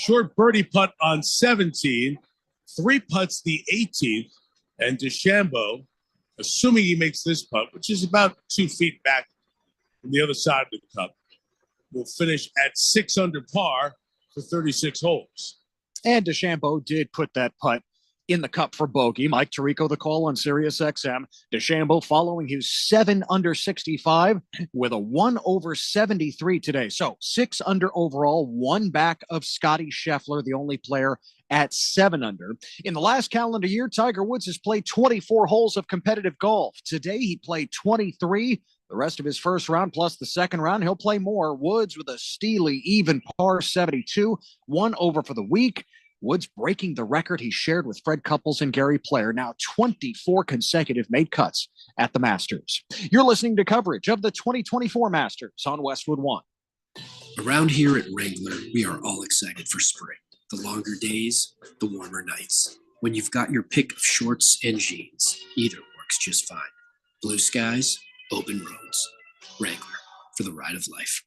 short birdie putt on 17, 3 putts the 18th, and DeChambeau, assuming he makes this putt, which is about 2 feet back from the other side of the cup, will finish at 6 under par for 36 holes. And DeChambeau did put that putt in the cup for bogey. Mike Tirico, the call on Sirius XM. DeChambeau following his 7 under 65 with a 1 over 73 today. So 6 under overall, 1 back of Scotty Scheffler, the only player at 7 under. In the last calendar year, Tiger Woods has played 24 holes of competitive golf. Today, he played 23. The rest of his first round plus the second round, he'll play more. Woods with a steely even par 72, 1 over for the week. Woods breaking the record he shared with Fred Couples and Gary Player, now 24 consecutive made cuts at the Masters. You're listening to coverage of the 2024 Masters on Westwood One. Around here at Wrangler, we are all excited for spring. The longer days, the warmer nights. When you've got your pick of shorts and jeans, either works just fine. Blue skies, open roads. Wrangler, for the ride of life.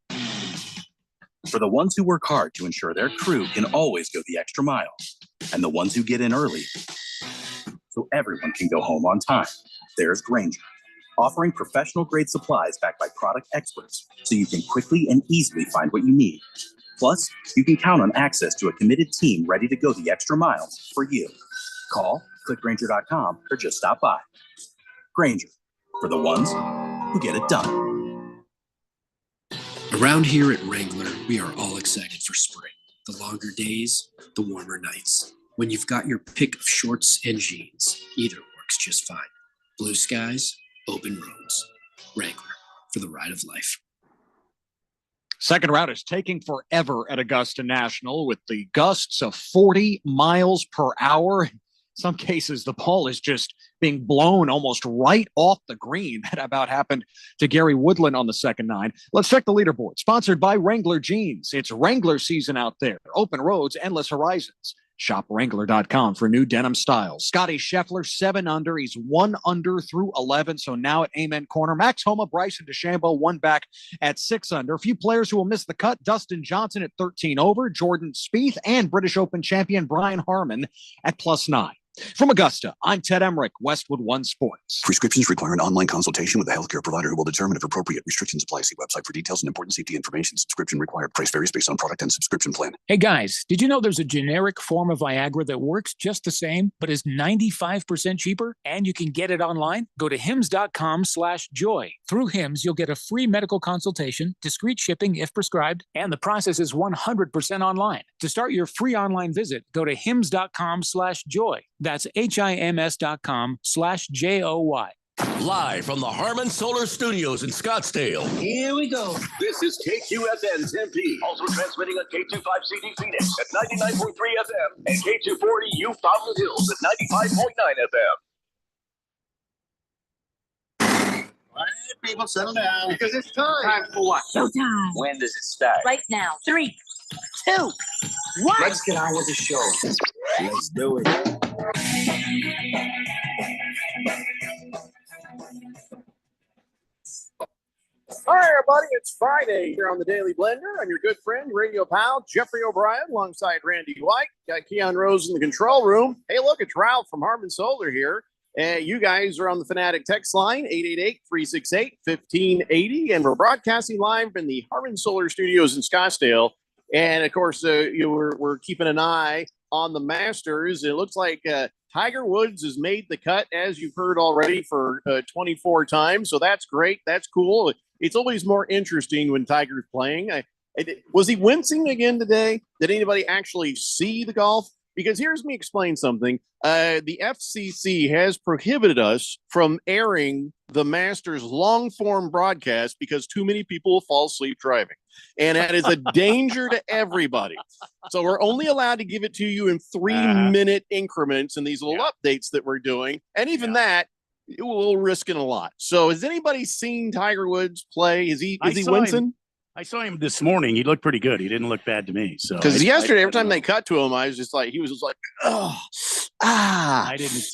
For the ones who work hard to ensure their crew can always go the extra mile, and the ones who get in early so everyone can go home on time, there's Grainger, offering professional-grade supplies backed by product experts so you can quickly and easily find what you need. Plus, you can count on access to a committed team ready to go the extra mile for you. Call, click Grainger.com, or just stop by. Grainger, for the ones who get it done. Around here at Wrangler, we are all excited for spring. The longer days, the warmer nights. When you've got your pick of shorts and jeans, either works just fine. Blue skies, open roads. Wrangler, for the ride of life. Second round is taking forever at Augusta National with the gusts of 40 miles per hour. In some cases, the ball is just being blown almost right off the green. That about happened to Gary Woodland on the second 9. Let's check the leaderboard. Sponsored by Wrangler Jeans. It's Wrangler season out there. Open roads, endless horizons. Shop Wrangler.com for new denim styles. Scotty Scheffler, 7 under. He's 1 under through 11. So now at Amen Corner. Max Homa, Bryson DeChambeau, 1 back at 6 under. A few players who will miss the cut. Dustin Johnson at 13 over. Jordan Spieth and British Open champion Brian Harman at +9. From Augusta, I'm Ted Emmerich, Westwood One Sports. Prescriptions require an online consultation with a healthcare provider who will determine if appropriate. Restrictions apply. See website for details and important safety information. Subscription required. Price varies based on product and subscription plan. Hey guys, did you know there's a generic form of Viagra that works just the same, but is 95% cheaper? And you can get it online? Go to hims.com/joy. Through Hims, you'll get a free medical consultation, discreet shipping if prescribed, and the process is 100% online. To start your free online visit, go to hims.com/joy. That's HIMS.com/JOY. Live from the Harman Solar Studios in Scottsdale. Here we go. This is KQFN Tempe. Also transmitting on K25CD Phoenix at 99.3 FM and K240U Fountain Hills at 95.9 FM. All right, people, settle down. Because it's time. Time for what? Showtime. When does it start? Right now. 3, 2, 1. Let's get on with the show. Let's do it. All right, everybody, it's Friday here on the Daily Blender. I'm your good friend, radio pal, Jeffrey O'Brien, alongside Randy White. Got Keon Rose in the control room. Hey, look, it's Ralph from Harman Solar here. You guys are on the Fanatic text line, 888-368-1580, and we're broadcasting live from the Harman Solar Studios in Scottsdale. And, of course, we're keeping an eye on the Masters. It looks like Tiger Woods has made the cut, as you've heard already, for 24 times. So that's great. That's cool. It's always more interesting when Tiger's playing. Was he wincing again today? Did anybody actually see the golf? Because here's me explain something. The FCC has prohibited us from airing the Masters long-form broadcast because too many people will fall asleep driving. And that is a danger to everybody. So we're only allowed to give it to you in 3-minute increments in these little updates that we're doing. And even that, we're risking a lot. So has anybody seen Tiger Woods play? Is he wincing? I saw him this morning. He looked pretty good. He didn't look bad to me. So because yesterday, every time they cut to him, I was just like, he was just like, I didn't.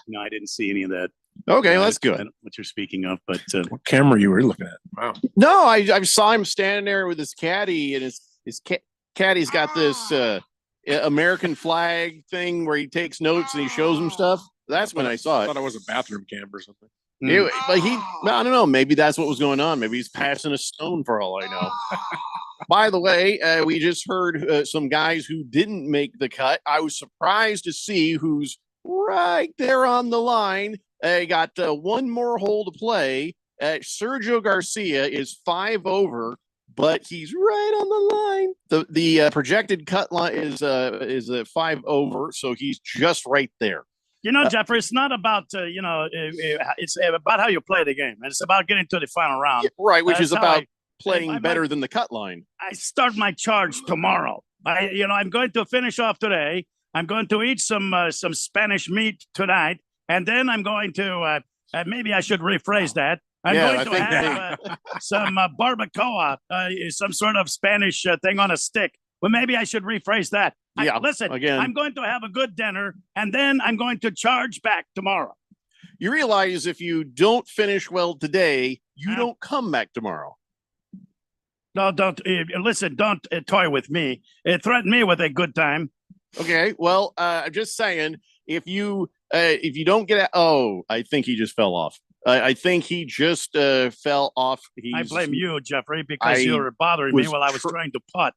No, I didn't see any of that. Okay, that's good. What you're speaking of, but what camera you were looking at? Wow. No, I saw him standing there with his caddy and his Caddy's got this American flag thing where he takes notes and he shows them stuff. That's when I saw I it. thought it was a bathroom camp or something. But I don't know. Maybe that's what was going on. Maybe he's passing a stone for all I know. By the way, we just heard some guys who didn't make the cut. I was surprised to see who's right there on the line. Got one more hole to play. Sergio Garcia is 5 over, but he's right on the line. The projected cut line is 5 over, so he's just right there. You know, Jeffrey, it's not about, it's about how you play the game. And it's about getting to the final round. Right, which is about playing I better than the cut line. I start my charge tomorrow. I'm going to finish off today. I'm going to eat some Spanish meat tonight. And then I'm going to, maybe I should rephrase that. I'm going to have some barbacoa, some sort of Spanish thing on a stick. Well, maybe I should rephrase that. Listen, again, I'm going to have a good dinner, and then I'm going to charge back tomorrow. You realize if you don't finish well today, you don't come back tomorrow. No, don't listen. Don't toy with me. Threaten me with a good time. Okay. Well, I'm just saying, if you don't get, I think he just fell off. I think he just fell off. I blame you, Jeffrey, because you were bothering me while I was trying to putt.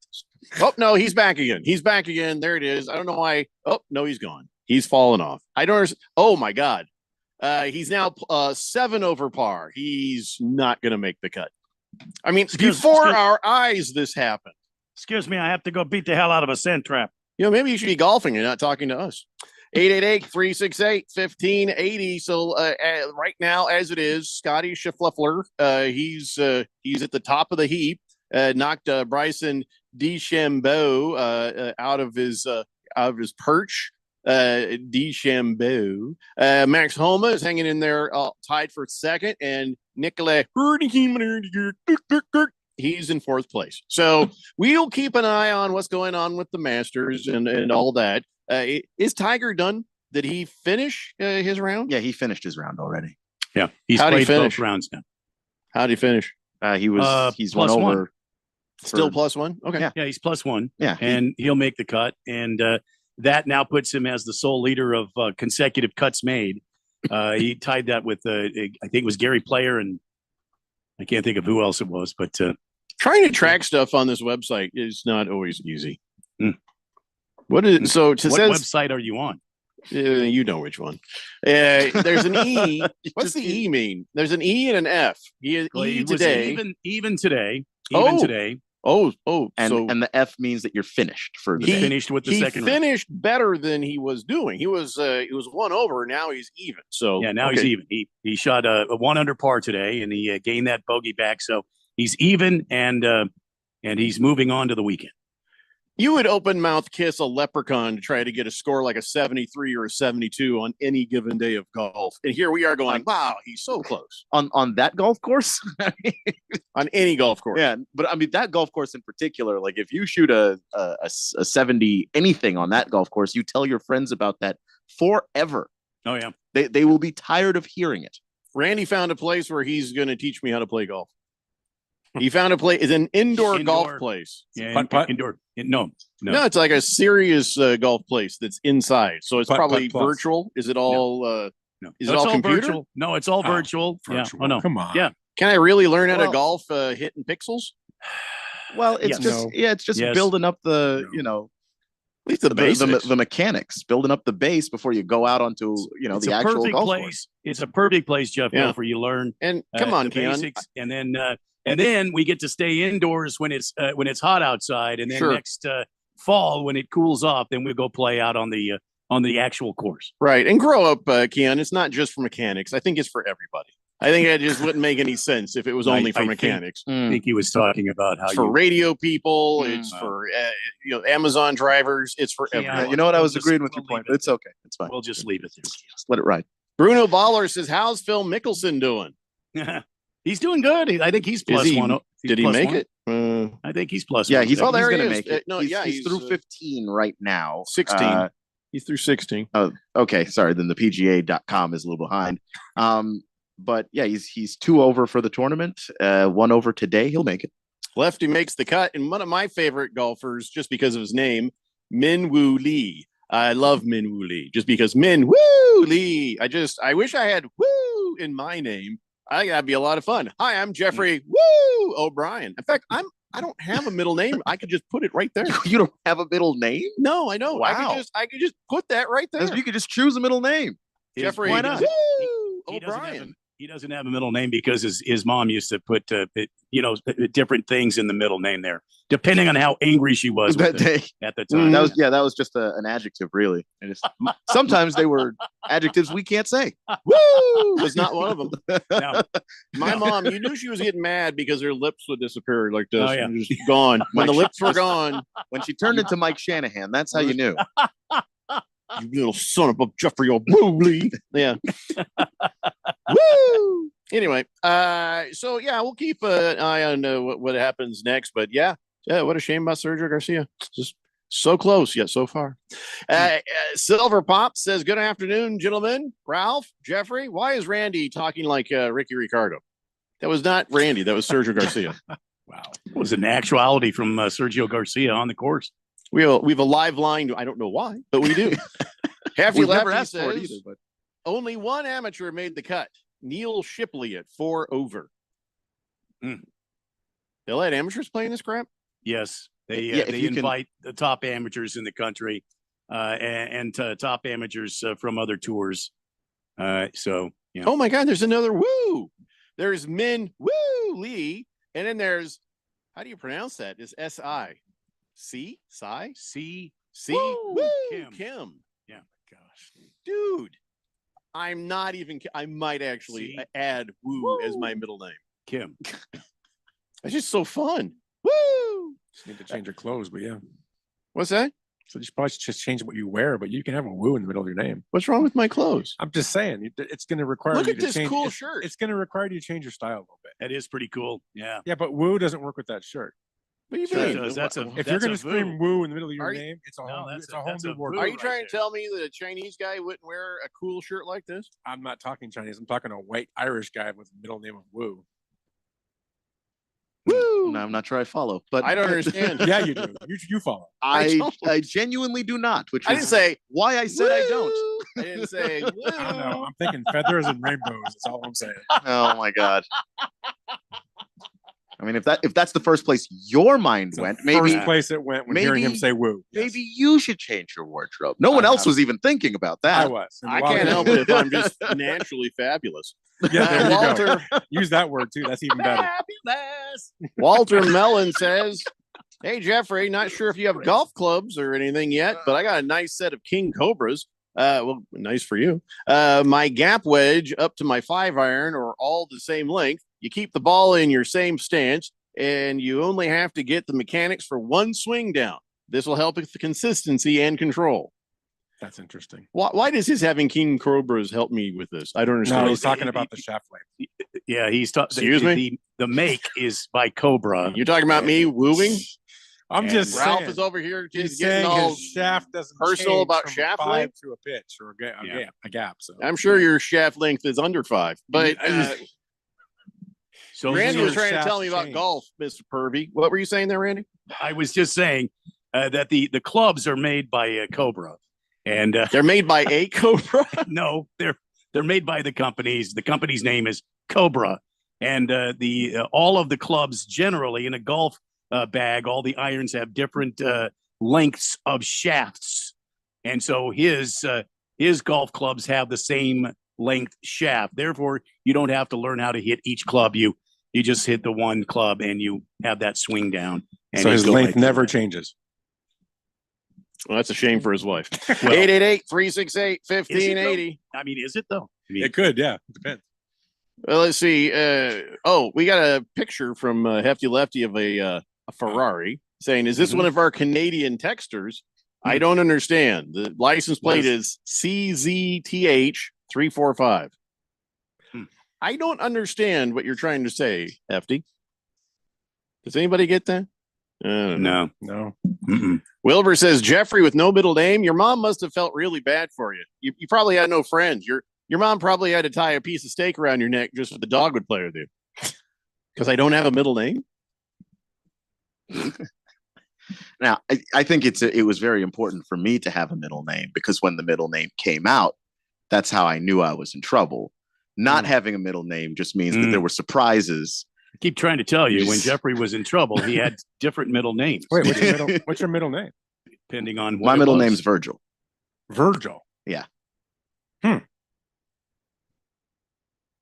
Oh, no, he's back again. He's back again. There it is. I don't know why. Oh, no, he's gone. He's fallen off. I don't understand. Oh, my God. He's now 7 over par. He's not going to make the cut. I mean, before our eyes, this happened. Excuse me. I have to go beat the hell out of a sand trap. Maybe you should be golfing and not talking to us. 888-368-1580. So right now, as it is, Scotty Scheffler, he's at the top of the heap. Knocked Bryson DeChambeau out of his perch. DeChambeau. Max Homa is hanging in there, tied for second, and Nicolai he's in 4th place. So we'll keep an eye on what's going on with the Masters and all that. Is Tiger done? Did he finish his round? Yeah, he finished his round already. Yeah, he's How'd he played finish? both rounds now. How'd he finish? He's one over. Still +1? Okay. Yeah, he's +1. Yeah. And he'll make the cut. And that now puts him as the sole leader of consecutive cuts made. He tied that with, I think it was Gary Player, and I can't think of who else it was, but trying to track stuff on this website is not always easy. What is it? So it what says, website are you on? You know which one. There's an E. What's the E mean? There's an E and an F. E today. Even today. Today. And the F means that you're finished for the day. Finished with the second round. He finished better than he was doing. He was 1 over. Now he's even. So yeah, now he's even. He shot a 1 under par today, and he gained that bogey back. So he's even, and he's moving on to the weekend. You would open mouth kiss a leprechaun to try to get a score like a 73 or a 72 on any given day of golf. And here we are going, wow, he's so close. On that golf course? On any golf course. Yeah, but I mean, that golf course in particular, like if you shoot a 70 anything on that golf course, you tell your friends about that forever. Oh, yeah. They will be tired of hearing it. Randy found a place where he's going to teach me how to play golf. He found a place. It's an indoor golf place. Yeah, indoor. No, it's like a serious golf place that's inside. So it's probably virtual. Is it all? No. Is it all computer? Virtual. No, it's all virtual. Virtual. Yeah. Oh no, come on. Yeah. Can I really learn how to golf hitting pixels? Well, it's just building up the at least the basics. The mechanics, building up the base before you go out onto the actual golf course. It's a perfect place, Jeff, where you learn. And come on, the Keon. basics, and then we get to stay indoors when it's hot outside, and then next fall when it cools off, then we go play out on the actual course. Right, and grow up, Keon. It's not just for mechanics. I think it's for everybody. I think it just wouldn't make any sense if it was only for mechanics. I think he was talking about how it's for radio people. It's for Amazon drivers. It's for everyone. Yeah, you know what? I was agreeing with your point, but it's okay. It's fine. We'll just leave it there. Just let it ride. Bruno Baller says, "How's Phil Mickelson doing?" He's doing good. I think he's +1. Did he make it? I think he's +1. Yeah, he's there going he to is. make it. He's through 15 right now. 16. He's through 16. Oh, okay. Sorry. Then the PGA.com is a little behind. But yeah, he's 2 over for the tournament. 1 over today. He'll make it. Lefty makes the cut, and one of my favorite golfers, just because of his name, Min Woo Lee. I love Min Woo Lee just because Min Woo Lee. I wish I had Woo in my name. I think that'd be a lot of fun. Hi, I'm Jeffrey Woo O'Brien. In fact, I don't have a middle name. I could just put it right there. You don't have a middle name? No, I don't. Wow. I could just put that right there. You could just choose a middle name. Jeffrey Why not? Woo He doesn't have O'Brien. He doesn't have a middle name because his mom used to put different things in the middle name there, depending on how angry she was That with it day. at the time. That was just an adjective, really. And sometimes they were adjectives we can't say. Woo was not one of them. No. My mom, you knew she was getting mad because her lips would disappear like this. Oh, yeah. And just gone. When the lips were gone, When she turned into Mike Shanahan, that's how you knew. you little son of a Jeffrey O'Brien. Yeah. Woo! Anyway, so yeah, we'll keep an eye on what happens next. But yeah, what a shame about Sergio Garcia. Just so close yet so far. Silver Pop says, "Good afternoon, gentlemen. Ralph, Jeffrey. Why is Randy talking like Ricky Ricardo? That was not Randy. That was Sergio Garcia. Wow, it was an actuality from Sergio Garcia on the course. We have a live line. I don't know why, but we do. Hefty We've never Lefty asked for it says, either, but only one amateur made the cut. Neil Shipley at 4 over. They'll let amateurs play in this crap? Yes, they Yeah, if they you can- invite the top amateurs in the country and top amateurs from other tours. So yeah. Oh my God, there's another woo. There's Min Woo Lee. And then there's, how do you pronounce that? It's S-I. C? Psy? C. Woo. Kim. Kim. Yeah, gosh. Dude. I'm not even, I might actually C. add woo as my middle name. Kim. It's just so fun. Woo. Just need to change your clothes, but yeah. What's that? So you should probably just change what you wear, but you can have a woo in the middle of your name. What's wrong with my clothes? I'm just saying, it's going to require Look you at to this change. cool it's- shirt. It's going to require you to change your style a little bit. That is pretty cool. Yeah. Yeah, but woo doesn't work with that shirt. What do you Sure it mean? does. That's a If you're that's going a to scream voo. woo in the middle of your Are you- name, it's a No, whole, that's it's a- a whole that's new a word. voo. Are you right trying to there. tell me that a Chinese guy wouldn't wear a cool shirt like this? I'm not talking Chinese. I'm talking a white Irish guy with the middle name of woo. Woo! No, I'm not sure I follow, but I don't understand. Yeah, you do. You follow. I genuinely do not. Which I is didn't say why I said I don't. woo. I didn't say woo. I don't know. I'm thinking feathers and rainbows. That's all I'm saying. Oh my god. I mean, if that's the first place your mind It's went, the maybe first place it went when hearing him maybe- say woo. Yes. maybe you should change your wardrobe. No one else was even thinking about I that. was. And I a lot of can't help people- it if I'm just naturally fabulous. Yeah, there you go. Walter Use that word too. That's even better. Fabulous. Walter Mellon says, "Hey Jeffrey, not sure if you have golf clubs or anything yet, but I got a nice set of King Cobras. Well, nice for you. My gap wedge up to my 5-iron are all the same length. You keep the ball in your same stance, and you only have to get the mechanics for one swing down. This will help with the consistency and control." That's interesting. Why does his having King Cobras help me with this? I don't understand. No, he's talking about the shaft length. Yeah, he's talking. Excuse me? The make is by Cobra. You're talking about me wooing? I'm And just Ralph saying. is over here He's just getting saying all his shaft doesn't personal change about from a shaft 5 length? to a pitch or Yeah. a gap. So I'm sure your shaft length is under 5, but So Randy was your trying to tell shafts me about change. golf, Mr. Purvey. What were you saying there, Randy? I was just saying that the clubs are made by Cobra, and They're made by a Cobra. no, they're made by the companies. The company's name is Cobra, and all of the clubs generally in a golf bag, all the irons have different lengths of shafts, and so his golf clubs have the same length shaft. Therefore, you don't have to learn how to hit each club. You just hit the one club and you have that swing down. And so you his go length right never through changes. Well, that's a shame for his wife. Well, 888-368-1580. I mean, is it though? I mean, It could, yeah. It depends. Well, let's see. We got a picture from Hefty Lefty of a Ferrari saying, "Is this one of our Canadian texters?" I don't understand. The license plate is CZTH345. I don't understand what you're trying to say, Hefty. Does anybody get that? no. No. Mm-mm. Wilbur says, "Jeffrey with no middle name, your mom must have felt really bad for you. You probably had no friends. Your mom probably had to tie a piece of steak around your neck just so the dog would play with you." Because I don't have a middle name. Now, I think it was very important for me to have a middle name because when the middle name came out, that's how I knew I was in trouble. Not having a middle name just means that there were surprises. I keep trying to tell you, when Jeffrey was in trouble, he had different middle names. Wait, what's your middle name? Depending on what My it middle was. name's Virgil. Virgil. Yeah.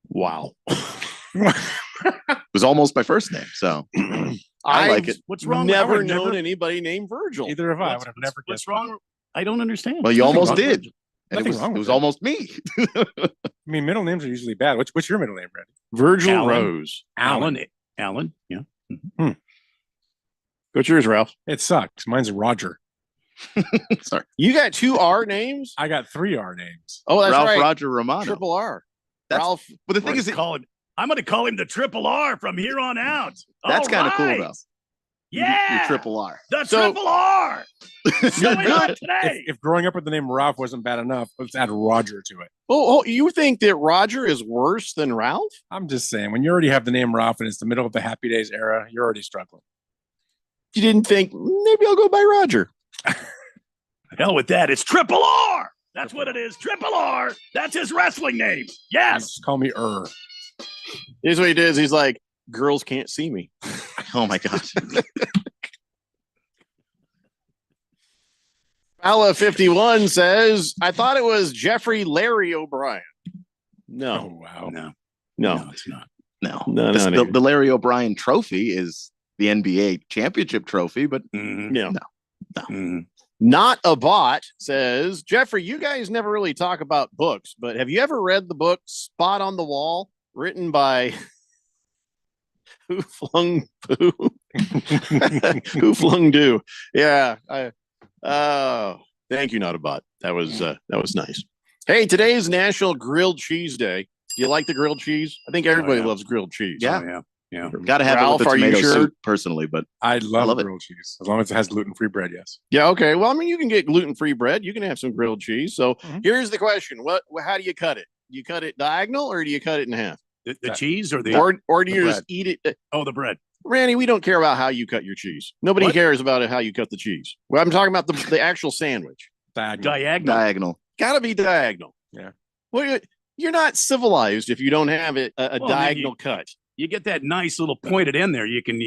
Wow. It was almost my first name, so I like it. What's wrong? Never I would known anybody named Virgil. Either have I. I What's- would have never What's guessed. wrong? I don't understand. Well, you Nothing almost wrong with did. Virgil. And Nothing wrong it with was that. almost me. I mean, middle names are usually bad. What's your middle name, Randy? Virgil Alan. Rose. Alan. Yeah. What's yours, Ralph? It sucks. Mine's Roger. Sorry. You got 2 R names? I got 3 R names. Oh, that's Ralph right. Roger Romano. Triple R. That's- Ralph. But the thing is, I'm going to call him the Triple R from here on out. that's All kind of cool, right. though. Yeah. You're Triple R. The So- Triple R. Showing up today. If growing up with the name Ralph wasn't bad enough, let's add Roger to it. Oh, you think that Roger is worse than Ralph? I'm just saying, when you already have the name Ralph and it's the middle of the Happy Days era, you're already struggling. You didn't think maybe I'll go by Roger. Hell with that. It's Triple R. That's what it is. Triple R. That's his wrestling name. Yes. Just call me Here's what he does. He's like, girls can't see me. Oh my god. Fala 51 says, I thought it was Jeffrey Larry O'Brien. No. Oh, wow. No. It's not. No. No, This- no, the, the Larry O'Brien trophy is the NBA championship trophy, but Mhm. No. Mhm. Not a bot says, Jeffrey, you guys never really talk about books, but have you ever read the book Spot on the Wall, written by Who Flung Poo? Who Flung Do? Yeah. Thank you, Not a Bot. That was nice. Hey, today is National Grilled Cheese Day. Do you like the grilled cheese? I think everybody yeah. loves grilled cheese. Yeah. Oh, yeah. Yeah. gotta have Ralph, it with are the you tomato sure? soup personally, but I love it. grilled cheese as long as it has gluten-free bread. Yes. Yeah, okay. Well, I mean, you can get gluten-free bread. You can have some grilled cheese. So here's the question: how do you cut it? Do you cut it diagonal or do you cut it in half? The cheese or the Or do the you just bread. eat it? Oh, the bread. Randy, we don't care about how you cut your cheese. Nobody What? cares about how you cut the cheese. Well, I'm talking about the actual sandwich. Diagonal. Gotta be diagonal. Yeah. Well, you're not civilized if you don't have it a Well, then diagonal cut. You get that nice little pointed end there. You can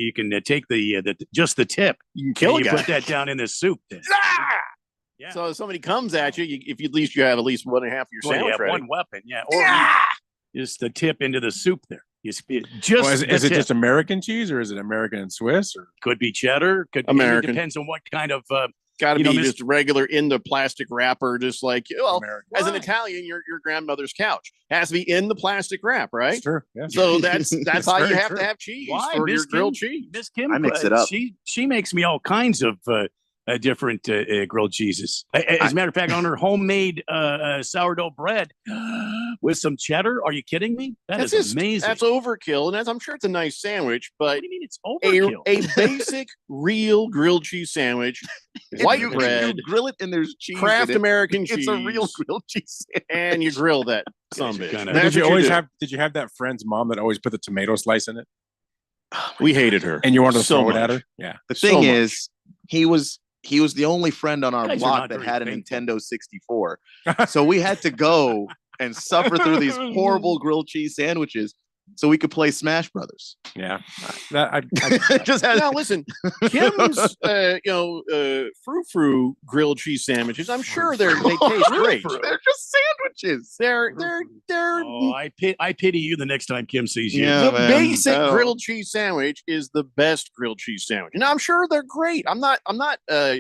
take the just the tip. You can kill and a you guy. put that down in the soup. Then. Yeah. So if somebody comes at you, if at least you have at least 1.5 of your Well, you sandwich have ready. one weapon, yeah. Or just the tip into the soup there. You spit just Well, is the it tip. just American cheese or is it American and Swiss? Or Could be cheddar. Could be American. Depends on what kind of. Got to you know, be Miss- just regular in the plastic wrapper, just like American? as an Italian, your grandmother's couch has to be in the plastic wrap, right? It's true. Yeah. So that's how you very have true. to have cheese Why? for your Miss grilled Kim- cheese. Miss Kim, I mix it up. She makes me all kinds of different grilled cheeses. As a matter of fact, on her homemade sourdough bread with some cheddar. Are you kidding me? That's just amazing. That's overkill, and I'm sure it's a nice sandwich, but what do you mean it's overkill? a basic real grilled cheese sandwich, white you, bread, you grill it and there's cheese. Kraft in it. American cheese. It's a real grilled cheese. and you grill that some bitch. kinda- That's Did you what always do. have? Did you have that friend's mom that always put the tomato slice in it, We hated her, and you wanted to so throw it at much. her? Yeah. The So thing much. is, he was the only friend on our Guys are block not that very had a thankful. Nintendo 64. So we had to go and suffer through these horrible grilled cheese sandwiches so we could play Smash Brothers. Yeah. That, I Just had Now listen, Kim's frou frou grilled cheese sandwiches. I'm sure they taste great. They're just sandwiches. They're Oh, I pity you the next time Kim sees you. Yeah. the man. basic Oh. grilled cheese sandwich is the best grilled cheese sandwich. Now I'm sure they're great. I'm not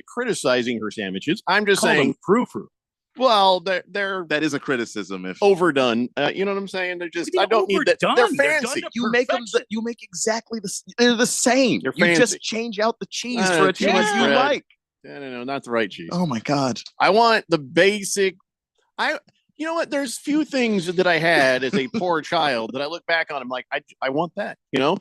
criticizing her sandwiches. I'm just Call them saying, frou-frou. well, they're That is a criticism. If overdone. You know what I'm saying? They're just What I do you don't mean need that. overdone? They're They're done fancy. to you make them, perfection. you make exactly they're the same. They're You fancy. just change out the cheese Uh, for a cheese cheese you bread. like. No, not the right cheese. Oh my god. I want the basic. You know what? There's few things that I had as a poor child that I look back on. I'm like, I want that. You know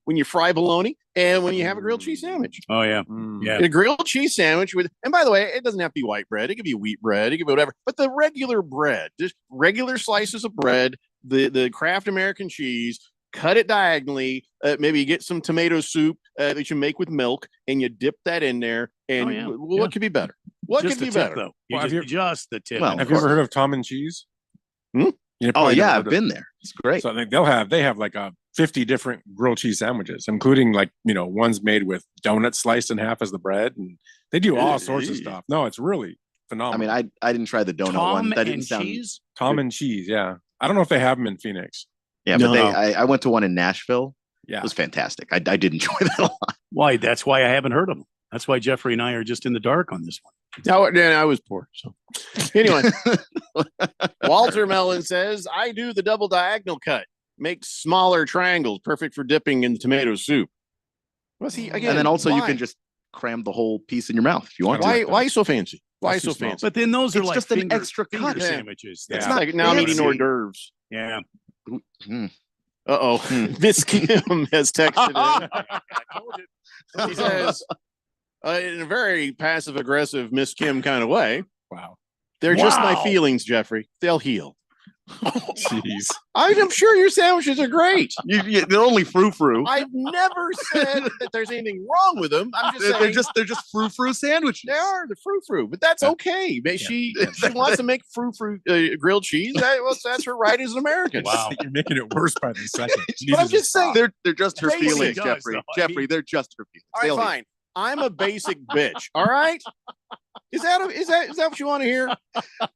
when you fry bologna and when you have a grilled cheese sandwich. Oh yeah, yeah. A grilled cheese sandwich with, and by the way, it doesn't have to be white bread. It could be wheat bread. It could be whatever. But the regular bread, just regular slices of bread, the Kraft American cheese, cut it diagonally. Maybe you get some tomato soup that you make with milk, and you dip that in there. And what could be better? What Just could be the tip, better? though. You Well, just the tip. Well, Have you ever heard of Tom and Cheese? Hmm? You Oh probably never yeah, heard I've of- been there. It's great. So I think they have like 50 different grilled cheese sandwiches, including like, ones made with donuts sliced in half as the bread. And they do all sorts of stuff. No, it's really I phenomenal. mean, I didn't try the donut one. That didn't sound. Tom and Cheese. Yeah. I don't know if they have them in Phoenix. Yeah, but I went to one in Nashville. Yeah. It was fantastic. I did enjoy that a lot. Why? That's why I haven't heard of them. That's why Jeffrey and I are just in the dark on this one. I was poor. So anyway, Walter Mellon says, I do the double diagonal cut. Make smaller triangles, perfect for dipping in tomato soup. Well, see, again, And then also you why? can just cram the whole piece in your mouth if you want Why? to. Why so fancy? Why That's so too small. fancy? But then those are It's like just an finger, extra finger cut. sandwiches. It's Yeah. like now I'm eating fancy. hors d'oeuvres. Yeah. Uh-oh. Miss Kim has texted in. She says, in a very passive-aggressive Miss Kim kind of way, Wow. they're just my Wow. feelings, Jeffrey. They'll heal. Jeez. I'm sure your sandwiches are great. They're only frou-frou. I've never said that there's anything wrong with them. I'm just saying They're just frou-frou sandwiches. they are the frou-frou, but that's okay. She wants to make frou-frou grilled cheese. That's her right as an American. Wow. You're making it worse by the second. But I'm just saying, They're just her Basic feelings, does, Jeffrey. though. I Jeffrey, mean- they're just her feelings. all right, They'll- fine. I'm a basic bitch. All right. Is that what you want to hear?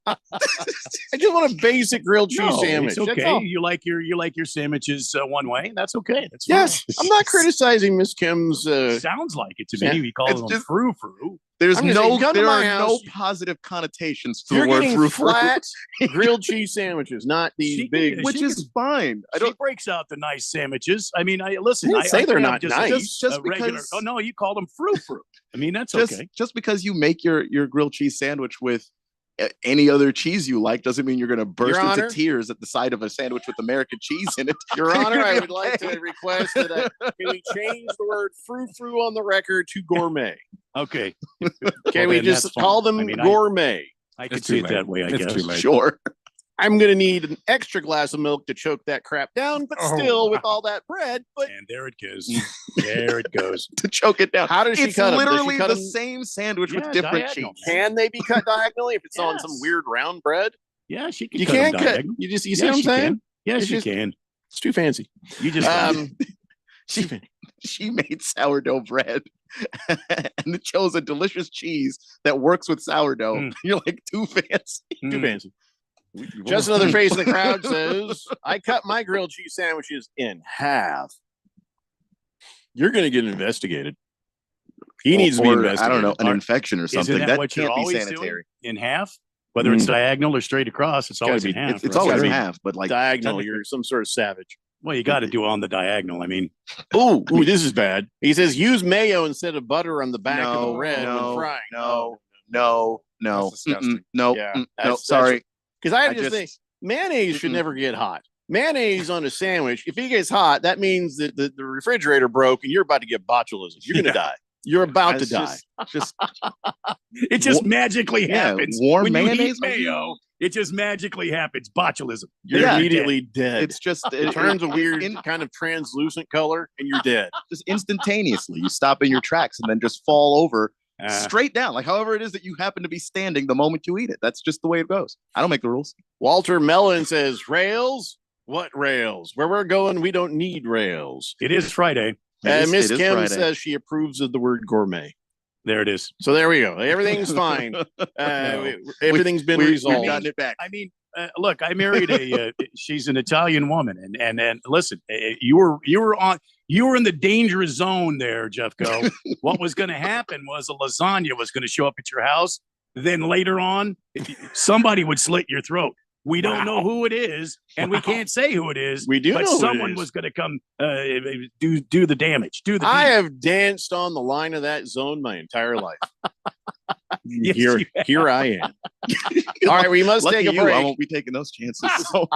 I just want a basic grilled cheese No, sandwich. it's That's okay. all. You like your sandwiches one way. That's okay. That's Yes, fine. I'm not criticizing Miss Kim's. Sounds like it to me. We call It's them just- frou-frou. There's I'm just saying, no, come to there my are house. no positive connotations to You're the word getting frou-frou, flat grilled cheese sandwiches, not these She big. can- which she is fine. I She don't. breaks out the nice sandwiches. I mean, listen. I didn't say they're grab not just nice. Just regular. because- Oh no, you called them frou-frou. I mean, that's Just okay. just because you make your grilled cheese sandwich with any other cheese you like doesn't mean you're going to burst Your into Honor? tears at the sight of a sandwich with American cheese in it. Your Honor, You're I gonna would like pay. to request that can we change the word frou-frou on the record to gourmet? Okay. Can Well, we then just that's call fine. them I mean, gourmet? I could It's too see it late. that way. I It's guess. too late. Sure. I'm going to need an extra glass of milk to choke that crap down, but Oh, still with wow. all that bread. But And there it goes. There it goes. To choke it down. how does she It's cut 'em? Does she literally cut the 'em- same sandwich Yeah, with different diagonal. cheese. Can they be cut diagonally if it's on some Yes. weird round bread? Yeah, she can. You cut 'em can't cut. diagonal. You see Yes, what I'm she saying? can. Yes, It's you just- can. It's too fancy. You just She made sourdough bread and chose a delicious cheese that works with sourdough. Mm. You're like too fancy. Too fancy. Just another face in the crowd says, I cut my grilled cheese sandwiches in half. You're going to get investigated. He needs to be Or, investigated. I don't know, an Are- infection or Isn't something. that That what you're can't be always sanitary. doing? In half, whether it's diagonal or straight across, it's gotta always be- in half. It's right? always gotta in be half, but like Diagonal. technically- You're some sort of savage. Well, you got to do it on the diagonal. I mean, Ooh, this is bad. He says use mayo instead of butter on the back of the no, bread when no, frying. no, That's disgusting. no, Yeah, no. that's- Sorry. Because I I just just- think mayonnaise should Mm-mm. never get hot. Mayonnaise on a sandwich, if it gets hot, that means that the refrigerator broke and you're about to get botulism. You're going to die. You're about to That's die. Just it just magically yeah, happens. warm when you mayonnaise? eat mayo, it just magically happens. Botulism. You're Yeah. immediately dead. it's just It turns a weird kind of translucent color and you're dead. just instantaneously. You stop in your tracks and then just fall over Uh, straight down, like however it is that you happen to be standing the moment you eat it. That's just the way it goes. I don't make the rules. Walter Mellon says, rails? What rails? Where we're going, we don't need rails. it is Friday. Miss It is Kim Friday. says she approves of the word gourmet. There it is. So there we go. Everything's fine. Everything's been We've resolved. gotten it back. I mean, look, I married she's an Italian woman, and listen, you were in the dangerous zone there, Jeffco. What was going to happen was a lasagna was going to show up at your house. Then later on, somebody would slit your throat. We don't know who it is, and we can't say who it is. We do but know who it someone is. was going to come do the damage. Do the I deed. have danced on the line of that zone my entire life. Yes, here, you have. here I am. All right, we must Lucky take a you, I break. won't be taking those chances. So.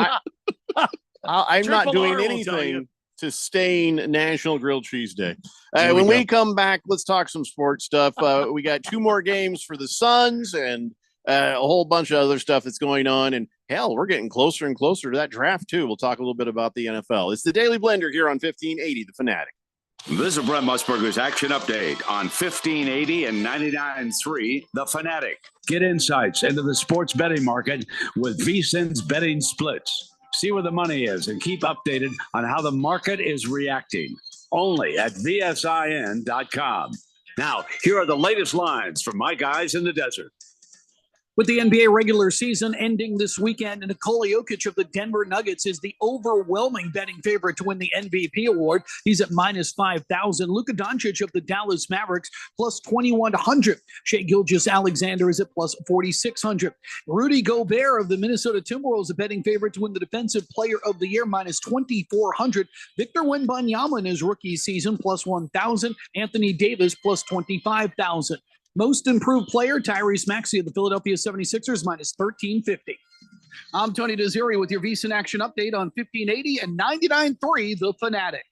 I'm not Triple doing R will tell you. anything to stain National Grilled Cheese Day. There When we we come back, let's talk some sports stuff. We got 2 more games for the Suns, and a whole bunch of other stuff that's going on. And hell, we're getting closer and closer to that draft, too. We'll talk a little bit about the NFL. It's the Daily Blender here on 1580, The Fanatic. This is Brent Musburger's action update on 1580 and 99.3 The Fanatic. Get insights into the sports betting market with VSiN's betting splits. See where the money is and keep updated on how the market is reacting. Only at VSIN.com. Now, here are the latest lines from my guys in the desert. With the NBA regular season ending this weekend, Nikola Jokic of the Denver Nuggets is the overwhelming betting favorite to win the MVP award. He's at minus 5,000. Luka Doncic of the Dallas Mavericks plus 2,100. Shai Gilgeous-Alexander is at plus 4,600. Rudy Gobert of the Minnesota Timberwolves, a betting favorite to win the Defensive Player of the Year, minus 2,400. Victor Wembanyama in his rookie season plus 1,000. Anthony Davis plus 25,000. Most improved player, Tyrese Maxey of the Philadelphia 76ers, minus 1,350. I'm Tony Desiri with your VSiN action update on 1580 and 99.3 The Fanatic.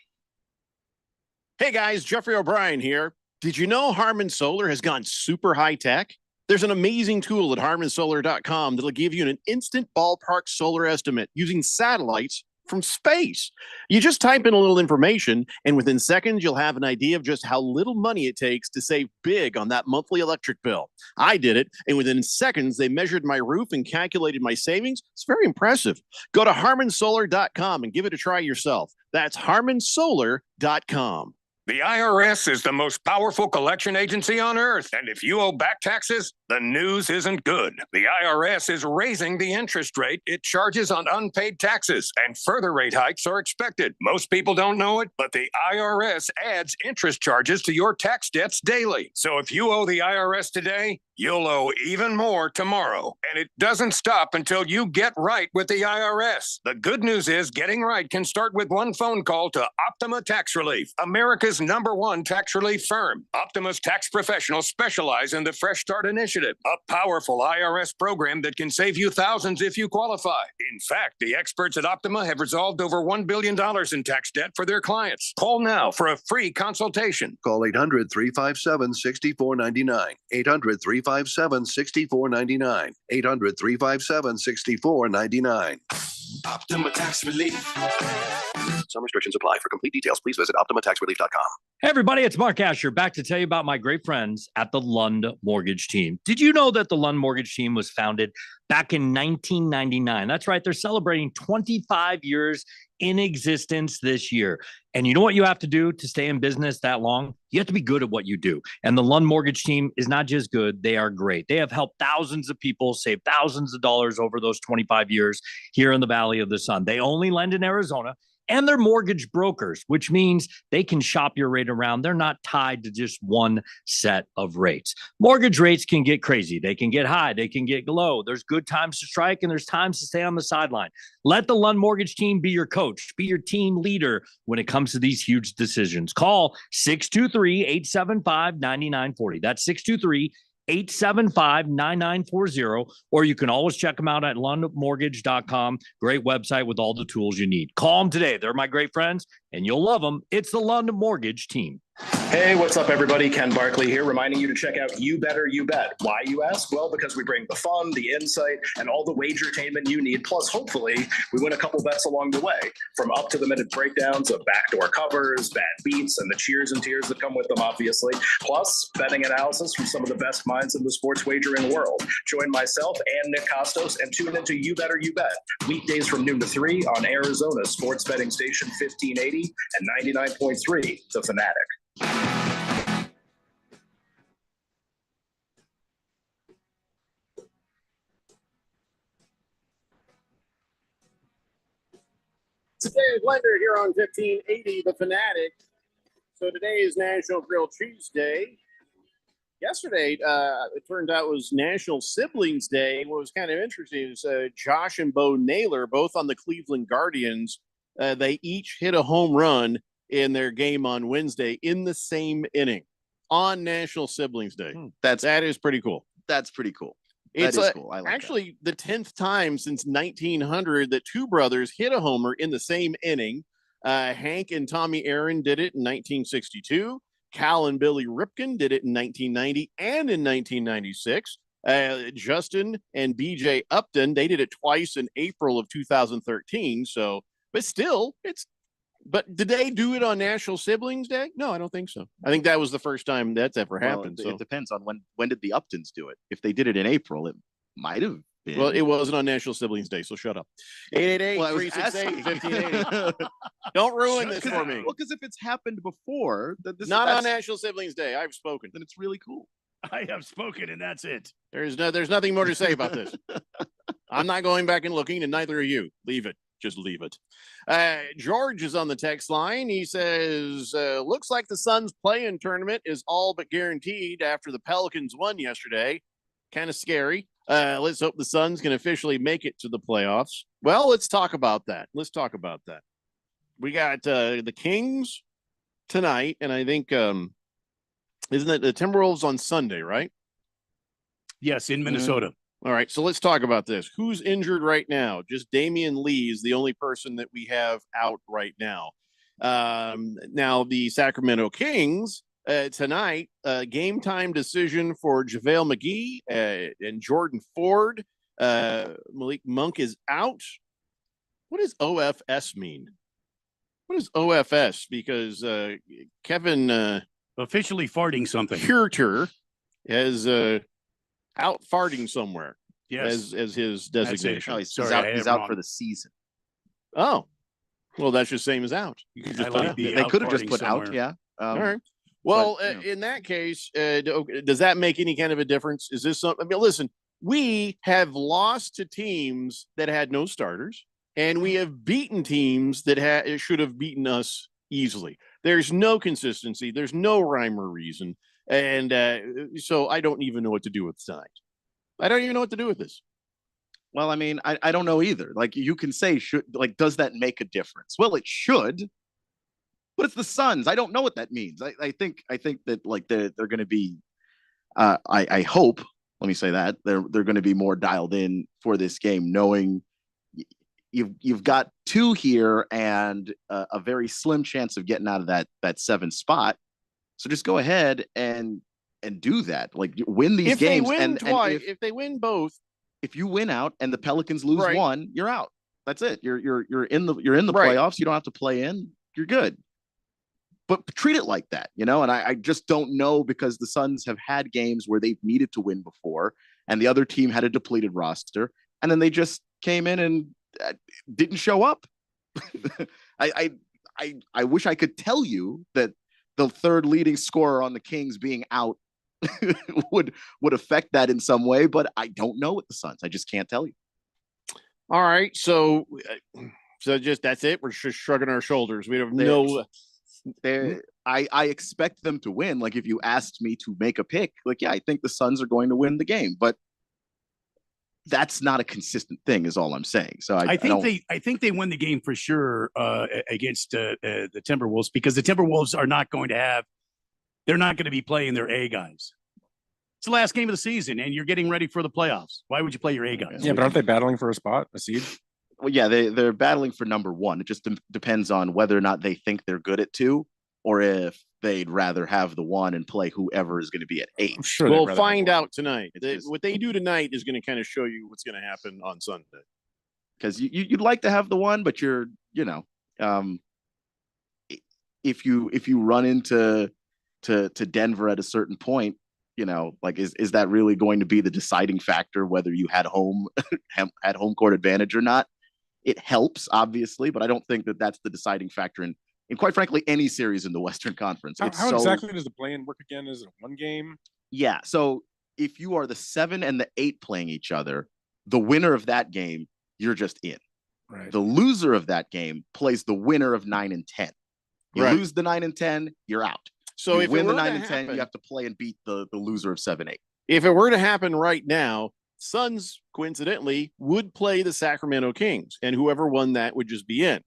Hey guys, Jeffrey O'Brien here. Did you know Harman Solar has gone super high tech? There's an amazing tool at harmansolar.com that'll give you an instant ballpark solar estimate using satellites from space. You just type in a little information, and within seconds, you'll have an idea of just how little money it takes to save big on that monthly electric bill. I did it, and within seconds, they measured my roof and calculated my savings. It's very impressive. Go to harmansolar.com and give it a try yourself. That's harmansolar.com. The IRS is the most powerful collection agency on earth, and if you owe back taxes, the news isn't good. The IRS is raising the interest rate it charges on unpaid taxes, and further rate hikes are expected. Most people don't know it, but the IRS adds interest charges to your tax debts daily. So if you owe the IRS today, you'll owe even more tomorrow. And it doesn't stop until you get right with the IRS. The good news is getting right can start with one phone call to Optima Tax Relief, America's #1 tax relief firm. Optima's tax professionals specialize in the Fresh Start Initiative, a powerful IRS program that can save you thousands if you qualify. In fact, the experts at Optima have resolved over $1 billion in tax debt for their clients. Call now for a free consultation. Call 800-357-6499. 800-357-6499. 800-357-6499. Optima Tax Relief. Some restrictions apply. For complete details, please visit OptimaTaxRelief.com. Hey, everybody, it's Mark Asher back to tell you about my great friends at the Lund Mortgage Team. Did you know that the Lund Mortgage Team was founded back in 1999? That's right. They're celebrating 25 years in existence this year. And you know what you have to do to stay in business that long? You have to be good at what you do. And the Lund Mortgage Team is not just good, they are great. They have helped thousands of people save thousands of dollars over those 25 years here in the Valley of the Sun. They only lend in Arizona. And they're mortgage brokers, which means they can shop your rate around. They're not tied to just one set of rates. Mortgage rates can get crazy. They can get high. They can get low. There's good times to strike and there's times to stay on the sideline. Let the Lund Mortgage Team be your coach, be your team leader when it comes to these huge decisions. Call 623-875-9940. That's 623-875-9940, or you can always check them out at lundmortgage.com. Great website with all the tools you need. Call them today. They're my great friends, and you'll love them. It's the Lund Mortgage Team. Hey, what's up, everybody? Ken Barkley here, reminding you to check out You Better You Bet. Why, you ask? Well, because we bring the fun, the insight, and all the wagertainment you need. Plus, hopefully, we win a couple bets along the way. From up-to-the-minute breakdowns of backdoor covers, bad beats, and the cheers and tears that come with them, obviously. Plus, betting analysis from some of the best minds in the sports wagering world. Join myself and Nick Costos and tune into You Better You Bet. Weekdays from noon to 3 on Arizona's sports betting station 1580 and 99.3 The Fanatic. Today Blender here on 1580 The Fanatic. So today is National Grilled Cheese Day. Yesterday, it turned out was National Siblings Day. What was kind of interesting is Josh and Bo Naylor, both on the Cleveland Guardians, they each hit a home run in their game on Wednesday in the same inning on National Siblings Day. That is pretty cool. That's pretty cool. It's That is cool. I like actually the 10th time since 1900 that two brothers hit a homer in the same inning. Hank and Tommy Aaron did it in 1962. Cal and Billy Ripken did it in 1990 and in 1996. Justin and BJ Upton, they did it twice in April of 2013. So, but still, but did they do it on National Siblings Day? No, I don't think so. I think that was the first time that's ever happened. It depends on when did the Uptons do it. If they did it in April, it might have been. Well, it wasn't on National Siblings Day, so shut up. 888-368-1580. Don't ruin this for me. Well, because if it's happened before, that's on National Siblings Day. I've spoken. Then it's really cool. I have spoken, and that's it. There's nothing more to say about this. I'm not going back and looking, and neither are you. Leave it. Just leave it. George is on the text line. He says, looks like the Suns play-in tournament is all but guaranteed after the Pelicans won yesterday. Kind of scary. Let's hope the Suns can officially make it to the playoffs. Well, let's talk about that. We got the Kings tonight, and I think isn't it the Timberwolves on Sunday, right? Yes, in Minnesota. All right, so let's talk about this. Who's injured right now? Just Damian Lee is the only person that we have out right now. Now, the Sacramento Kings tonight, game time decision for JaVale McGee and Jordan Ford. Malik Monk is out. What does OFS mean? What is OFS? Because Kevin officially farting something. Huerter is out farting somewhere. Yes, as his designation. Oh, he's out for the season. Oh, well, that's just same as out. You could just they could have just put somewhere. Out. Yeah. All right. Well, in that case, does that make any kind of a difference? Is this something? I mean, listen, we have lost to teams that had no starters, and we have beaten teams that should have beaten us easily. There's no consistency. There's no rhyme or reason. And so I don't even know what to do with tonight. I don't even know what to do with this. Well, I mean, I don't know either. Like, you can say, does that make a difference? Well, it should, but it's the Suns. I don't know what that means. I think that like they're going to be. I hope. Let me say that they're going to be more dialed in for this game, knowing you've got two here and a very slim chance of getting out of that 7th spot. So just go ahead and do that. Like, win these games. If they win both, if you win out and the Pelicans lose one, you're out. That's it. You're in the playoffs. You don't have to play in. You're good. But treat it like that, And I just don't know, because the Suns have had games where they've needed to win before, and the other team had a depleted roster, and then they just came in and didn't show up. I wish I could tell you that the third leading scorer on the Kings being out would affect that in some way, but I don't know with the Suns. I just can't tell you. All right, so just that's it. We're just shrugging our shoulders. We don't know. I expect them to win. Like, if you asked me to make a pick, like, yeah, I think the Suns are going to win the game, but that's not a consistent thing, is all I'm saying. So I think they win the game for sure against the Timberwolves, because the Timberwolves are not going to have. They're not going to be playing their A guys. It's the last game of the season, and you're getting ready for the playoffs. Why would you play your A guys? Yeah, but aren't they battling for a seed? Well, yeah, they're battling for number 1. It just depends on whether or not they think they're good at 2, or if they'd rather have the 1 and play whoever is going to be at 8. Sure, we'll find out tonight. What they do tonight is going to kind of show you what's going to happen on Sunday. Because you'd like to have the 1, but if you run into Denver at a certain point, like, is that really going to be the deciding factor whether you had home court advantage or not? It helps, obviously, but I don't think that that's the deciding factor in quite frankly any series in the Western Conference. How exactly does the play-in work again? Is it one game? Yeah. So if you are the 7 and the 8 playing each other, the winner of that game, you're just in. Right. The loser of that game plays the winner of 9 and 10. You lose the 9 and 10, you're out. So if win the 9 and 10, you have to play and beat the loser of 7-8. If it were to happen right now, Suns coincidentally would play the Sacramento Kings, and whoever won that would just be in.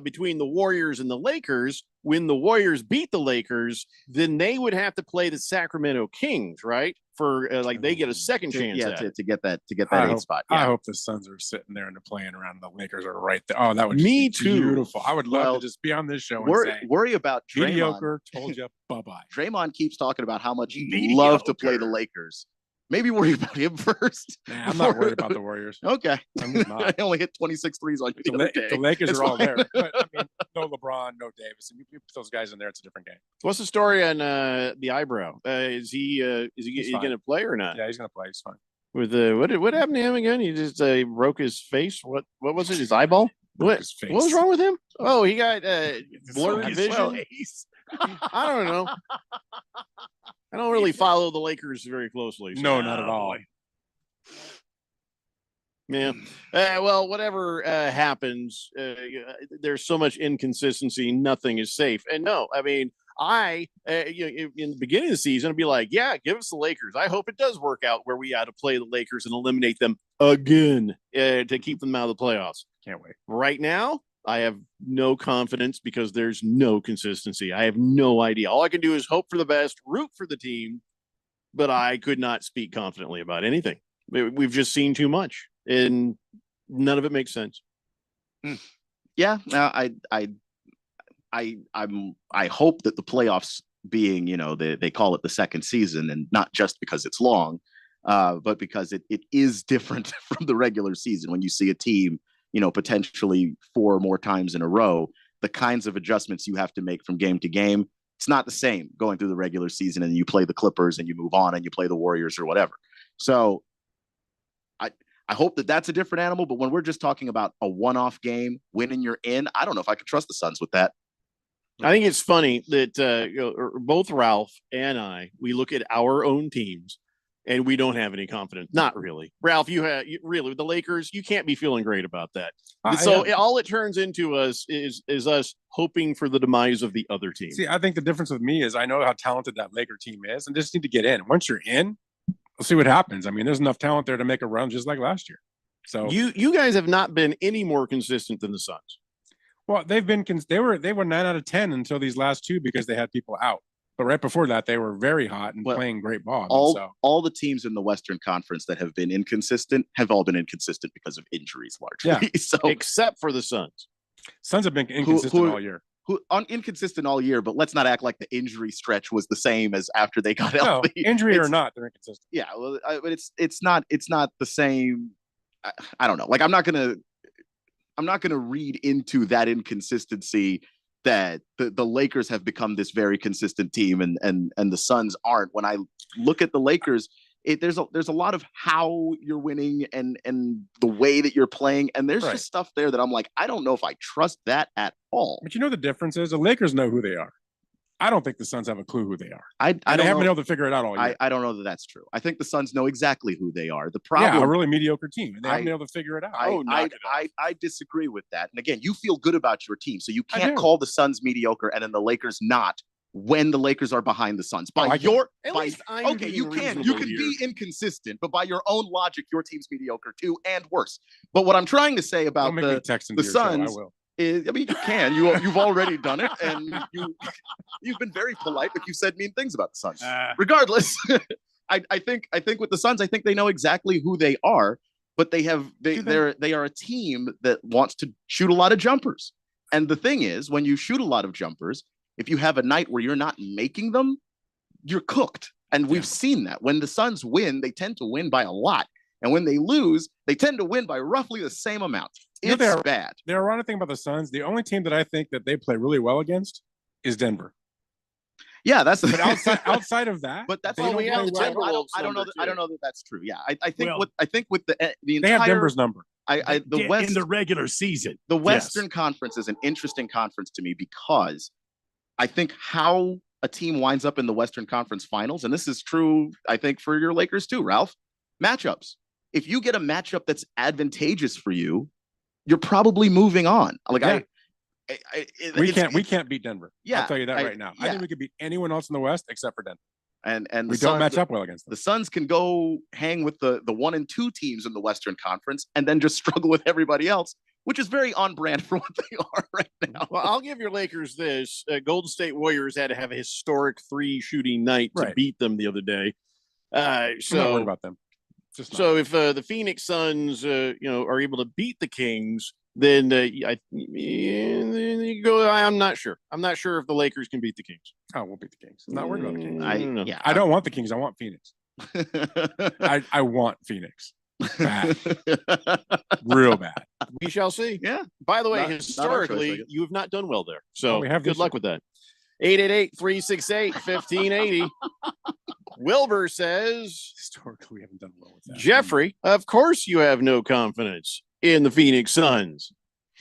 Between the Warriors and the Lakers, when the Warriors beat the Lakers, then they would have to play the Sacramento Kings, right? For they get a second chance. Yeah, to get that 8 spot. Yeah. I hope the Suns are sitting there and they're playing around. The Lakers are right there. Oh, that would me be too. Beautiful. I would love to just be on this show and say, worry about Draymond. Mediocre. Told you, bye bye. Draymond keeps talking about how much he'd love to play the Lakers, Maybe worry about him first. Nah, I'm not worried about the Warriors. Okay. I'm just not. I only hit 26 threes on you the other day. The Lakers It's are all fine. there. But, I mean, no LeBron, no Davis. And you put those guys in there, it's a different game. What's the story on the eyebrow? Is he fine. going to play or not? Yeah, he's going to play. He's fine. With what happened to him again? He just broke his face. What was it? His eyeball? What was wrong with him? Oh, he got blurred vision. I don't know. I don't really follow the Lakers very closely. So. No, not at all. Yeah. Well, whatever happens, there's so much inconsistency. Nothing is safe. And no, I mean, in the beginning of the season, I'd be like, yeah, give us the Lakers. I hope it does work out where we had to play the Lakers and eliminate them again to keep them out of the playoffs. Can't wait. Right now, I have no confidence because there's no consistency. I have no idea. All I can do is hope for the best, root for the team, but I could not speak confidently about anything. We've just seen too much, and none of it makes sense. Yeah, I hope that the playoffs being, they call it the second season, and not just because it's long, but because it is different from the regular season. When you see a team, potentially 4 more times in a row, the kinds of adjustments you have to make from game to game, it's not the same going through the regular season and you play the Clippers and you move on and you play the Warriors or whatever. So I hope that that's a different animal, but when we're just talking about a one-off game, winning you're in, I don't know if I could trust the Suns with that. I think it's funny that both Ralph and I, we look at our own teams and we don't have any confidence. Not really. Ralph, really, with the Lakers, you can't be feeling great about that. All it turns into us is us hoping for the demise of the other team. See, I think the difference with me is I know how talented that Laker team is and just need to get in. Once you're in, we'll see what happens. I mean, there's enough talent there to make a run just like last year. So you guys have not been any more consistent than the Suns. Well, they were 9 out of 10 until these last 2 because they had people out. But right before that, they were very hot and playing great ball. All the teams in the Western Conference that have been inconsistent have all been inconsistent because of injuries, largely. Yeah. So except for the Suns. Suns have been inconsistent all year. Inconsistent all year, but let's not act like the injury stretch was the same as after they got No, healthy. injury or not, they're inconsistent. Yeah, well, but it's not the same. I don't know. Like I'm not gonna read into that inconsistency that the Lakers have become this very consistent team and the Suns aren't. When I look at the Lakers, there's a lot of how you're winning and the way that you're playing, and there's just stuff there that I'm like, I don't know if I trust that at all. But the difference is the Lakers know who they are. I don't think the Suns have a clue who they are. They haven't been able to figure it out all year. I don't know that that's true. I think the Suns know exactly who they are. The problem, a really mediocre team, and they haven't been able to figure it out. I disagree with that. And again, you feel good about your team, so you can't call the Suns mediocre and then the Lakers not when the Lakers are behind the Suns. You can be inconsistent, but by your own logic, your team's mediocre too and worse. But what I'm trying to say about the Suns. I mean, you can. You've already done it, and you've been very polite, but you said mean things about the Suns. Regardless, I think with the Suns, I think they know exactly who they are, but they are a team that wants to shoot a lot of jumpers. And the thing is, when you shoot a lot of jumpers, if you have a night where you're not making them, you're cooked. And we've seen that. When the Suns win, they tend to win by a lot. And when they lose, they tend to win by roughly the same amount. It's bad. The ironic thing about the Suns, the only team that I think that they play really well against is Denver. Yeah, that's but outside of that. But that's I don't know that that's true. Yeah, I think with the entire they have Denver's number. The West in the regular season. The Western Conference is an interesting conference to me because I think how a team winds up in the Western Conference Finals, and this is true, I think, for your Lakers too, Ralph. Matchups. If you get a matchup that's advantageous for you, you're probably moving on. We can't beat Denver. Yeah, I'll tell you that right now. I think we could beat anyone else in the West except for Denver. And we don't match up well against them. The Suns can go hang with the 1 and 2 teams in the Western Conference and then just struggle with everybody else, which is very on brand for what they are right now. Well, I'll give your Lakers this. Golden State Warriors had to have a historic 3 shooting night to beat them the other day. I'm not worried about them. So if the Phoenix Suns, are able to beat the Kings, then you go. I'm not sure. I'm not sure if the Lakers can beat the Kings. Oh, we'll beat the Kings. I'm not worried about the Kings. I don't want the Kings. I want Phoenix. I want Phoenix. Bad. Real bad. We shall see. Yeah. By the way, Not our choice, I historically, guess. you have not done well there. So we have good this luck with that. 888-368-1580. Wilbur says, historically, we haven't done well with that. Jeffrey, of course you have no confidence in the Phoenix Suns.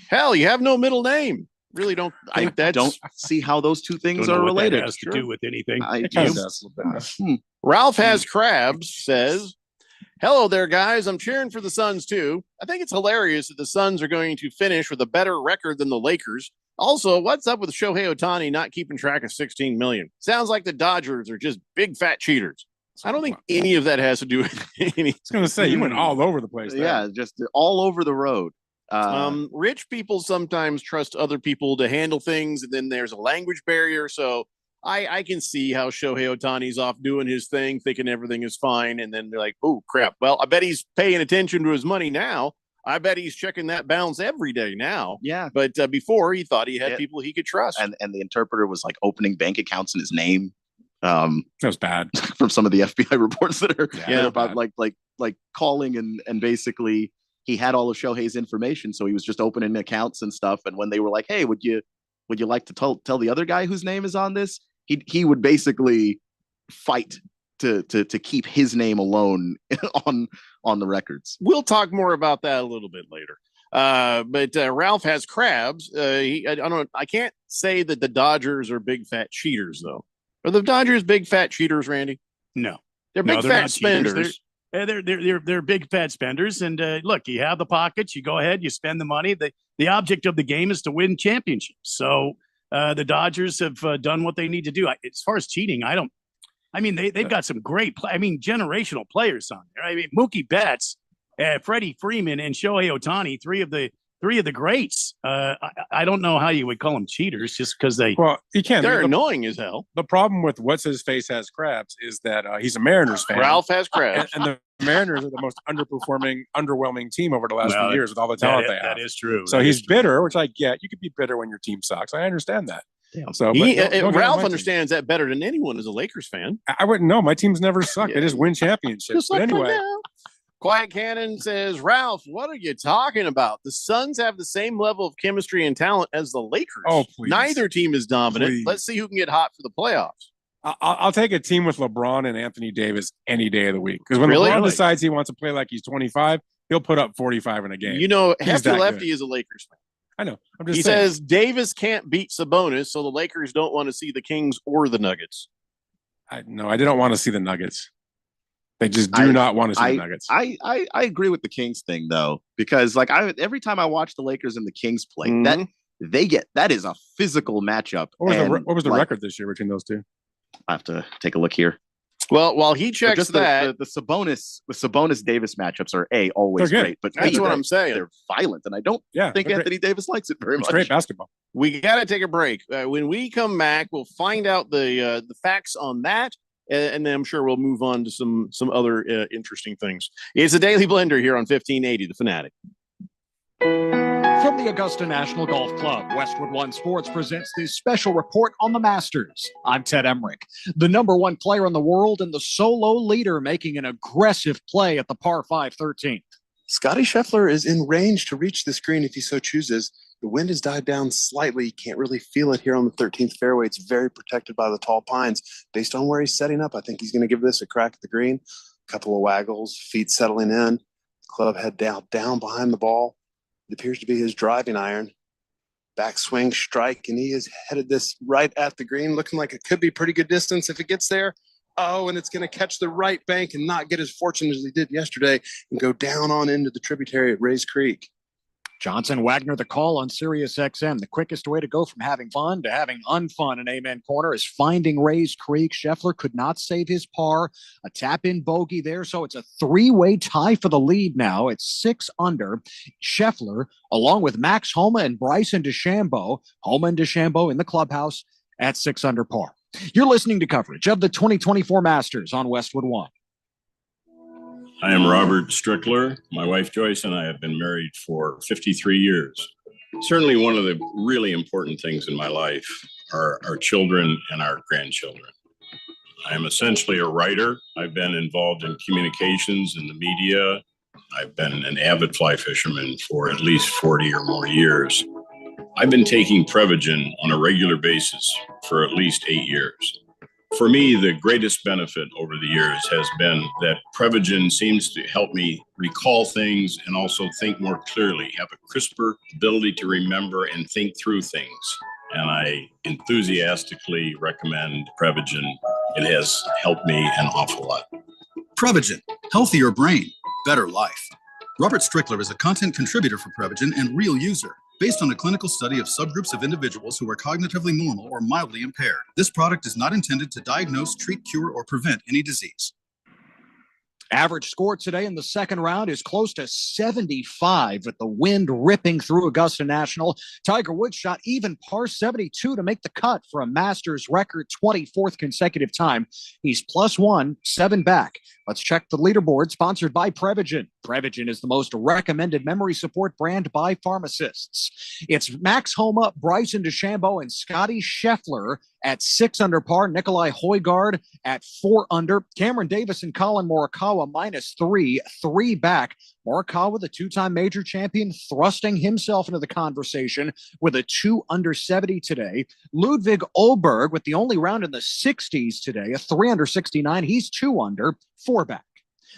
Hell, you have no middle name. Really don't I think that's don't see how those two things Don't know are what that related. has to do with anything. I It kind of do. does a little bit. Ralph Has Crabs says, hello there, guys. I'm cheering for the Suns too. I think it's hilarious that the Suns are going to finish with a better record than the Lakers. Also, what's up with Shohei Ohtani not keeping track of 16 million? Sounds like the Dodgers are just big fat cheaters. I don't think any of that has to do with any. I was going to say, you went all over the place. there. Yeah, just all over the road. Rich people sometimes trust other people to handle things, and then there's a language barrier. So I can see how Shohei Ohtani's off doing his thing, thinking everything is fine, and then they're like, "Oh crap!" Well, I bet he's paying attention to his money now. I bet he's checking that balance every day now. Yeah, but before he thought he had people he could trust, and the interpreter was like opening bank accounts in his name. That was bad from some of the FBI reports that are about bad. like calling and basically he had all of Shohei's information, so he was just opening accounts and stuff. And when they were like, "Hey, would you like to tell the other guy whose name is on this?" He would basically fight to keep his name alone on the records. We'll talk more about that a little bit later. But Ralph Has Crabs. I don't know. I can't say that the Dodgers are big fat cheaters, though. Are the Dodgers big fat cheaters, Randy? No, they're big fat not spenders. cheaters. They're big fat spenders. And look, you have the pockets. You go ahead. You spend the money. The object of the game is to win championships. So the Dodgers have done what they need to do. As far as cheating, they've got some great generational players on there. I mean, Mookie Betts, Freddie Freeman, and Shohei Ohtani, three of the greats. I don't know how you would call them cheaters, just because you can't. They're annoying as hell. The problem with what's his face has crabs is that he's a Mariners fan. Ralph Has Crabs, and the Mariners are the most underwhelming team over the last few years with all the talent they have. That is true. So he's bitter, which I get. You could be bitter when your team sucks. I understand that. Yeah. So Ralph understands that better than anyone as a Lakers fan. I wouldn't know. My team's never sucked. They just win championships. But anyway. Quiet Cannon says, Ralph, what are you talking about? The Suns have the same level of chemistry and talent as the Lakers. Oh, please. Neither team is dominant. Please. Let's see who can get hot for the playoffs. I'll take a team with LeBron and Anthony Davis any day of the week. Because when LeBron decides he wants to play like he's 25, he'll put up 45 in a game. You know, He's Hefty that Lefty good. is a Lakers fan. I know. I'm just He saying. says Davis can't beat Sabonis, so the Lakers don't want to see the Kings or the Nuggets. I don't want to see the Nuggets. They just do not want to see the Nuggets. I agree with the Kings thing though, because every time I watch the Lakers and the Kings play, that is a physical matchup. What was the record this year between those two? I have to take a look here. Well, while he checks just that, the Sabonis Davis matchups are always great, but that's what I'm saying. They're violent, and I don't think they're Anthony Davis likes it very much. Great basketball. We got to take a break. When we come back, we'll find out the facts on that. And then I'm sure we'll move on to some other interesting things. It's a Daily Blender here on 1580, The Fanatic. From the Augusta National Golf Club, Westwood One Sports presents this special report on the Masters. I'm Ted Emmerich, the #1 player in the world and the solo leader making an aggressive play at the par 5 13th. Scotty Scheffler is in range to reach the green if he so chooses. The wind has died down slightly. You can't really feel it here on the 13th fairway. It's very protected by the tall pines. Based on where he's setting up, I think he's going to give this a crack at the green. A couple of waggles, feet settling in. Club head down behind the ball. It appears to be his driving iron. Backswing strike, and he has headed this right at the green, looking like it could be pretty good distance if it gets there. Oh, and it's going to catch the right bank and not get as fortunate as he did yesterday and go down on into the tributary at Rays Creek. Johnson Wagner, the call on Sirius XM. The quickest way to go from having fun to having unfun in Amen Corner is finding Rays Creek. Scheffler could not save his par. A tap-in bogey there, so it's a three-way tie for the lead now. It's 6 under. Scheffler, along with Max Homa and Bryson DeChambeau. Homa and DeChambeau in the clubhouse at 6 under par. You're listening to coverage of the 2024 Masters on Westwood One. I am Robert Strickler. My wife Joyce and I have been married for 53 years. Certainly one of the really important things in my life are our children and our grandchildren. I'm essentially a writer. I've been involved in communications in the media. I've been an avid fly fisherman for at least 40 or more years. I've been taking Prevagen on a regular basis for at least 8 years. For me, the greatest benefit over the years has been that Prevagen seems to help me recall things and also think more clearly, have a crisper ability to remember and think through things. And I enthusiastically recommend Prevagen. It has helped me an awful lot. Prevagen, healthier brain, better life. Robert Strickler is a content contributor for Prevagen and real user, based on a clinical study of subgroups of individuals who are cognitively normal or mildly impaired. This product is not intended to diagnose, treat, cure, or prevent any disease. Average score today in the second round is close to 75 with the wind ripping through Augusta National. Tiger Woods shot even par 72 to make the cut for a Masters record 24th consecutive time. He's +1, 7 back. Let's check the leaderboard, sponsored by Prevagen. Prevagen is the most recommended memory support brand by pharmacists. It's Max Homa, Bryson DeChambeau, and Scotty Scheffler at 6 under par. Nikolai Højgaard at 4 under. Cameron Davis and Colin Morikawa -3, 3 back. Morikawa, the two-time major champion, thrusting himself into the conversation with a 2 under 70 today. Ludwig Oberg with the only round in the 60s today, a 3 under 69. He's 2 under, 4 back.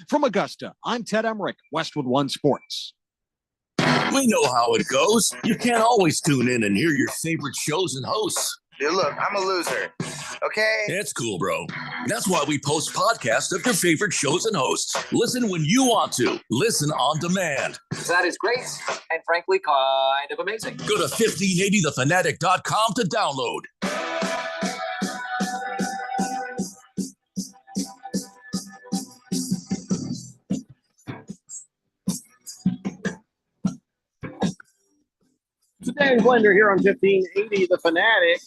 From Augusta, I'm Ted Emmerich, Westwood One Sports. We know how it goes. You can't always tune in and hear your favorite shows and hosts. Dude, look, I'm a loser. Okay? It's cool, bro. That's why we post podcasts of your favorite shows and hosts. Listen when you want to. Listen on demand. That is great and frankly kind of amazing. Go to 1580thefanatic.com to download. Dan Blender here on 1580 The Fanatic.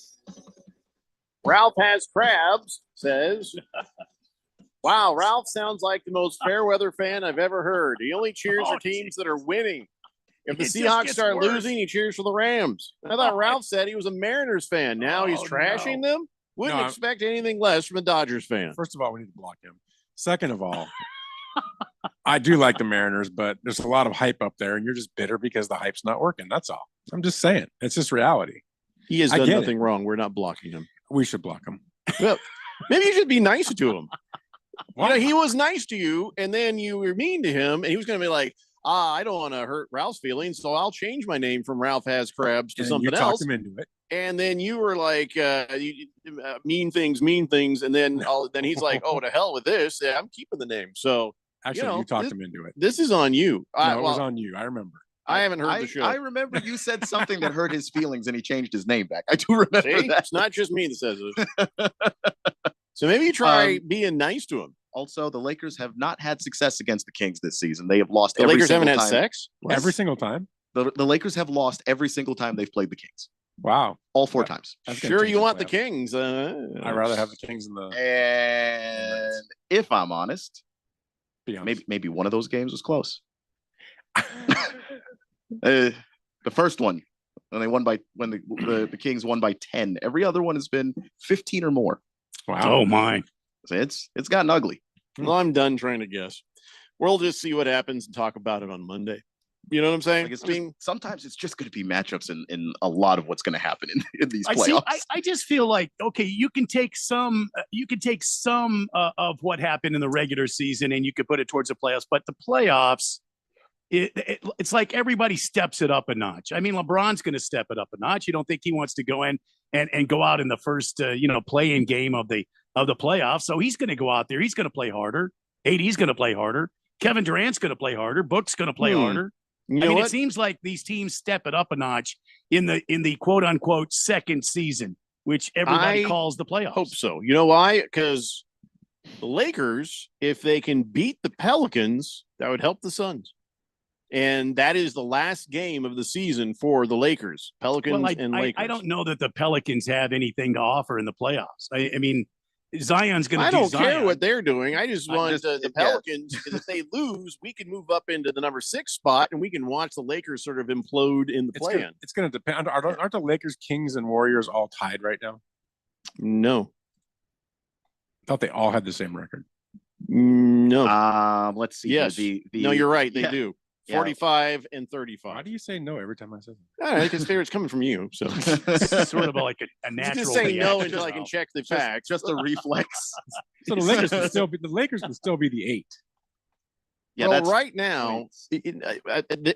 Ralph Has Crabs says, wow, Ralph sounds like the most fair weather fan I've ever heard. He only cheers for teams that are winning. If the Seahawks start losing, he cheers for the Rams. I thought Ralph said he was a Mariners fan. Now he's trashing them? Wouldn't expect anything less from a Dodgers fan. First of all, we need to block him. Second of all, I do like the Mariners, but there's a lot of hype up there, and you're just bitter because the hype's not working. That's all. I'm just saying. It's just reality. He has done nothing wrong. We're not blocking him. We should block him. Well, maybe you should be nice to him. You know, he was nice to you, and then you were mean to him, and he was going to be like, I don't want to hurt Ralph's feelings, so I'll change my name from Ralph Has Crabs to something else. Talked him into it. And then you were like, mean things, and then then he's like, oh, to hell with this. Yeah, I'm keeping the name. So actually, you talked him into it. This is on you. No, it was on you. I remember. I haven't heard the show. I remember you said something that hurt his feelings, and he changed his name back. I do remember that. It's not just me that says it. So maybe you try being nice to him. Also, the Lakers have not had success against the Kings this season. They have lost. The every Lakers single haven't had time. sex every single time. The Lakers have lost every single time they've played the Kings. Wow, all 4 times. Sure, you want the Kings? I'd rather have the Kings in the. And if I'm honest, maybe one of those games was close. The first one, when the Kings won by 10. Every other one has been 15 or more. Wow. Oh my! It's gotten ugly. Well, I'm done trying to guess. We'll just see what happens and talk about it on Monday. You know what I'm saying? Like sometimes it's just going to be matchups in a lot of what's going to happen in these playoffs. I just feel like, okay, you can take some of what happened in the regular season and you could put it towards the playoffs, but the playoffs, it's like everybody steps it up a notch. I mean, LeBron's going to step it up a notch. You don't think he wants to go in and go out in the first, play-in game of the playoffs. So he's going to go out there. He's going to play harder. AD's going to play harder. Kevin Durant's going to play harder. Book's going to play harder. It seems like these teams step it up a notch in the quote unquote second season, which everybody calls the playoffs. Hope so. You know why? Because the Lakers, if they can beat the Pelicans, that would help the Suns. And that is the last game of the season for the Lakers, Pelicans and Lakers. I don't know that the Pelicans have anything to offer in the playoffs. I mean, Zion's going to. I don't care what they're doing. I just want the Pelicans, because if they lose, we can move up into the number 6 spot, and we can watch the Lakers sort of implode in the play-in. It's going to depend. Aren't the Lakers, Kings, and Warriors all tied right now? No. thought they all had the same record. No. Let's see. Yes. No, you're right. They do. Yeah. 45 and 35. Why do you say no every time I say that? All right, because it's coming from you. So sort of like a I'm natural. just saying no reaction. until I can check the facts. Just a reflex. So the Lakers can still be the 8. Yeah, well, that's right now,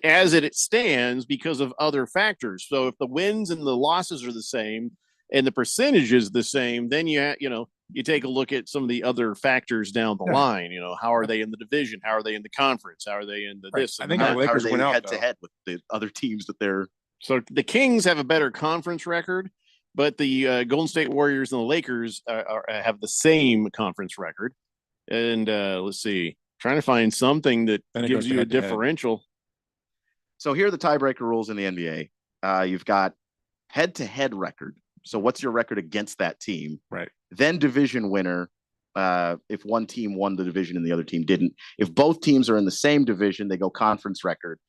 as it stands, because of other factors. So if the wins and the losses are the same, and the percentage is the same, then you take a look at some of the other factors down the line. How are they in the division? How are they in the conference? How are they in the this? I and think that? the Lakers went out head to head with the other teams that they're. So the Kings have a better conference record, but the Golden State Warriors and the Lakers have the same conference record. And let's see, trying to find something that gives you a differential. So here are the tiebreaker rules in the NBA. You've got head-to-head record. So what's your record against that team? Right. Then division winner. If one team won the division and the other team didn't. If both teams are in the same division, they go conference record.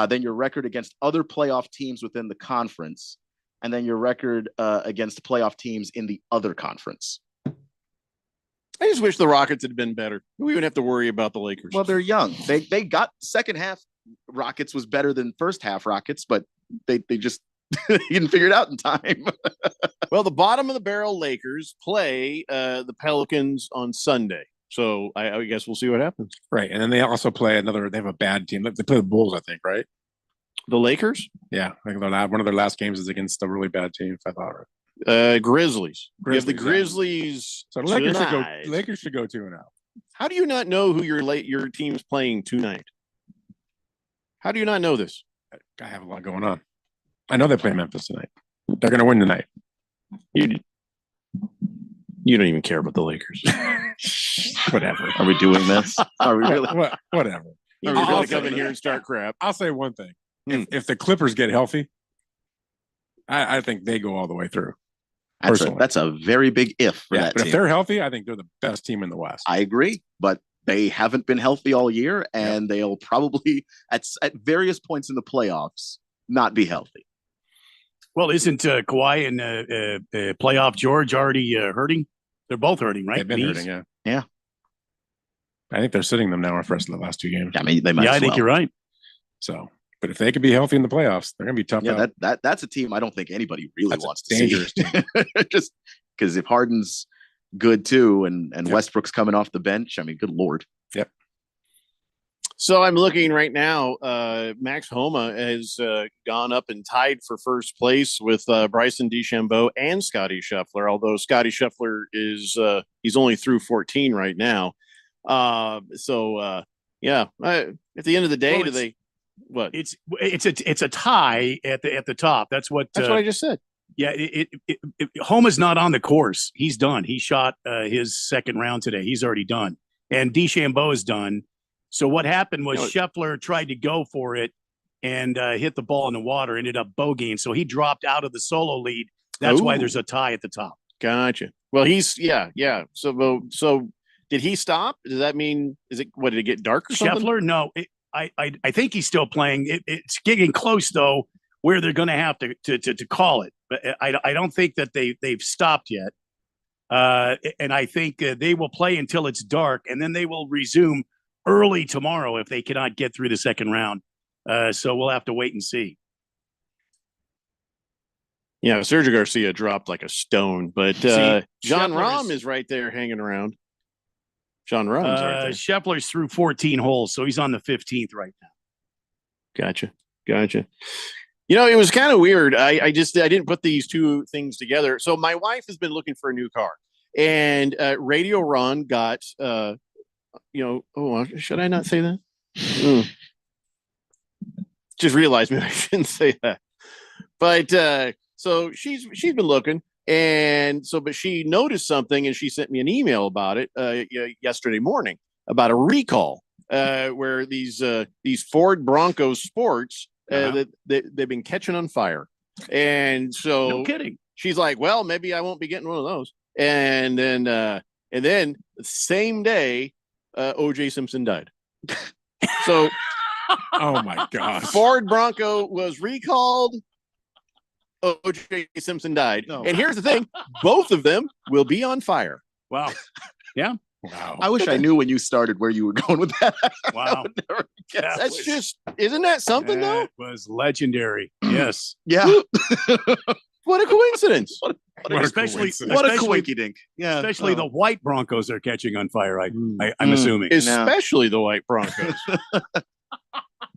Then your record against other playoff teams within the conference. And then your record against playoff teams in the other conference. I just wish the Rockets had been better. We wouldn't have to worry about the Lakers. Well, they're young. They got second half Rockets was better than first half Rockets, but they just didn't figure it out in time. Well, the bottom of the barrel Lakers play the Pelicans on Sunday. So I guess we'll see what happens. Right. And then they also play they have a bad team. They play the Bulls, I think, right? The Lakers? Yeah. I think one of their last games is against a really bad team, if I thought right. Grizzlies. You have the yeah. Grizzlies. So the Lakers tonight. should go 2-0. How do you not know who your team's playing tonight? How do you not know this? I have a lot going on. I know they play Memphis tonight. They're going to win tonight. You don't even care about the Lakers. Whatever. Are we doing this? Are we really? Whatever. You're going to come in here and start crap. I'll say one thing. If the Clippers get healthy, I think they go all the way through. That's a very big if for that but team. if they're healthy, I think they're the best team in the West. I agree, but they haven't been healthy all year, and they'll probably at various points in the playoffs not be healthy. Well, isn't Kawhi and playoff George already hurting? They're both hurting, right? They've been hurting, yeah. Yeah. I think they're sitting them now for the rest of the last 2 games. I mean, they might. Yeah, I think you're right. So, but if they could be healthy in the playoffs, they're going to be tough. Yeah, that's a team I don't think anybody really wants to dangerous see. Just because if Harden's good too, and Westbrook's coming off the bench, I mean, good Lord. Yep. So I'm looking right now. Max Homa has gone up and tied for first place with Bryson DeChambeau and Scotty Scheffler. Although Scotty Scheffler is he's only through 14 right now. At the end of the day, Well, what? It's a tie at the top. That's what I just said. Yeah, Homa's not on the course. He's done. He shot his second round today. He's already done, and DeChambeau is done. So what happened was Scheffler tried to go for it and hit the ball in the water, ended up bogeying. So he dropped out of the solo lead. That's why there's a tie at the top. Gotcha. Well, he's So did he stop? Does that mean did it get dark or something? Scheffler? No, I think he's still playing. It's getting close though, where they're going to have to call it. But I don't think that they've stopped yet. And I think they will play until it's dark, and then they will resume early tomorrow if they cannot get through the second round. So we'll have to wait and see. Yeah, Sergio Garcia dropped like a stone, but John Rahm is right there hanging around. John Rahm's right there. Scheffler's through 14 holes, so he's on the 15th right now. Gotcha. It was kind of weird. I didn't put these two things together. So my wife has been looking for a new car, and Radio Ron got, should I not say that? Just realized maybe I shouldn't say that. But so she's been looking, but she noticed something, and she sent me an email about it yesterday morning about a recall where these Ford Bronco Sports. That they've been catching on fire, and so no kidding. She's like, "Well, maybe I won't be getting one of those." And then the same day, O.J. Simpson died. So, oh my gosh, Ford Bronco was recalled. O.J. Simpson died, and here's the thing: both of them will be on fire. Wow. Yeah. Wow. I wish I knew when you started where you were going with that. Wow. That's just, isn't that something though? That was legendary. Yes. Yeah. What a coincidence. Especially What a coinky dink. Yeah. Especially the white Broncos are catching on fire. I'm Mm. assuming. Especially the white Broncos.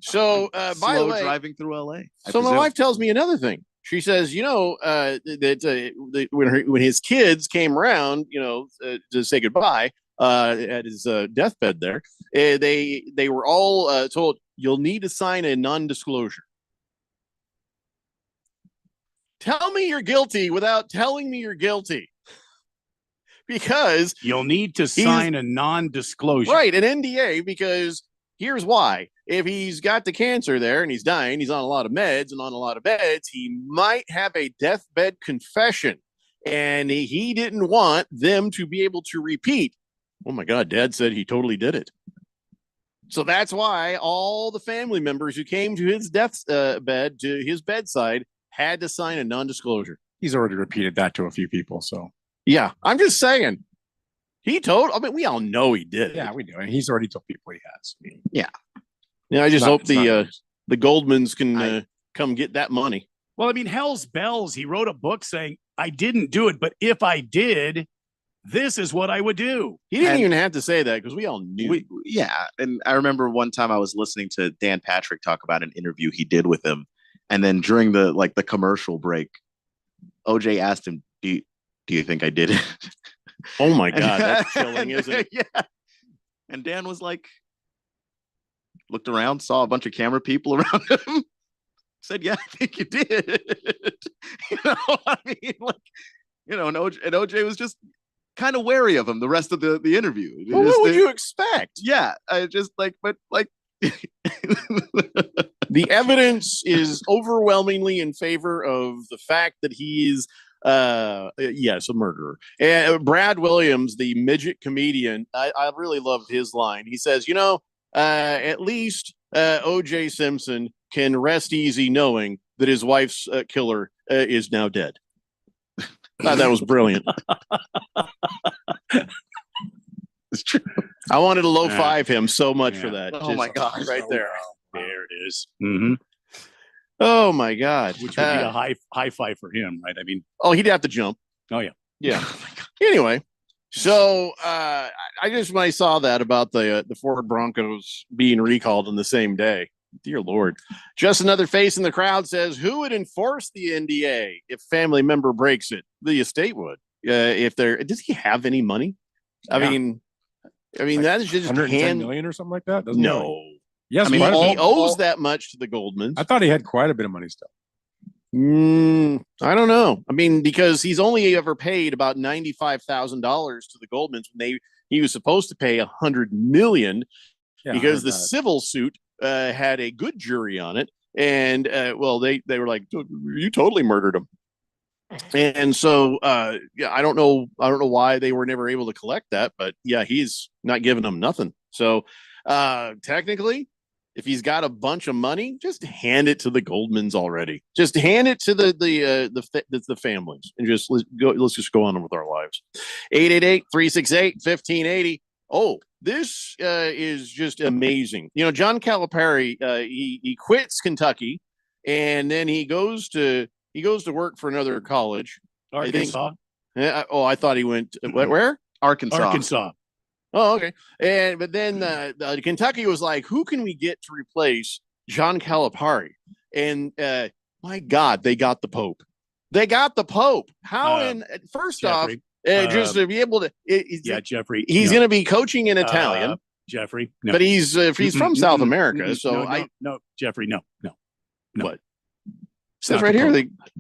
So, by the Slow way, driving through LA. so my wife tells me another thing. She says, that when his kids came around, to say goodbye at his deathbed there, they were all told, you'll need to sign a non-disclosure. Tell me you're guilty without telling me you're guilty. Because you'll need to sign a non-disclosure. Right, an NDA, because here's why. If he's got the cancer there and he's dying, he's on a lot of meds and on a lot of beds, he might have a deathbed confession. And he didn't want them to be able to repeat, oh my God, Dad said he totally did it. So that's why all the family members who came to his deathbed, to his bedside, had to sign a non-disclosure. He's already repeated that to a few people. So yeah, I'm just saying. I mean, we all know he did it. yeah, we do. And he's already told people he has. Yeah. Yeah, I just Not- hope it's not the Goldmans can come get that money. Well, I mean, Hell's Bells, he wrote a book saying, I didn't do it, but if I did, this is what I would do. He didn't even have to say that because we all knew. Yeah. And I remember one time I was listening to Dan Patrick talk about an interview he did with him. And then during the commercial break, OJ asked him, do you think I did it? Oh my God, that's chilling, isn't it? Yeah. And Dan was like, looked around, saw a bunch of camera people around him, said, yeah, I think you did. I mean, and OJ was just kind of wary of him the rest of the interview. Well, what would you expect? Yeah, I just the evidence is overwhelmingly in favor of the fact that he's yes, a murderer. And Brad Williams, the midget comedian, I really loved his line. He says, at least OJ Simpson can rest easy knowing that his wife's killer is now dead. That was brilliant. It's true. I wanted to low five him so much for that. Oh my God. Right there. There it is. Mm-hmm. Oh my God. Which would be a high five for him, right? I mean, oh, he'd have to jump. Oh yeah. Yeah. Anyway, so I just, when I saw that about the Ford Broncos being recalled on the same day, dear Lord, just another face in the crowd says, who would enforce the NDA if family member breaks it? The estate would. Does he have any money? I mean, that is just 110 million or something like that. Doesn't no. He? Yes, he owes that much to the Goldmans. I thought he had quite a bit of money still. I don't know. I mean, because he's only ever paid about $95,000 to the Goldmans when he was supposed to pay $100 million because the civil suit had a good jury on it, and they were like, you totally murdered him. And so I don't know why they were never able to collect that, but yeah, he's not giving them nothing. So technically, if he's got a bunch of money, just hand it to the Goldmans already. Just hand it to the families, and let's just go on with our lives. 888-368-1580. Oh, this is just amazing. John Calipari, he quits Kentucky, and then he goes to work for another college. Arkansas. I thought he went where? Arkansas. Oh, okay. But then Kentucky was like, who can we get to replace John Calipari? And my God, they got the Pope. They got the Pope. How first Jeffrey, off, just to be able to. Jeffrey. He's going to be coaching in Italian. Jeffrey. No. But he's from South America. So no, Jeffrey, no. What? Says right here,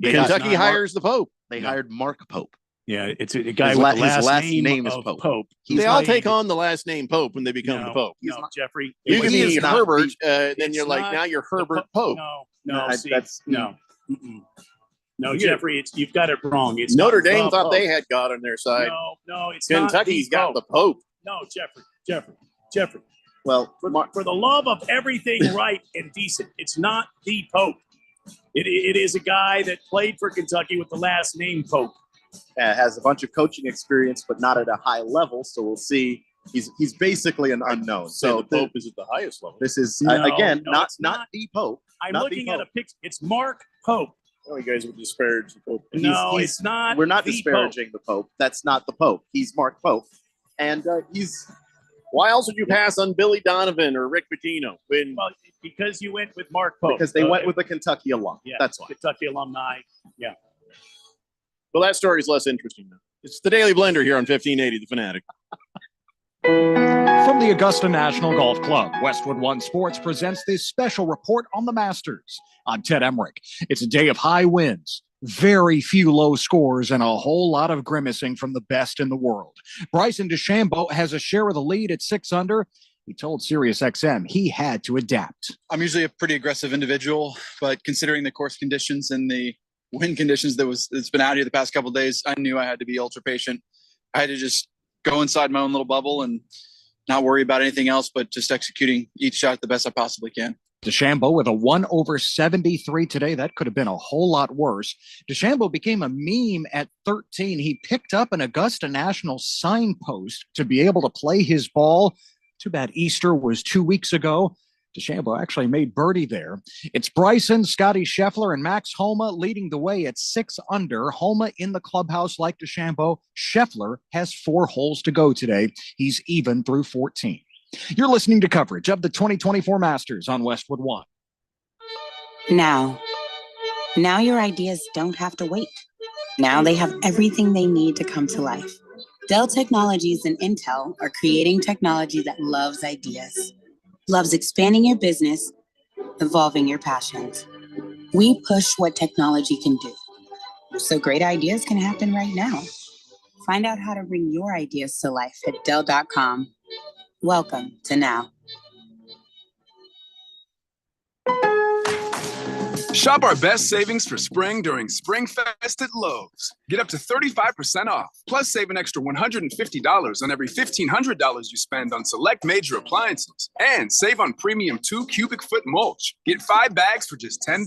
Kentucky hires the Pope. They hired Mark Pope. Yeah, it's a guy his with the last name is of Pope. They all take on the last name Pope when they become the Pope. No, Jeffrey. You can be Herbert, then it's you're like, not now you're Herbert Pope. No, Jeffrey, you've got it wrong. It's Notre not Dame the thought Pope. they had God on their side. No, it's Kentucky's not got the Pope. No, Jeffrey. Well, for the love of everything right and decent, it's not the Pope. It is a guy that played for Kentucky with the last name Pope. has a bunch of coaching experience, but not at a high level. So we'll see. He's basically an unknown. So So the Pope is at the highest level. this is No, again no, not it's not. the Pope. I'm Not the looking at a Pope. picture. It's Mark Pope. Oh, you guys would disparage the Pope. No, it's not. We're not the disparaging the Pope. That's not the Pope. He's Mark Pope, and he's Why else would you pass on Billy Donovan or Rick Pitino? When Well, because you went with Mark Pope. because they went with the Kentucky alum. Yeah, That's why. Kentucky alumni. Yeah. well, that story is less interesting now. It's the Daily Blender here on 1580, The Fanatic. From the Augusta National Golf Club, Westwood One Sports presents this special report on the Masters. I'm Ted Emmerich. It's a day of high winds, very few low scores, and a whole lot of grimacing from the best in the world. Bryson DeChambeau has a share of the lead at 6 under. He told SiriusXM he had to adapt. I'm usually a pretty aggressive individual, but considering the course conditions and the wind conditions that's been out here the past couple of days, I knew I had to be ultra patient. I had to just go inside my own little bubble and not worry about anything else, but just executing each shot the best I possibly can. DeChambeau with a 1/73 today. That could have been a whole lot worse. DeChambeau became a meme at 13. He picked up an Augusta National signpost to be able to play his ball. Too bad Easter was 2 weeks ago. DeChambeau actually made birdie there. It's Bryson, Scotty Scheffler, and Max Homa leading the way at 6 under. Homa in the clubhouse like DeChambeau. Scheffler has 4 holes to go today. He's even through 14. You're listening to coverage of the 2024 Masters on Westwood One. Now your ideas don't have to wait. Now they have everything they need to come to life. Dell Technologies and Intel are creating technology that loves ideas, loves expanding your business, evolving your passions. We push what technology can do, so great ideas can happen right now. Find out how to bring your ideas to life at Dell.com. Welcome to Now. Shop our best savings for spring during Spring Fest at Lowe's. Get up to 35% off, plus save an extra $150 on every $1,500 you spend on select major appliances. And save on premium 2 cubic foot mulch. Get 5 bags for just $10.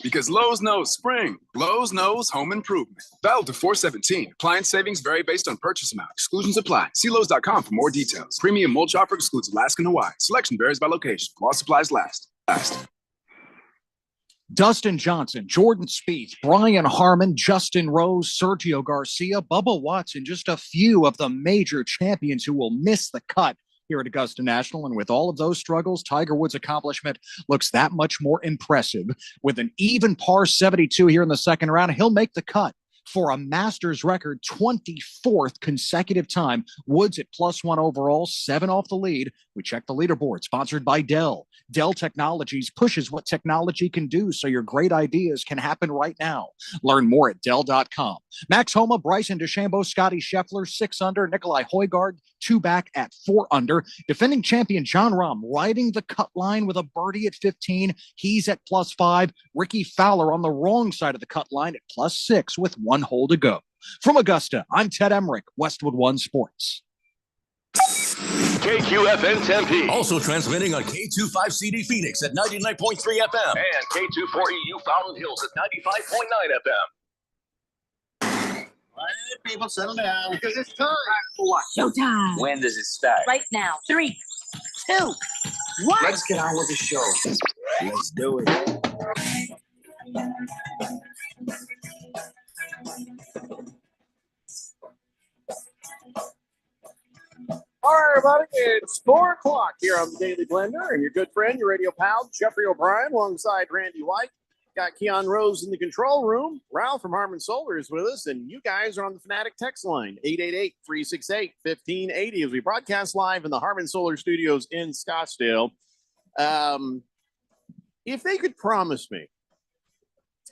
Because Lowe's knows spring. Lowe's knows home improvement. Valid to 4/17. Appliance savings vary based on purchase amount. Exclusions apply. See Lowe's.com for more details. Premium mulch offer excludes Alaska and Hawaii. Selection varies by location. While supplies last. Dustin Johnson, Jordan Spieth, Brian Harmon, Justin Rose, Sergio Garcia, Bubba Watson, just a few of the major champions who will miss the cut here at Augusta National. And with all of those struggles, Tiger Woods' accomplishment looks that much more impressive. With an even par 72 here in the second round, he'll make the cut for a Masters record 24th consecutive time. Woods at +1 overall, 7 off the lead. We check the leaderboard, sponsored by Dell. Dell Technologies pushes what technology can do so your great ideas can happen right now. Learn more at Dell.com. Max Homa, Bryson DeChambeau, Scotty Scheffler, 6 under. Nikolai Højgaard, 2 back at 4 under. Defending champion Jon Rahm riding the cut line with a birdie at 15. He's at +5. Ricky Fowler on the wrong side of the cut line at +6 with 1 hole to go. From Augusta, I'm Ted Emmerich, Westwood One Sports. KQFN Tempe. Also transmitting on K25CD Phoenix at 99.3 FM. And K24EU Fountain Hills at 95.9 FM. All right, people, settle down. Because it's time for what? Showtime. When does it start? Right now. 3, 2, 1. Let's get on with the show. Let's do it. All right, everybody, it's 4 o'clock here on the Daily Blender, and your good friend, your radio pal, Jeffrey O'Brien, alongside Randy White. Got Keon Rose in the control room. Ralph from Harmon Solar is with us, and you guys are on the Fanatic text line, 888-368-1580, as we broadcast live in the Harmon Solar Studios in Scottsdale. If they could promise me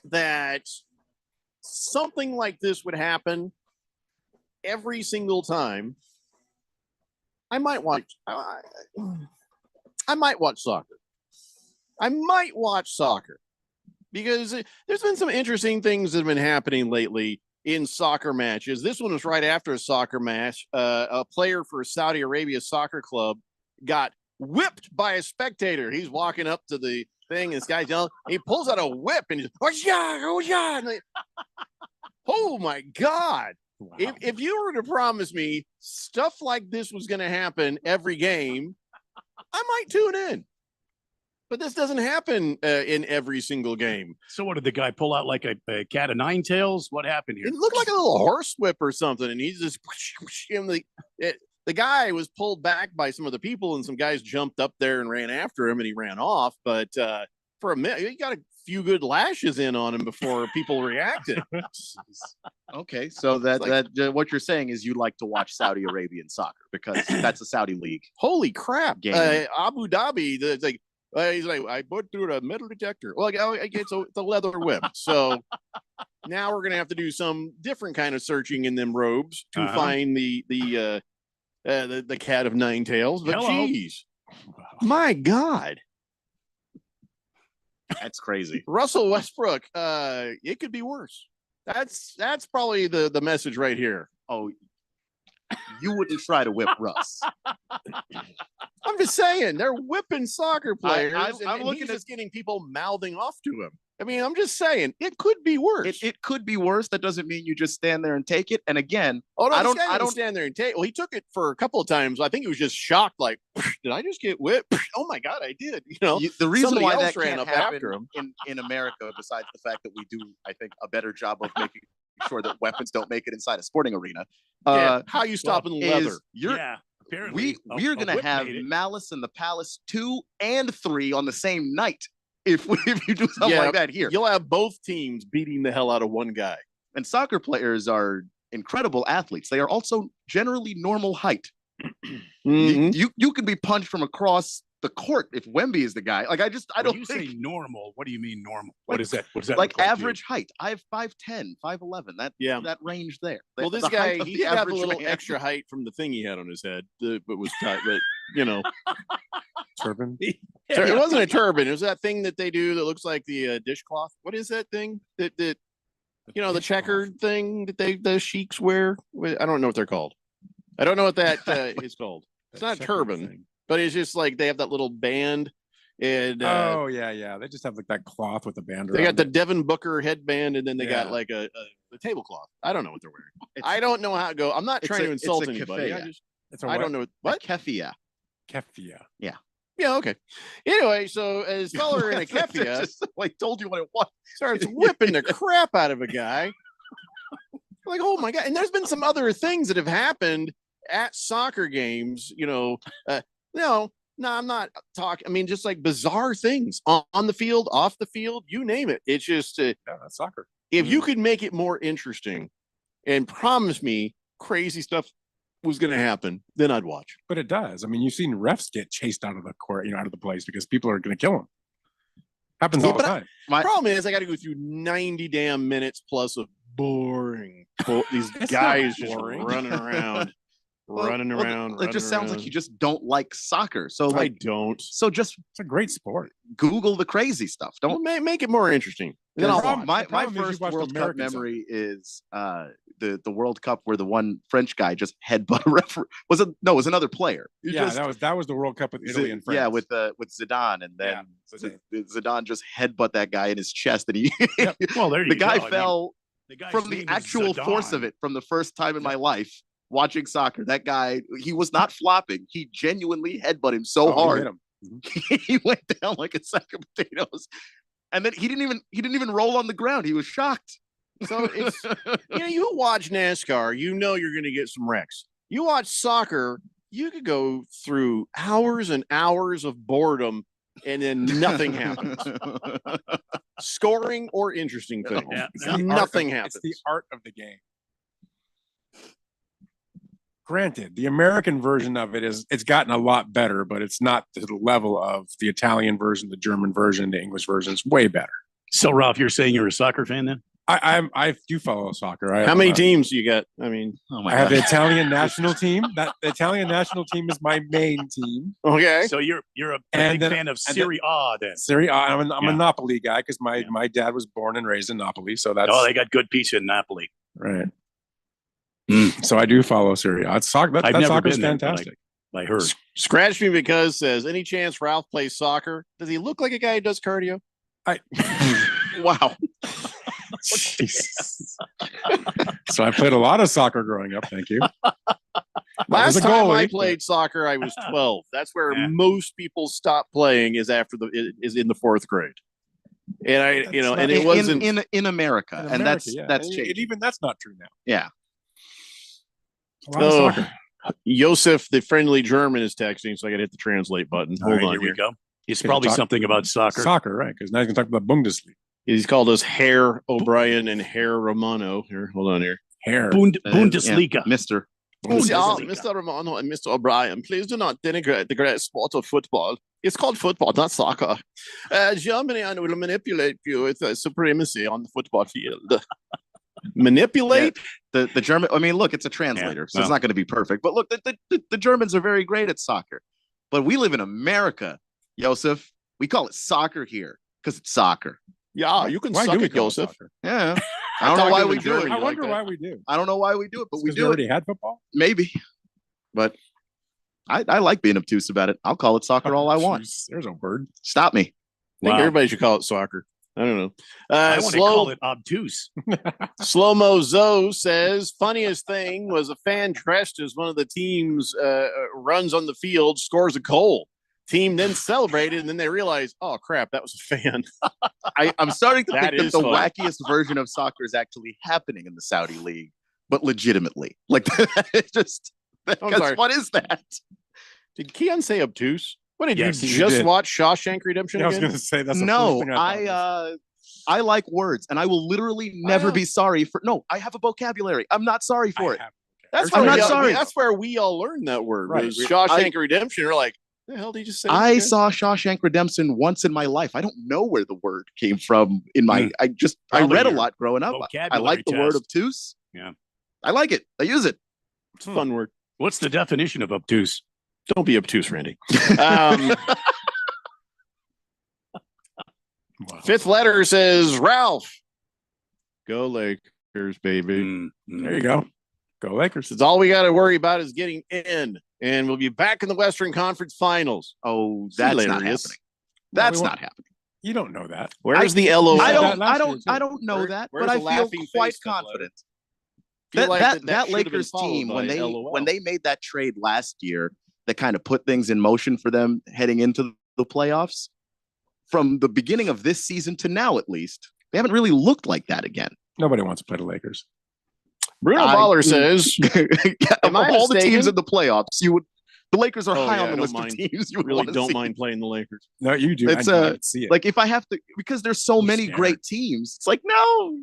that something like this would happen every single time, I might watch. I might watch soccer. I might watch soccer because there's been some interesting things that have been happening lately in soccer matches. This one was right after a soccer match. A player for Saudi Arabia Soccer Club got whipped by a spectator. He's walking up to the thing, and this guy's yelling. He pulls out a whip and he's, oh yeah, oh yeah. Oh my God. Wow. If you were to promise me stuff like this was going to happen every game, I might tune in. But this doesn't happen in every single game. So what did the guy pull out like a cat of nine tails? What happened here? It looked like a little horse whip or something, and he's just the guy was pulled back by some of the people, and some guys jumped up there and ran after him, and he ran off. But for a minute, he got a few good lashes in on him before people reacted. Okay, so what you're saying is you like to watch Saudi Arabian soccer because that's a Saudi league. Holy crap! Game. Abu Dhabi, he's like, I put through a metal detector. Well, it's a leather whip. So now we're gonna have to do some different kind of searching in them robes to find the cat of nine tails. But geez, my God, that's crazy. Russell Westbrook, it could be worse. That's probably the message right here. Oh, you wouldn't try to whip Russ. I'm just saying they're whipping soccer players. I'm looking he's at just getting people mouthing off to him. I mean, I'm just saying it could be worse. It could be worse. That doesn't mean you just stand there and take it. And again, no, I don't stand there and take. Well, he took it for a couple of times. I think he was just shocked, like, did I just get whipped? Oh my God, I did. You know, the reason why that ran can't up happen after him in America, besides the fact that we do, I think, a better job of making sure that weapons don't make it inside a sporting arena. How you stopping leather? Apparently, we're going to have Malice in the Palace 2 and 3 on the same night. If you do something like that here, you'll have both teams beating the hell out of one guy. And soccer players are incredible athletes. They are also generally normal height. Mm-hmm. You can be punched from across the court if Wemby is the guy. Like I don't you think say normal. What do you mean normal? Like, What is that? What does that like look like to average height? I have 5'10", 5'11". That range there. Well, this guy he did have a little extra height from the thing he had on his head, but was tight. But you know, turban. It wasn't a turban. It was that thing that they do that looks like the dishcloth. What is that thing that you know, the checkered thing that the sheiks wear? I don't know what they're called. I don't know what that is called. It's not a turban, but it's just like they have that little band. And oh yeah, they just have like that cloth with the band. They got the Devin Booker headband, and then they got like a tablecloth. I don't know what they're wearing. I don't know how to go. I'm not trying to insult anybody. I don't know what keffiyeh. Keffiyeh. Yeah, okay. Anyway, so as feller in a keffiyeh, like told you what it was, starts whipping the crap out of a guy. Like, oh my God. And there's been some other things that have happened at soccer games, you know. No, I'm not talking. I mean, just like bizarre things on the field, off the field, you name it. It's just that's soccer. If you could make it more interesting and promise me crazy stuff was going to happen, then I'd watch. But it does. I mean, you've seen refs get chased out of the court, out of the place because people are going to kill them. Happens all the time. My problem is I got to go through 90 damn minutes plus of boring. These guys just running around. It just sounds like you just don't like soccer. So like, I don't. So just it's a great sport. Google the crazy stuff. Don't make it more interesting. Then my first World Cup memory is the World Cup where the one French guy just headbutt a referee. Was another player. That was the World Cup with Italy and France. Yeah, with Zidane, and then Zidane just headbutt that guy in his chest, and he well, there you the guy go. fell from the actual force of it from the first time in my life. Watching soccer, that guy, he was not flopping. He genuinely headbutted him so hard. He went down like a sack of potatoes. And then he didn't even roll on the ground. He was shocked. So it's you watch NASCAR, you know you're gonna get some wrecks. You watch soccer, you could go through hours and hours of boredom and then nothing happens. Scoring or interesting things. Nothing happens. It's the art of the game. Granted, the American version of it's gotten a lot better, but it's not to the level of the Italian version, the German version, the English version. It's way better. So, Ralph, you're saying you're a soccer fan then? I do follow soccer. How many teams do you got? I mean, I have the Italian national team. The Italian national team is my main team. Okay. So you're a big fan of Serie A then? Serie A. I'm a Napoli guy because my dad was born and raised in Napoli. So that's they got good pizza in Napoli. Right. So I do follow Serie A. That soccer's fantastic. I heard. Scratch me because says, any chance Ralph plays soccer? Does he look like a guy who does cardio? Wow. So I played a lot of soccer growing up. Thank you. Last a time I goalie, played soccer, I was 12. That's where most people stop playing is in the fourth grade. And and it wasn't in America, In and America, that's And changing. even that's not true now. Yeah. A lot of soccer. Joseph, the friendly German, is texting, so I got to hit the translate button. All Hold right, on here we go. It's Can probably talk- something about soccer. Soccer, right? Because now you can talk about Bundesliga. He's called us Herr O'Brien and Herr Romano. Here, hold on here. Hair. Bundesliga. Mister. Mr. Romano and Mr. O'Brien, please do not denigrate the great sport of football. It's called football, not soccer. Germany will manipulate you with supremacy on the football field. Manipulate? The German. I mean, look, it's a translator, so it's not going to be perfect. But look, the Germans are very great at soccer. But we live in America, Joseph. We call it soccer here because it's soccer. Yeah, you can Why suck do we it, call it Joseph. soccer? Yeah. I don't know why we do it. I wonder why we do. I don't know why we do it, but we Because do it. already had football. Maybe. But I like being obtuse about it. I'll call it soccer all I want. There's a word. Stop me. I think everybody should call it soccer. I don't know. I want to call it obtuse. Slow Mo Zoe says, funniest thing was a fan dressed as one of the team's runs on the field, scores a goal. Team then celebrated, and then they realized, oh crap, that was a fan. I'm starting to That think that is the funny. wackiest version of soccer is actually happening in the Saudi league, but legitimately. Like it's just because sorry. what is that? Did Keon say obtuse? What did Yes, you he just did. watch Shawshank Redemption Yeah, I was again? going to say that's the No, first thing I thought. I like words, and I will literally never be sorry for. No, I have a vocabulary. I'm not sorry for it. That's I'm where not we all- sorry. That's where we all learned that word. Right. Was Shawshank Redemption. We're like, the hell did you just say? I again? saw Shawshank Redemption once in my life. I don't know where the word came from in my. I Probably read a your lot growing up. I vocabulary like the word test. obtuse. Yeah. I like it. I use it. It's a fun word. What's the definition of obtuse? Don't be obtuse, Randy. Fifth letter says Ralph. Go Lakers, baby. There you go. Go Lakers. It's all we got to worry about is getting in, and we'll be back in the Western Conference Finals. Oh, that's not Hilarious. happening. That's not happening. You don't know that. Where's the LOL? I don't know Where- that, where's but I the feel laughing quite face, Fifth letter? confident. Feel like that That should have been Lakers followed team by when LOL. they made that trade last year that kind of put things in motion for them heading into the playoffs, from the beginning of this season to now at least, they haven't really looked like that again. Nobody wants to play the Lakers. Bruno Baller says, of Am I all the teams mistaken? in the playoffs, the Lakers are Oh, high yeah, on I the don't list mind. of teams you would really want to don't see. mind playing the Lakers. No, you do. It's I know. I see it. like if I have to, because there's so many great teams. It's like no,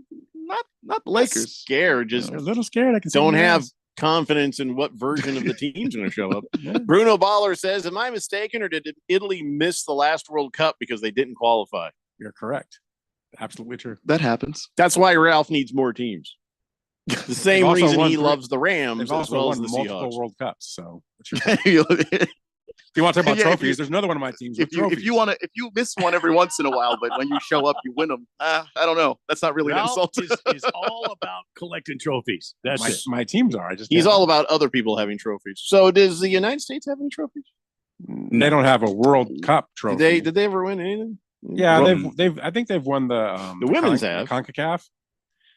not the Lakers. Scared, just They're a little scared. I can see don't it in your have eyes. confidence in what version of the team's going to show up. Bruno Baller says, am I mistaken, or did Italy miss the last World Cup because they didn't qualify? You're correct. Absolutely true. That happens. That's why Ralph needs more teams. The same They've also reason won he three- loves the Rams They've as also well as won the multiple Seahawks. World Cups. So if you want to talk about Yeah, if trophies, you- there's another one of my teams. If with you trophies. if you miss one every once in a while, but when you show up, you win them. I don't know. That's not really an Ralph insult. is all about collecting trophies. That's my, it. my teams are. I just He's can't- all about other people having trophies. So does the United States have any trophies? They don't have a World Cup trophy. Did they ever win anything? Yeah, Well, they've. I think they've won the women's Con- have. Concacaf.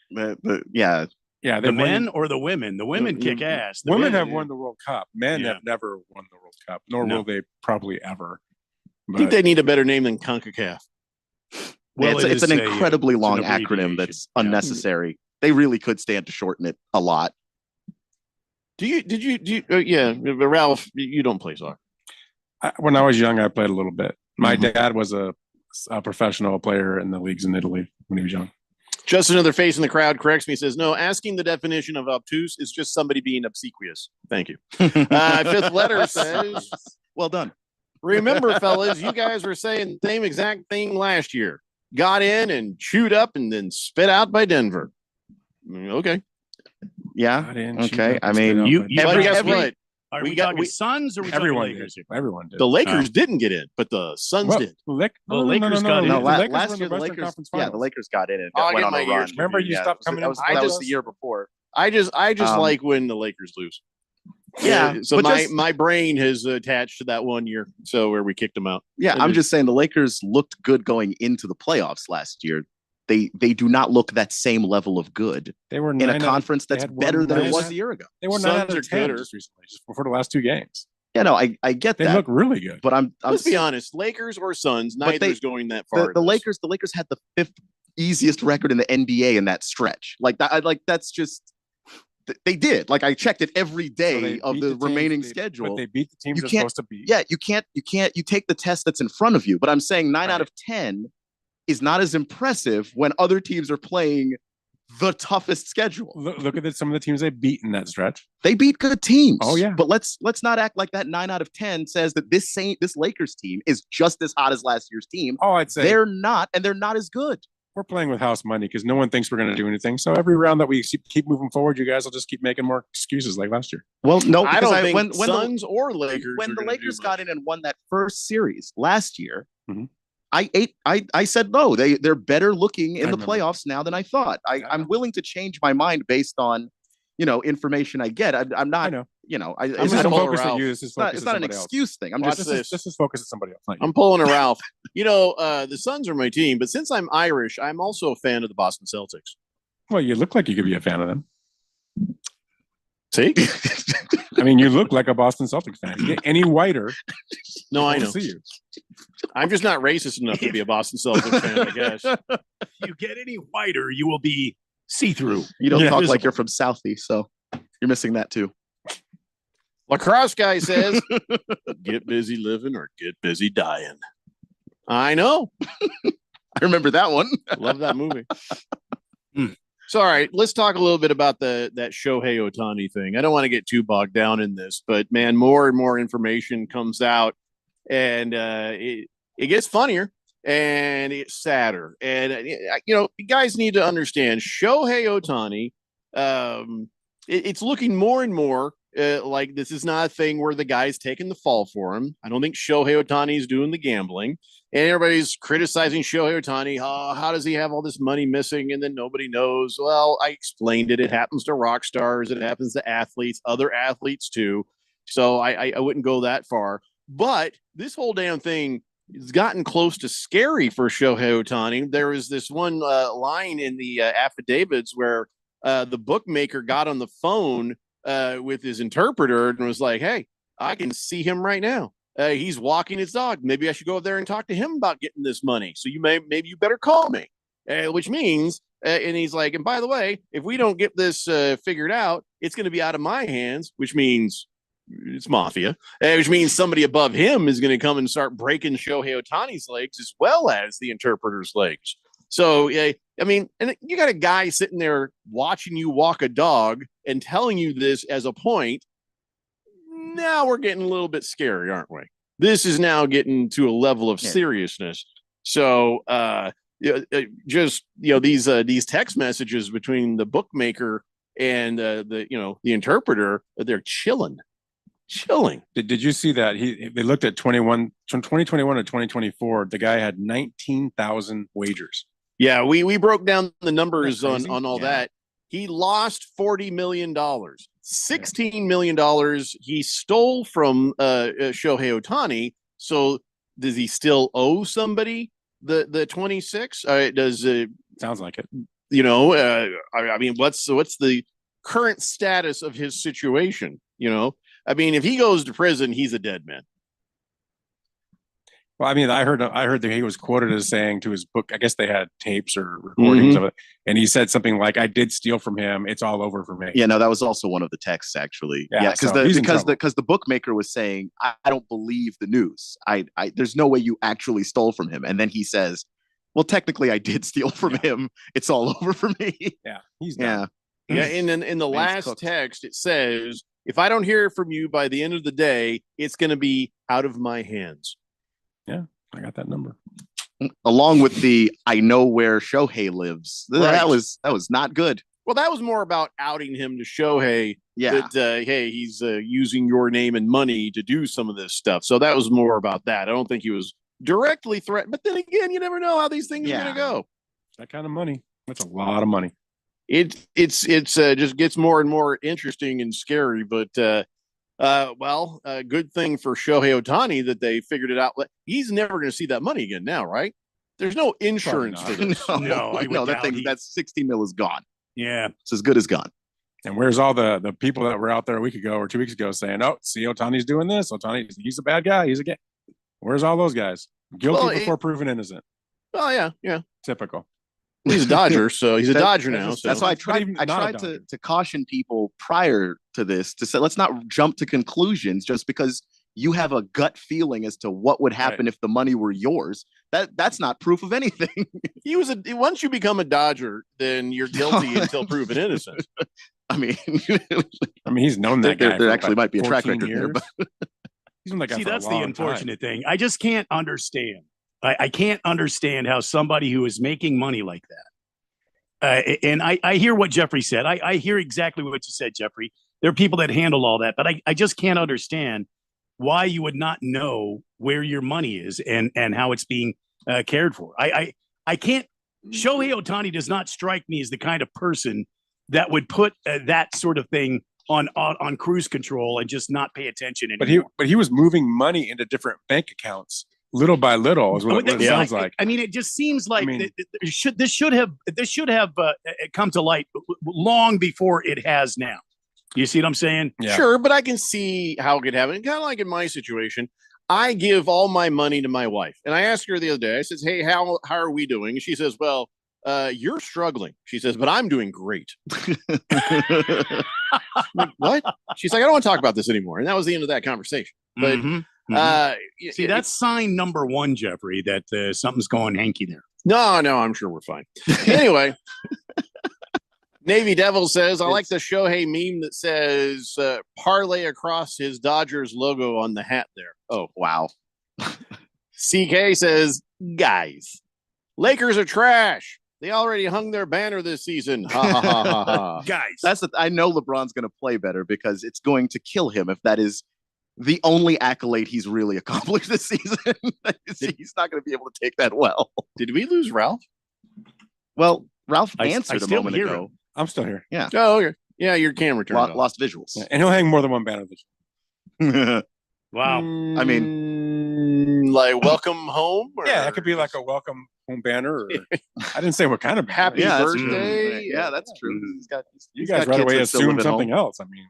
Yeah, Yeah, The they've won men or the women? The women kick ass. The Women men- have won the World Cup. Men Yeah. have never won the World Cup, nor No. will they probably ever. I think But they need a better name than CONCACAF. Well, it's an it is incredibly it's an long acronym abbreviation. that's Yeah. unnecessary. They really could stand to shorten it a lot. Do you yeah, Ralph, you don't play soccer. when I was young, I played a little bit. My Mhm. dad was a professional player in the leagues in Italy when he was young. Just another face in the crowd corrects me, says, no, asking the definition of obtuse is just somebody being obsequious. Thank you. Fifth letter says, well done. Remember, fellas, you guys were saying the same exact thing last year. Got in and chewed up and then spit out by Denver. Okay. Yeah. Got in, Okay. chewed up, I and mean, spit out you- by you- But Denver. guess every- what? Are We we, got- talking we- Suns or we Everyone talking did. Lakers here? Everyone did. The Lakers didn't get in, but the Suns Well, did. the The Lakers got in. No, The Lakers last were year in the Western Lakers. Conference Yeah, the Finals. Lakers got in and I'll went get on my a run. ears Remember, you Yeah, stopped that was- coming that in was, for that was playoffs? the year before. I just Um, like when the Lakers lose. Yeah, So but my just- my brain has attached to that one year. So where we kicked them out. Yeah, And I'm it- just saying the Lakers looked good going into the playoffs last year. they do not look that same level of good They were in a 9 out of- conference they that's had better one than it nice- was a year ago. They were 9 Suns out are of 10 gooder. just recently, just before the last 2 games. Yeah, no, I get They that. look really good. But I'm Let's be honest, Lakers or Suns, But neither's going that far. the in this. Lakers had the 5th easiest record in the NBA in that stretch. Like that, that's just they did. Like I checked it every day of beat the teams remaining they- schedule. But they beat the teams You they're can't- supposed to beat. Yeah, you take the test that's in front of you. But I'm saying 9 out of 10 is not as impressive when other teams are playing the toughest schedule. Look at some of the teams they beat in that stretch. They beat good teams. Oh, yeah. But let's not act like that 9 out of 10 says that this Lakers team is just as hot as last year's team. Oh, I'd say they're not, and they're not as good. we're playing with house money because no one thinks we're going to do anything. So every round that we keep moving forward, you guys will just keep making more excuses like last year. Well, no, I because don't think when Suns or Lakers. when are the gonna Lakers do got in and won that first series last year, Mhm. I said no. They're better looking in I the remember. playoffs now than I thought. I'm willing to change my mind based on information I get. I'm not. I know. I This don't isn't focused at you. This is It's not, focused it's at not an somebody else. excuse thing. I'm Watch just this. This is focused at somebody else. Not you. I'm pulling a Ralph. The Suns are my team, but since I'm Irish, I'm also a fan of the Boston Celtics. Well, you look like you could be a fan of them. See? I mean, you look like a Boston Celtics fan. You get any whiter, No, I we'll know. see you. I'm just not racist enough to be a Boston Celtics fan, I guess. If you get any whiter, you will be see-through. You don't Yeah, talk like visible. you're from Southie, so you're missing that too. Lacrosse guy says, get busy living or get busy dying. I know. I remember that one. Love that movie. So, all right, let's talk a little bit about that Shohei Ohtani thing. I don't want to get too bogged down in this, but man, more and more information comes out, and it gets funnier and it's sadder. And you guys need to understand Shohei Ohtani. It's looking more and more like this is not a thing where the guy's taking the fall for him. I don't think Shohei Ohtani is doing the gambling. And everybody's criticizing Shohei Ohtani. Oh, how does he have all this money missing and then nobody knows? Well, I explained it. It happens to rock stars. It happens to athletes, other athletes too. So I wouldn't go that far. But this whole damn thing has gotten close to scary for Shohei Ohtani. There was this one line in the affidavits where the bookmaker got on the phone with his interpreter and was like, hey, I can see him right now. He's walking his dog. Maybe I should go up there and talk to him about getting this money. So maybe you better call me. Which means, and he's like, and by the way, if we don't get this figured out, it's going to be out of my hands, which means it's mafia, which means somebody above him is going to come and start breaking Shohei Ohtani's legs as well as the interpreter's legs. So, I mean, and you got a guy sitting there watching you walk a dog and telling you this as a point. Now we're getting a little bit scary, aren't we? This is now getting to a level of seriousness. So, these text messages between the bookmaker and the interpreter, they're chilling. Did you see that? They looked at 2021 to 2024. The guy had 19,000 wagers. Yeah, we broke down the numbers Isn't that on all crazy? that. He lost $40 million. $16 million he stole from Shohei Ohtani. So does he still owe somebody the 26? Does sounds like it? I mean, what's the current status of his situation? I mean, if he goes to prison, he's a dead man. Well, I mean, I heard that he was quoted as saying to his book, I guess they had tapes or recordings of it, and he said something like, "I did steal from him. It's all over for me." Yeah, no, that was also one of the texts actually. Yeah, Yeah, so he's in because trouble. the bookmaker was saying, I don't believe the news. I there's no way you actually stole from him. And then he says, well, technically I did steal from him. It's all over for me. Yeah, he's yeah. Yeah, and then in the Man's last cooked. text, it says, if I don't hear from you by the end of the day, it's going to be out of my hands. Yeah, I got that number. Along with the I know where Shohei lives. Right. That was not good. Well, that was more about outing him to Shohei Yeah. that, hey, he's using your name and money to do some of this stuff. So that was more about that. I don't think he was directly threatened. But then again, you never know how these things are going to go. That kind of money. That's a lot of money. It's just gets more and more interesting and scary. But good thing for Shohei Ohtani that they figured it out. He's never going to see that money again now, right? There's no insurance for this. No, I would no, that doubt thing, he- that 60 mil is gone. Yeah. It's as good as gone. And where's all the people that were out there a week ago or 2 weeks ago saying, "Oh, see, Otani's doing this. Otani, he's a bad guy. He's a gay." Where's all those guys? Guilty Well, before proven innocent. Oh yeah. Typical. He's a Dodger, so he's a That- Dodger now. So. That's why I tried. even I not a tried Dodger. to caution people prior to this to say, let's not jump to conclusions just because you have a gut feeling as to what would happen if the money were yours. That's not proof of anything. He was once you become a Dodger, then you're guilty until proven innocent. I mean, he's known that guy. There for actually like might be a track 14 record there, years. but He's known that guy See, for a that's the long unfortunate time. thing. I just can't understand. I can't understand how somebody who is making money like that. And I hear what Jeffrey said. I hear exactly what you said, Jeffrey. There are people that handle all that, but I just can't understand why you would not know where your money is and how it's being cared for. I can't. Shohei Ohtani does not strike me as the kind of person that would put that sort of thing on cruise control and just not pay attention anymore. But he was moving money into different bank accounts little by little. Is what it sounds like. I mean, it just seems like this should have come to light long before it has now. You see what I'm saying? Sure, but I can see how it could happen. Kind of like in my situation, I give all my money to my wife, and I asked her the other day. I says, "Hey, how are we doing?" And she says, "Well, you're struggling." She says, "But I'm doing great." Like, what? She's like, "I don't want to talk about this anymore," and that was the end of that conversation. But see, that's sign number one, Jeffrey, that something's going hanky there. No, I'm sure we're fine. Anyway, Navy Devil says, I like the Shohei meme that says parlay across his Dodgers logo on the hat there. Oh, wow. CK says, guys, Lakers are trash. They already hung their banner this season. Ha ha ha ha ha. Guys. I know LeBron's going to play better because it's going to kill him if that is the only accolade he's really accomplished this season. He's not going to be able to take that well. Did we lose Ralph? Well, Ralph I answered a still moment hear ago. him. I'm still here. Yeah. Oh, okay. Yeah, your camera turned off. Lost visuals. Yeah, and he'll hang more than one banner this year. Wow. I mean, like welcome home? Or? Yeah, it could be like a welcome home banner. Or, I didn't say what kind of banner. Happy Yeah, that's birthday. true. Yeah, that's true. You guys right away assume something else. I mean,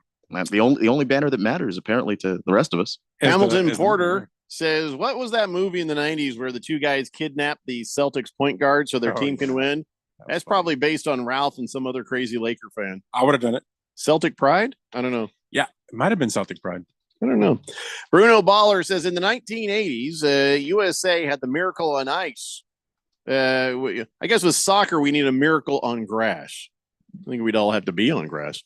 the only banner that matters apparently to the rest of us. Hamilton Porter says, what was that movie in the 90s where the two guys kidnapped the Celtics point guard so their team can win? That's probably based on Ralph and some other crazy Laker fan. I would have done it. Celtic Pride? I don't know. Yeah, it might have been Celtic Pride. I don't know. Bruno Baller says, in the 1980s, USA had the Miracle on Ice. I guess with soccer, we need a miracle on grass. I think we'd all have to be on grass.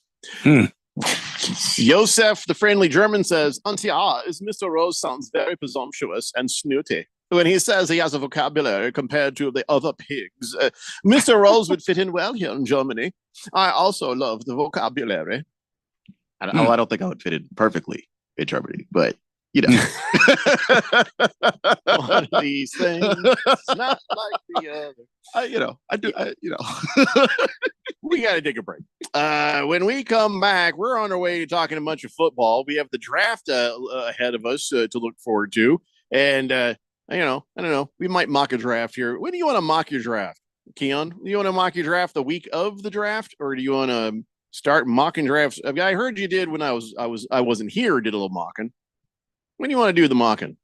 Josef, the friendly German, says, Auntie is Mr. Rose sounds very presumptuous and snooty. When he says he has a vocabulary compared to the other pigs, Mr. Rose would fit in well here in Germany. I also love the vocabulary. I don't think I would fit in perfectly in Germany, but you know, one of these things, not like the other. I do. We got to take a break. When we come back, we're on our way to talking a bunch of football. We have the draft ahead of us to look forward to, and I don't know. We might mock a draft here. When do you want to mock your draft, Keon? Do you want to mock your draft the week of the draft, or do you want to start mocking drafts? I heard you did when I wasn't here. Did a little mocking. When do you want to do the mocking?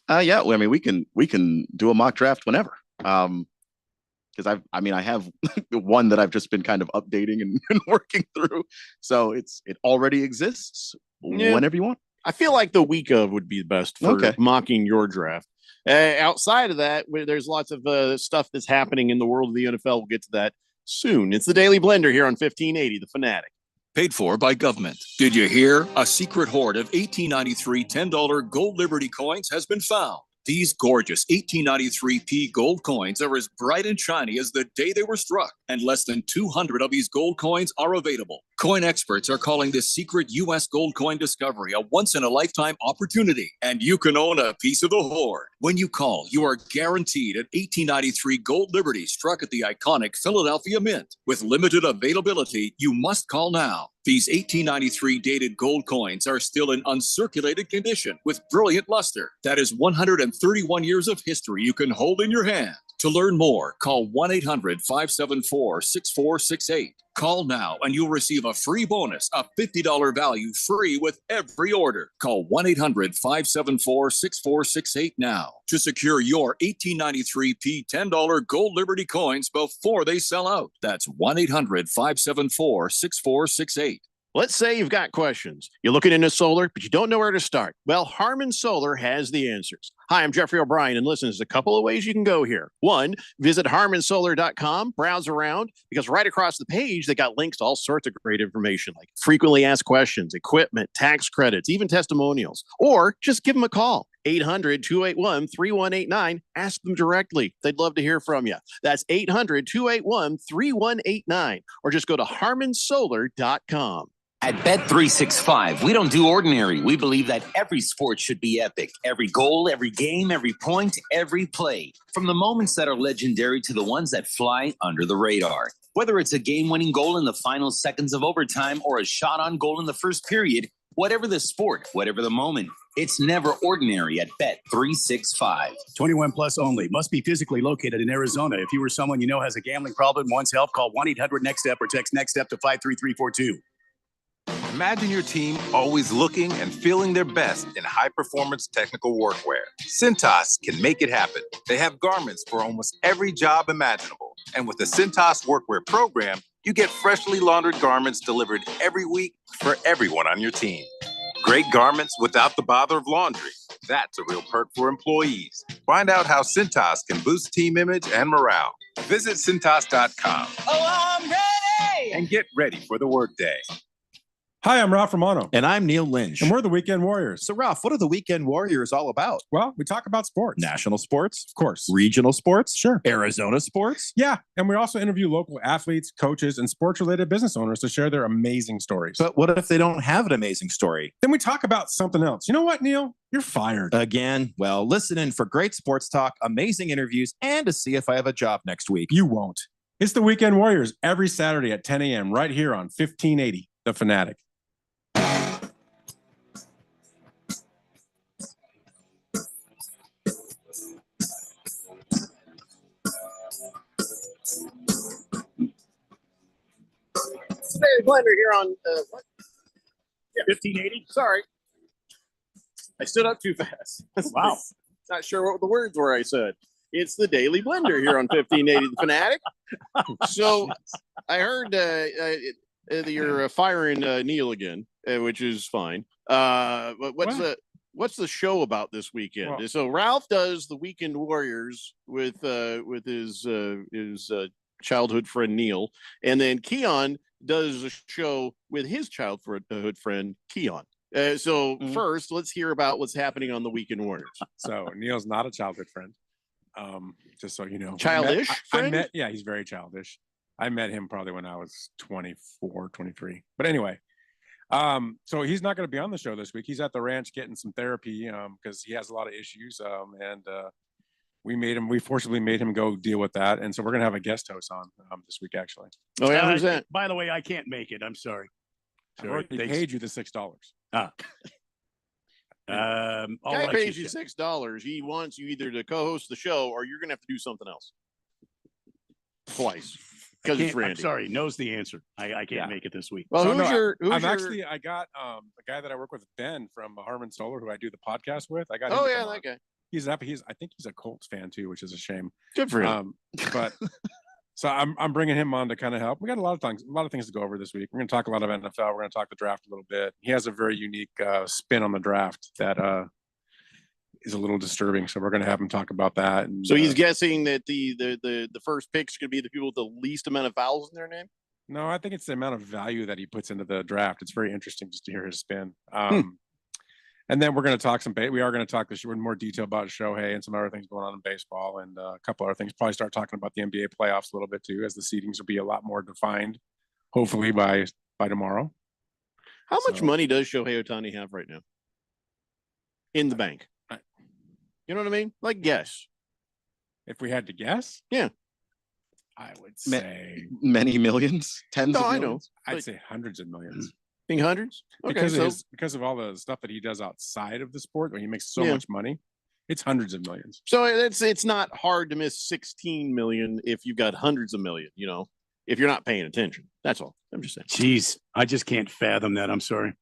Yeah. I mean, we can do a mock draft whenever. Because I have one that I've just been kind of updating and working through. So it already exists whenever you want. I feel like the week of would be the best for mocking your draft. Outside of that, there's lots of stuff that's happening in the world of the NFL. We'll get to that soon. It's the Daily Blender here on 1580, The Fanatic. Paid for by government. Did you hear? A secret hoard of 1893 $10 gold Liberty coins has been found. These gorgeous 1893p gold coins are as bright and shiny as the day they were struck, and less than 200 of these gold coins are available. Coin experts are calling this secret U.S. gold coin discovery a once-in-a-lifetime opportunity, and you can own a piece of the hoard. When you call, you are guaranteed an 1893 gold Liberty struck at the iconic Philadelphia Mint. With limited availability, you must call now. These 1893 dated gold coins are still in uncirculated condition with brilliant luster. That is 131 years of history you can hold in your hand. To learn more, call 1-800-574-6468. Call now and you'll receive a free bonus, a $50 value free with every order. Call 1-800-574-6468 now to secure your 1893P $10 Gold Liberty coins before they sell out. That's 1-800-574-6468. Let's say you've got questions. You're looking into solar, but you don't know where to start. Well, Harmon Solar has the answers. Hi, I'm Jeffrey O'Brien, and listen, there's a couple of ways you can go here. One, visit harmonsolar.com, browse around, because right across the page, they got links to all sorts of great information, like frequently asked questions, equipment, tax credits, even testimonials. Or just give them a call. 800-281-3189. Ask them directly. They'd love to hear from you. That's 800-281-3189. Or just go to harmonsolar.com. At Bet365, we don't do ordinary. We believe that every sport should be epic. Every goal, every game, every point, every play. From the moments that are legendary to the ones that fly under the radar. Whether it's a game-winning goal in the final seconds of overtime or a shot on goal in the first period, whatever the sport, whatever the moment, it's never ordinary at Bet365. 21 plus only. Must be physically located in Arizona. If you or someone you know has a gambling problem, wants help, call 1-800-NEXT-STEP or text NEXT-STEP to 53342. Imagine your team always looking and feeling their best in high-performance technical workwear. Cintas can make it happen. They have garments for almost every job imaginable. And with the Cintas Workwear program, you get freshly laundered garments delivered every week for everyone on your team. Great garments without the bother of laundry. That's a real perk for employees. Find out how Cintas can boost team image and morale. Visit Cintas.com. Oh, I'm ready! And get ready for the workday. Hi, I'm Ralph Romano. And I'm Neil Lynch. And we're the Weekend Warriors. So, Ralph, what are the Weekend Warriors all about? Well, we talk about sports. National sports? Of course. Regional sports? Sure. Arizona sports? Yeah. And we also interview local athletes, coaches, and sports-related business owners to share their amazing stories. But what if they don't have an amazing story? Then we talk about something else. You know what, Neil? You're fired. Again, well, listen in for great sports talk, amazing interviews, and to see if I have a job next week. You won't. It's the Weekend Warriors every Saturday at 10 a.m. right here on 1580, The Fanatic. Barry Blender here on what? Yeah, 1580. Sorry, I stood up too fast. Wow. Not sure what the words were I said. It's the Daily Blender here on 1580 The Fanatic. So I heard you're firing Neil again, which is fine. But what's the show about this weekend? Well, so Ralph does the Weekend Warriors with his childhood friend Neil, and then Keon does a show with his childhood friend Keon. First, let's hear about what's happening on the Weekend Warriors. So Neil's not a childhood friend. Just so you know. Childish friend? Yeah, he's very childish. I met him probably when I was 24, 23. But anyway, so he's not going to be on the show this week. He's at the ranch getting some therapy because he has a lot of issues. We forcibly made him go deal with that. And so we're going to have a guest host on this week, actually. Oh, yeah. Who's that? By the way, I can't make it. I'm sorry. I've already paid you the $6. Guy pays you $6. He wants you either to co-host the show or you're going to have to do something else. Twice. Because it's Randy. I'm sorry. Knows the answer. I can't make it this week. Well, I got a guy that I work with, Ben from Harmon Solar, who I do the podcast with. I got. Oh yeah, that guy. He's happy. I think he's a Colts fan too, which is a shame. Good for him. But so I'm bringing him on to kind of help. We got a lot of things to go over this week. We're going to talk a lot of NFL. We're going to talk the draft a little bit. He has a very unique spin on the draft that is a little disturbing. So we're going to have him talk about that. And, so he's guessing that the first pick's going to be the people with the least amount of vowels in their name. No, I think it's the amount of value that he puts into the draft. It's very interesting just to hear his spin. And then we're going to talk we are going to talk this year in more detail about Shohei and some other things going on in baseball and a couple other things. Probably start talking about the NBA playoffs a little bit too, as the seedings will be a lot more defined, hopefully by tomorrow. How much money does Shohei Ohtani have right now in the bank? You know what I mean? Like guess. If we had to guess? Yeah. I would say many millions, tens of I millions. know. I'd say hundreds of millions. Think hundreds? Okay, because of all the stuff that he does outside of the sport, when he makes so much money. It's hundreds of millions. So it's not hard to miss 16 million if you've got hundreds of million, if you're not paying attention. That's all. I'm just saying. Jeez, I just can't fathom that. I'm sorry.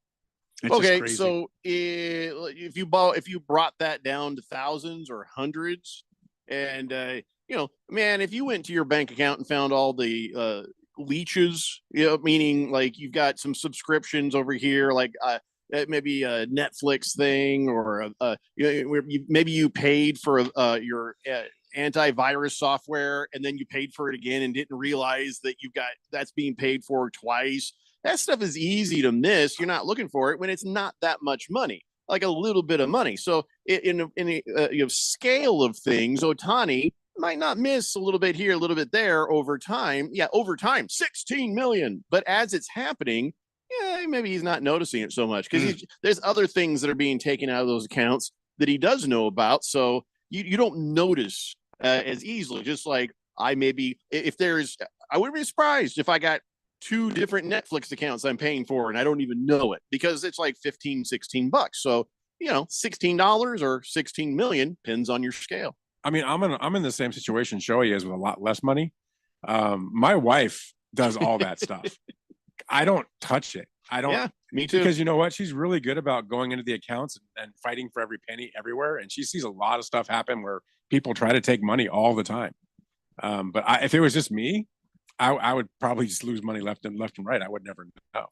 It's just Okay, crazy. so if you brought that down to thousands or hundreds, and man, if you went to your bank account and found all the leeches, meaning like you've got some subscriptions over here, like maybe a Netflix thing, or maybe you paid for your antivirus software, and then you paid for it again and didn't realize that that's being paid for twice. That stuff is easy to miss. You're not looking for it when it's not that much money, like a little bit of money. So in a scale of things, Ohtani might not miss a little bit here, a little bit there over time. Yeah, over time, 16 million. But as it's happening, maybe he's not noticing it so much because there's other things that are being taken out of those accounts that he does know about. So you don't notice as easily. Just like I wouldn't be surprised if I got 2 different Netflix accounts I'm paying for and I don't even know it, because it's like $15, $16. So, $16 or 16 million depends on your scale. I mean, I'm in the same situation Shohei is with a lot less money. My wife does all that stuff. I don't touch it. I don't. Yeah, me too. Because you know what? She's really good about going into the accounts and fighting for every penny everywhere. And she sees a lot of stuff happen where people try to take money all the time. But if it was just me, I would probably just lose money left and right. I would never know.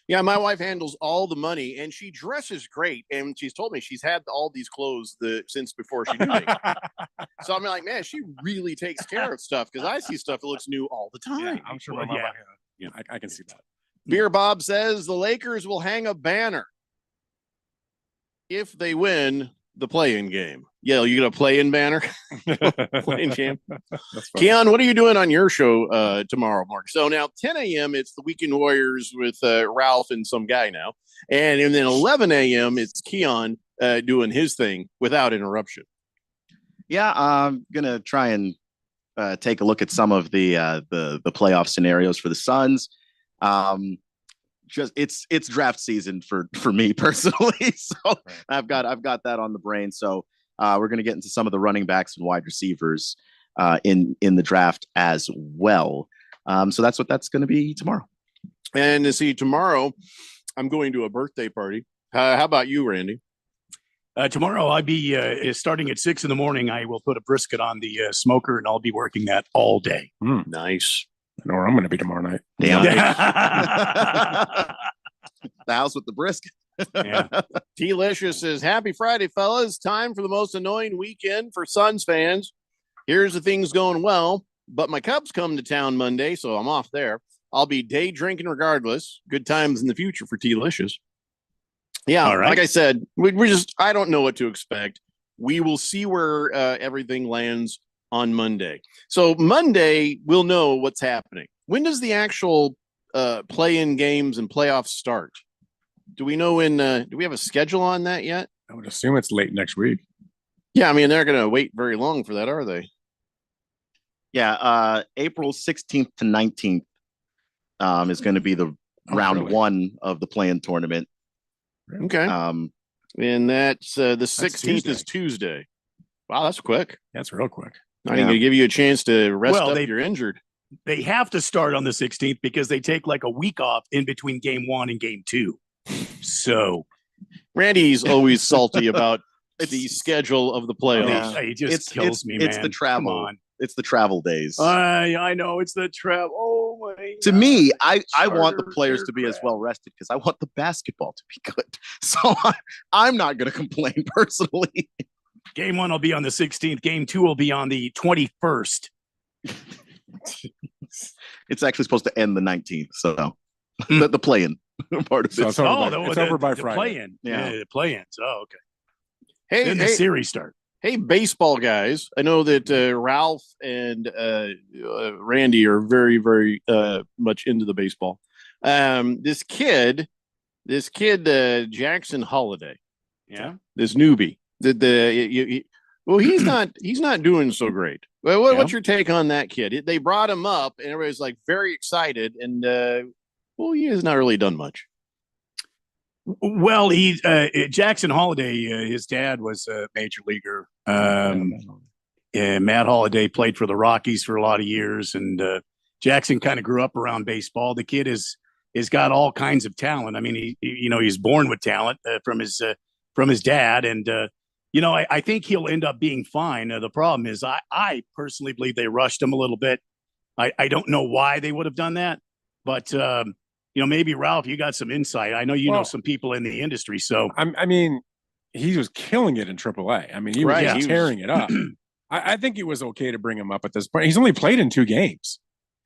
Yeah, my wife handles all the money, and she dresses great. And she's told me she's had all these clothes since before she knew me. So I'm like, man, she really takes care of stuff, because I see stuff that looks new all the time. Yeah, I'm sure. I can see that. Beer Bob says the Lakers will hang a banner if they win the play-in game. Yeah, you gonna play-in banner? Play-in game. Keon, what are you doing on your show tomorrow, Mark? So now 10 a.m. it's the Weekend Warriors with Ralph and some guy now, and then 11 a.m. it's Keon doing his thing without interruption. Yeah, I'm gonna try and take a look at some of the playoff scenarios for the Suns. Just it's draft season for me personally, so right. I've got that on the brain. So we're going to get into some of the running backs and wide receivers in the draft as well. So that's what that's going to be tomorrow. And to see tomorrow, I'm going to a birthday party. How about you, Randy? Tomorrow I'll be starting at 6 a.m. I will put a brisket on the smoker, and I'll be working that all day. Nice. I know where I'm going to be tomorrow night. Damn. The house with the brisket. Yeah. Delicious says, happy Friday, fellas. Time for the most annoying weekend for Suns fans. Here's the things going well, but my Cubs come to town Monday, so I'm off there. I'll be day drinking regardless. Good times in the future for Delicious. Yeah, all right. Like I said, I don't know what to expect. We will see where everything lands on Monday. So Monday, we'll know what's happening. When does the actual play-in games and playoffs start? Do we know do we have a schedule on that yet? I would assume it's late next week. Yeah, I mean, they're going to wait very long for that, are they? Yeah, April 16th to 19th is going to be the round one of the play-in tournament. Okay. And that's the 16th is Tuesday. Wow, that's quick. That's real quick. Not even going to give you a chance to rest up if you're injured. They have to start on the 16th because they take like a week off in between game 1 and game 2. So Randy's always salty about the schedule of the playoffs. He just kills me, man. It's the travel. It's the travel days. I know it's the travel. Oh my! To me, I want the players to be as well rested because I want the basketball to be good. So I'm not going to complain personally. Game 1 will be on the 16th. Game 2 will be on the 21st. It's actually supposed to end the 19th. So the play-in part of it. It's over by Friday. Play-in. Yeah, the play-ins. Oh, okay. Hey, then the series start. Hey, baseball guys. I know that Ralph and Randy are very, very much into the baseball. This kid, Jackson Holiday. Yeah. This newbie. He's not doing so great. Well, what's your take on that kid? They brought him up, and everybody's like very excited, and he has not really done much. Well, Jackson Holiday, his dad was a major leaguer. And Matt Holiday played for the Rockies for a lot of years, and Jackson kind of grew up around baseball. The kid is got all kinds of talent. I mean, he's born with talent from his dad, and I think he'll end up being fine. The problem is, I personally believe they rushed him a little bit. I don't know why they would have done that, but maybe Ralph, you got some insight. I know you know some people in the industry, so I mean, he was killing it in AAA. I mean, he was just tearing it up. I think it was okay to bring him up at this point. He's only played in 2 games.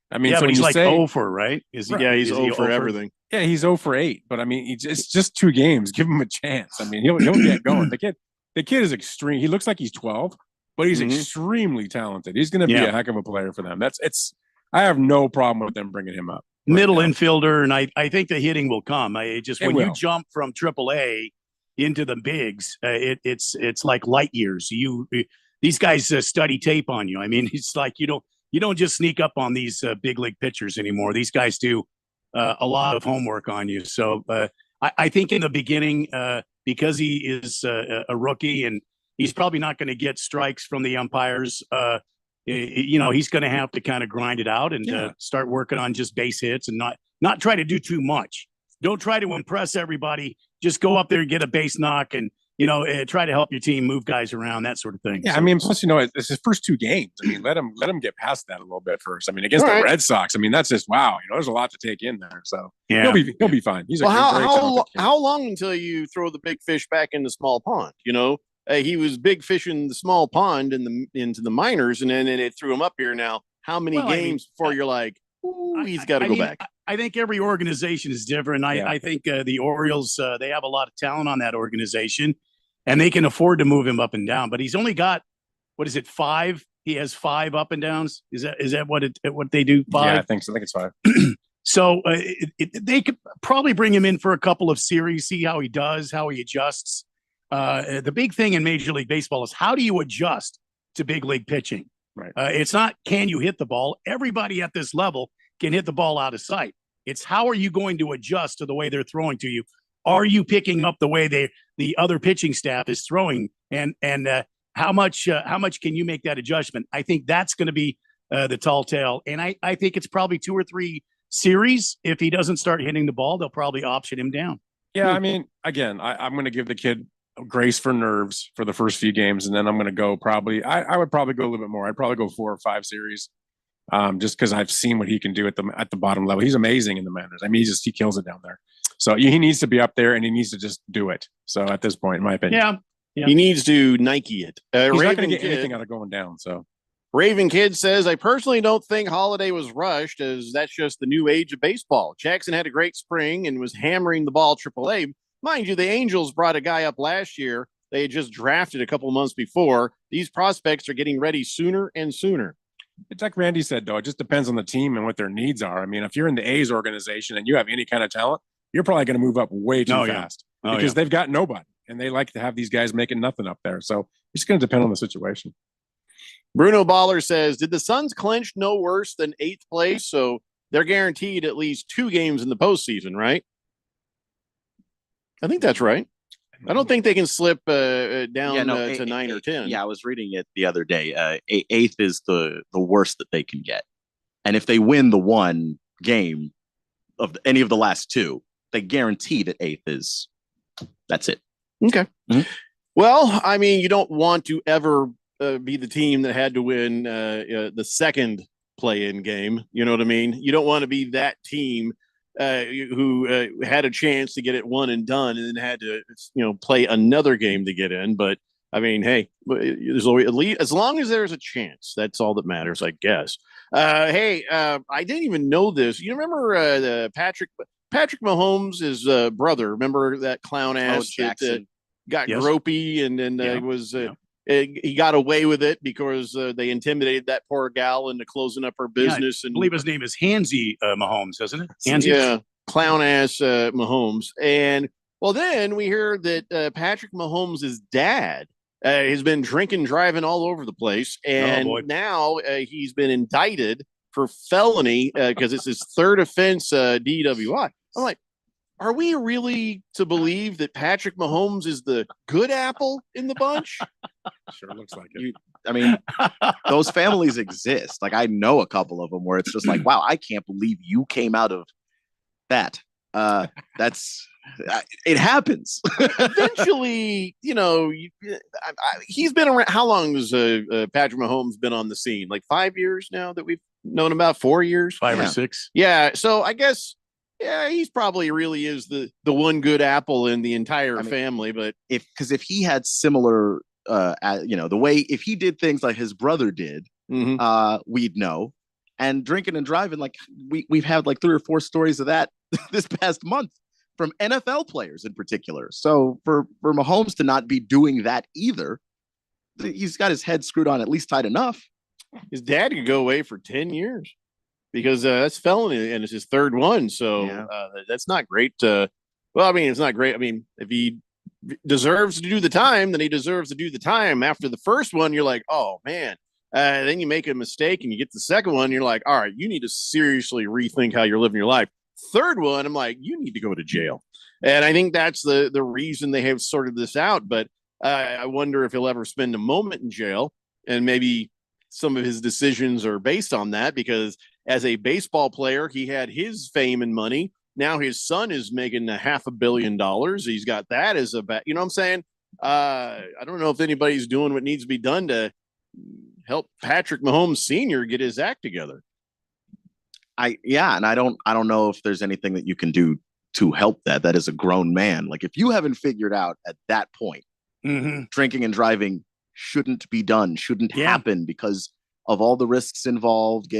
I mean, yeah, so but he's like 0 for, right? He's 0 for everything. Yeah, he's 0 for 8. But I mean, it's just 2 games. Give him a chance. I mean, he'll get going. The kid is extreme. He looks like he's 12, but he's extremely talented. He's going to be a heck of a player for them. I have no problem with them bringing him up. Middle infielder, and I think the hitting will come. When you jump from AAA into the bigs, it's like light years. These guys study tape on you. I mean, it's like you don't just sneak up on these big league pitchers anymore. These guys do a lot of homework on you. So I think in the beginning, because he is a rookie and he's probably not going to get strikes from the umpires, he's going to have to kind of grind it out and start working on just base hits and not try to do too much. Don't try to impress everybody. Just go up there and get a base knock and try to help your team move guys around, that sort of thing. Yeah, so, I mean, plus it's his first 2 games. I mean, let him get past that a little bit first. I mean, against the Red Sox, I mean, that's just wow. There's a lot to take in there. So he'll be fine. He's how long until you throw the big fish back in the small pond? He was big fish in the small pond into the minors, and then it threw him up here. Now, how many games before you're like, he's got to go back? I think every organization is different. I think the Orioles, they have a lot of talent on that organization, and they can afford to move him up and down. But he's only got, 5? He has 5 up and downs. Is that what they do? 5? Yeah, I think so. I think it's 5. So they could probably bring him in for a couple of series, see how he does, how he adjusts. The big thing in Major League Baseball is how do you adjust to big league pitching? Right. It's not can you hit the ball. Everybody at this level can hit the ball out of sight. It's how are you going to adjust to the way they're throwing to you? Are you picking up the way the other pitching staff is throwing? And how much can you make that adjustment? I think that's going to be the tall tale. And I think it's probably 2 or 3 series. If he doesn't start hitting the ball, they'll probably option him down. Yeah, I mean, again, I'm going to give the kid grace for nerves for the first few games, and then I'm going to go I would probably go a little bit more. I'd probably go 4 or 5 series. Just because I've seen what he can do at the bottom level. He's amazing in the minors. I mean, he kills it down there. So he needs to be up there, and he needs to just do it. So at this point, in my opinion, he needs to Nike it. He's not going to get anything out of going down. So Raven Kid says, I personally don't think Holiday was rushed, as that's just the new age of baseball. Jackson had a great spring and was hammering the ball AAA. Mind you, the Angels brought a guy up last year. They had just drafted a couple of months before. These prospects are getting ready sooner and sooner. It's like Randy said, though. It just depends on the team and what their needs are. I mean, if you're in the A's organization and you have any kind of talent, you're probably going to move up way too fast because they've got nobody, and they like to have these guys making nothing up there. So it's going to depend on the situation. Bruno Baller says, did the Suns clinch no worse than 8th place? So they're guaranteed at least 2 games in the postseason, right? I think that's right. I don't think they can slip down to 9 or 10. Yeah, I was reading it the other day. 8th is the worst that they can get. And if they win the one game of any of the last 2, they guarantee that 8th that's it. Okay. Mm-hmm. Well, I mean, you don't want to ever be the team that had to win the second play-in game. You know what I mean? You don't want to be that team who had a chance to get it one and done and then had to, play another game to get in. But I mean, hey, there's always, at least as long as there's a chance, that's all that matters, I guess. I didn't even know this. You remember Patrick Mahomes' brother? Remember that clown ass that got gropey and then he got away with it because they intimidated that poor gal into closing up her business. I believe his name is Hansy Mahomes, isn't it? Hansy? Yeah, clown ass Mahomes. And well, then we hear that Patrick Mahomes' dad has been drinking, driving all over the place, and now he's been indicted for felony because it's his 3rd offense DWI. I'm like, are we really to believe that Patrick Mahomes is the good apple in the bunch? Sure looks like it. I mean, those families exist. Like I know a couple of them where it's just like, wow, I can't believe you came out of that. That's it happens. Eventually, he's been around. How long has Patrick Mahomes been on the scene? Like 5 years now that we've known about. 4 years, 5 or 6. Yeah. So I guess, he's probably really is the one good apple in the entire family. But if he had similar, the way if he did things like his brother did, we'd know. And drinking and driving, like we've had like 3 or 4 stories of that this past month from NFL players in particular. So for Mahomes to not be doing that either, he's got his head screwed on at least tight enough. His dad could go away for 10 years because that's felony and it's his 3rd one. So that's not great. It's not great. I mean, if he deserves to do the time, then he deserves to do the time. After the first one, you're like, oh man. Then you make a mistake and you get the second one. You're like, all right, you need to seriously rethink how you're living your life. 3rd one, I'm like, you need to go to jail. And I think that's the reason they have sorted this out. But I wonder if he'll ever spend a moment in jail. And maybe some of his decisions are based on that, because as a baseball player, he had his fame and money. Now his son is making $500 million. He's got that as a bet. You know what I'm saying? I don't know if anybody's doing what needs to be done to help Patrick Mahomes Sr. get his act together. And I don't know if there's anything that you can do to help that. That is a grown man. Like if you haven't figured out at that point, drinking and driving shouldn't be done, shouldn't happen because of all the risks involved.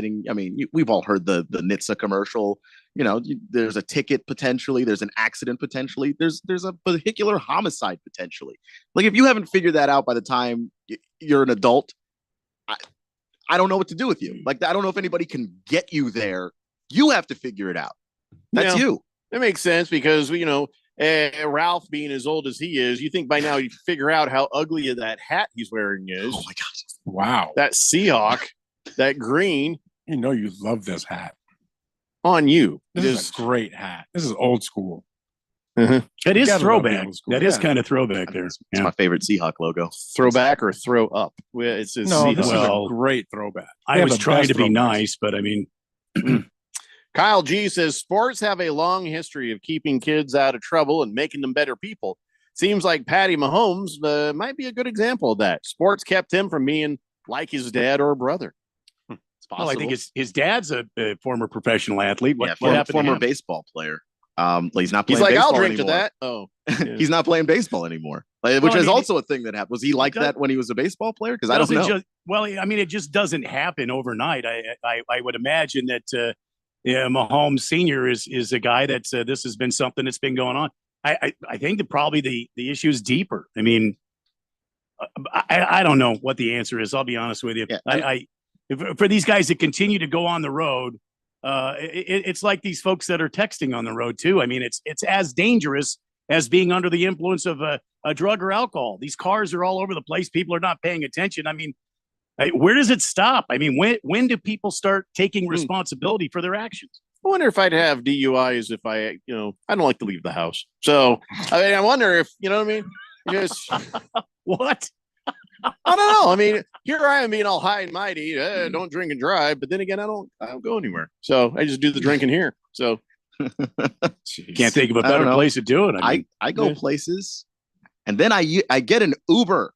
We've all heard the NHTSA commercial. There's a ticket potentially, there's an accident potentially, there's a vehicular homicide potentially. Like if you haven't figured that out by the time you're an adult, I don't know what to do with you. Like, I don't know if anybody can get you there. You have to figure it out. That's you. That makes sense because, Ralph being as old as he is, you think by now he'd figure out how ugly that hat he's wearing is. Oh, my God. Wow. That Seahawk, that green. You love this hat. On you. This is a great hat. This is old school. It is throwback. That is kind of throwback there. It's my favorite Seahawk logo. Throwback or throw up? This is a great throwback. I was trying to be nice, but I mean, Kyle G says sports have a long history of keeping kids out of trouble and making them better people. Seems like Patty Mahomes might be a good example of that. Sports kept him from being like his dad or brother. It's possible. Well, I think his dad's a former professional athlete. What happened? Former baseball player. He's not playing. He's like, baseball I'll drink anymore. to that. Oh, yeah. He's not playing baseball anymore, which is also a thing that happened. Was he like that when he was a baseball player? Because I don't know. It just doesn't happen overnight. I would imagine that Mahomes Sr. is a guy that this has been something that's been going on. I think that probably the issue is deeper. I mean, I don't know what the answer is. I'll be honest with you. Yeah. For these guys that continue to go on the road. It's like these folks that are texting on the road too. I mean, it's as dangerous as being under the influence of a drug or alcohol. These cars are all over the place. People are not paying attention. I mean, where does it stop? I mean, when do people start taking responsibility for their actions? I wonder if I'd have DUIs if I don't like to leave the house. So I wonder if you know what I mean. Just what? I don't know. I mean, here I am being all high and mighty. Don't drink and drive, but then again, I don't go anywhere. So I just do the drinking here. So can't think of a better place to do it. I go places, and then I get an Uber.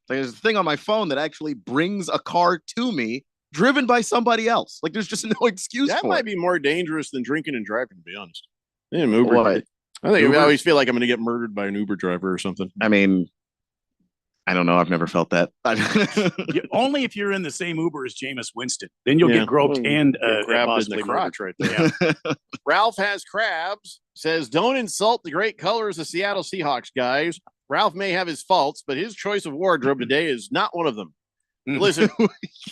There's a thing on my phone that actually brings a car to me, driven by somebody else. Like there's just no excuse. That for might it. be more dangerous than drinking and driving. To be honest, Uber. What? I think I always feel like I'm going to get murdered by an Uber driver or something. I mean. I don't know. I've never felt that. Only if you're in the same Uber as Jameis Winston. Then you'll get groped and grabbed in the crotch right there. Yeah. Ralph has crabs. Says, don't insult the great colors of Seattle Seahawks, guys. Ralph may have his faults, but his choice of wardrobe today is not one of them. Listen,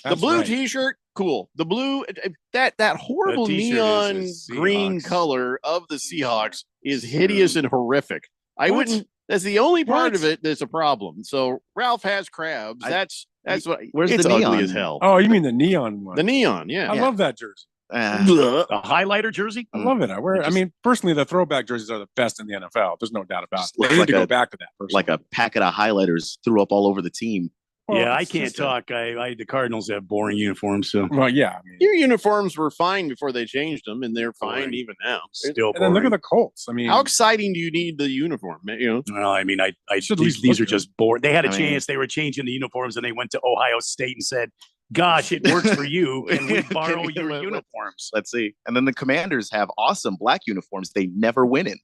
the blue T-shirt, cool. The blue, that horrible neon green color of the Seahawks is hideous and horrific. I wouldn't. That's the only part of it that's a problem. So Ralph has crabs. That's what. Where's it's the neon? Ugly as hell. Oh, you mean the neon one? The neon, yeah. I love that jersey. A highlighter jersey? I love it. I mean, personally, the throwback jerseys are the best in the NFL. There's no doubt about it. They Looks need like to go a- back to that. Personally. Like a packet of highlighters threw up all over the team. Yeah, I can't talk. The Cardinals have boring uniforms. So, well, yeah. I mean, Your uniforms were fine before they changed them, and they're fine Boring. even now. still and then look boring. at the Colts. I mean, How exciting do you need the uniform? You know, Well, I mean, Should at least these look are good. just bored. They had a I mean- chance. They were changing the uniforms, and they went to Ohio State and said, "Gosh, it works for you. Can we borrow Can we- your uniforms?" Let's see. And then the Commanders have awesome black uniforms they never win in.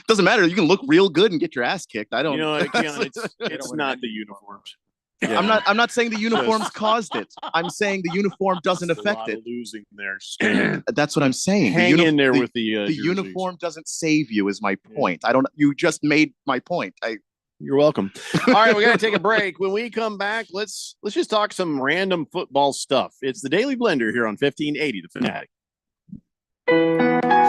Doesn't matter. You can look real good and get your ass kicked. I don't. you know, Keon, it's not the uniforms. I'm not saying the uniforms caused it. I'm saying the uniform doesn't affect it. Losing there. That's what I'm saying. Hang in there with the jerseys. uniform doesn't save you. Is my point. You just made my point. You're welcome. All right, we got to take a break. When we come back, let's just talk some random football stuff. It's the Daily Blender here on 1580 The Fanatic.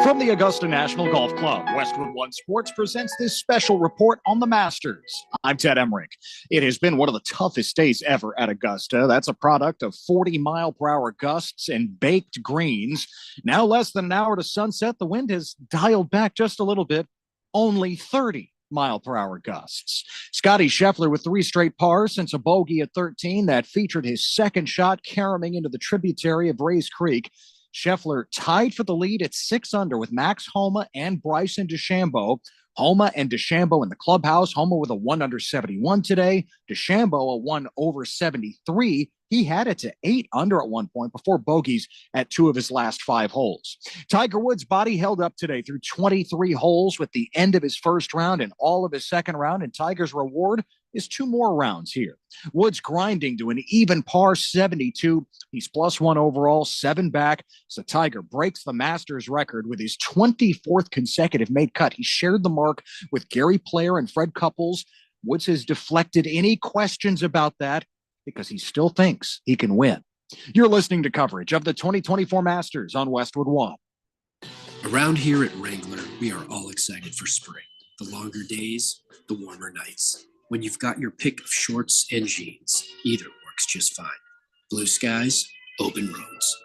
From the Augusta National Golf Club, Westwood One Sports presents this special report on the Masters. I'm Ted Emmerich. It has been one of the toughest days ever at Augusta. That's a product of 40-mile-per-hour gusts and baked greens. Now less than an hour to sunset, the wind has dialed back just a little bit, only 30-mile-per-hour gusts. Scotty Scheffler with 3 straight pars since a bogey at 13 that featured his second shot caroming into the tributary of Rays Creek. Scheffler tied for the lead at 6 under with Max Homa and Bryson DeChambeau. Homa and DeChambeau in the clubhouse. Homa with a 1 under 71 today. DeChambeau a 1 over 73. He had it to 8 under at one point before bogeys at 2 of his last 5 holes. Tiger Woods' body held up today through 23 holes with the end of his first round and all of his second round, and Tiger's reward is 2 more rounds here. Woods grinding to an even par 72. He's +1 overall, 7 back. So Tiger breaks the Masters record with his 24th consecutive made cut. He shared the mark with Gary Player and Fred Couples. Woods has deflected any questions about that because he still thinks he can win. You're listening to coverage of the 2024 Masters on Westwood One. Around here at Wrangler, we are all excited for spring. The longer days, the warmer nights. When you've got your pick of shorts and jeans, either works just fine. Blue skies, open roads.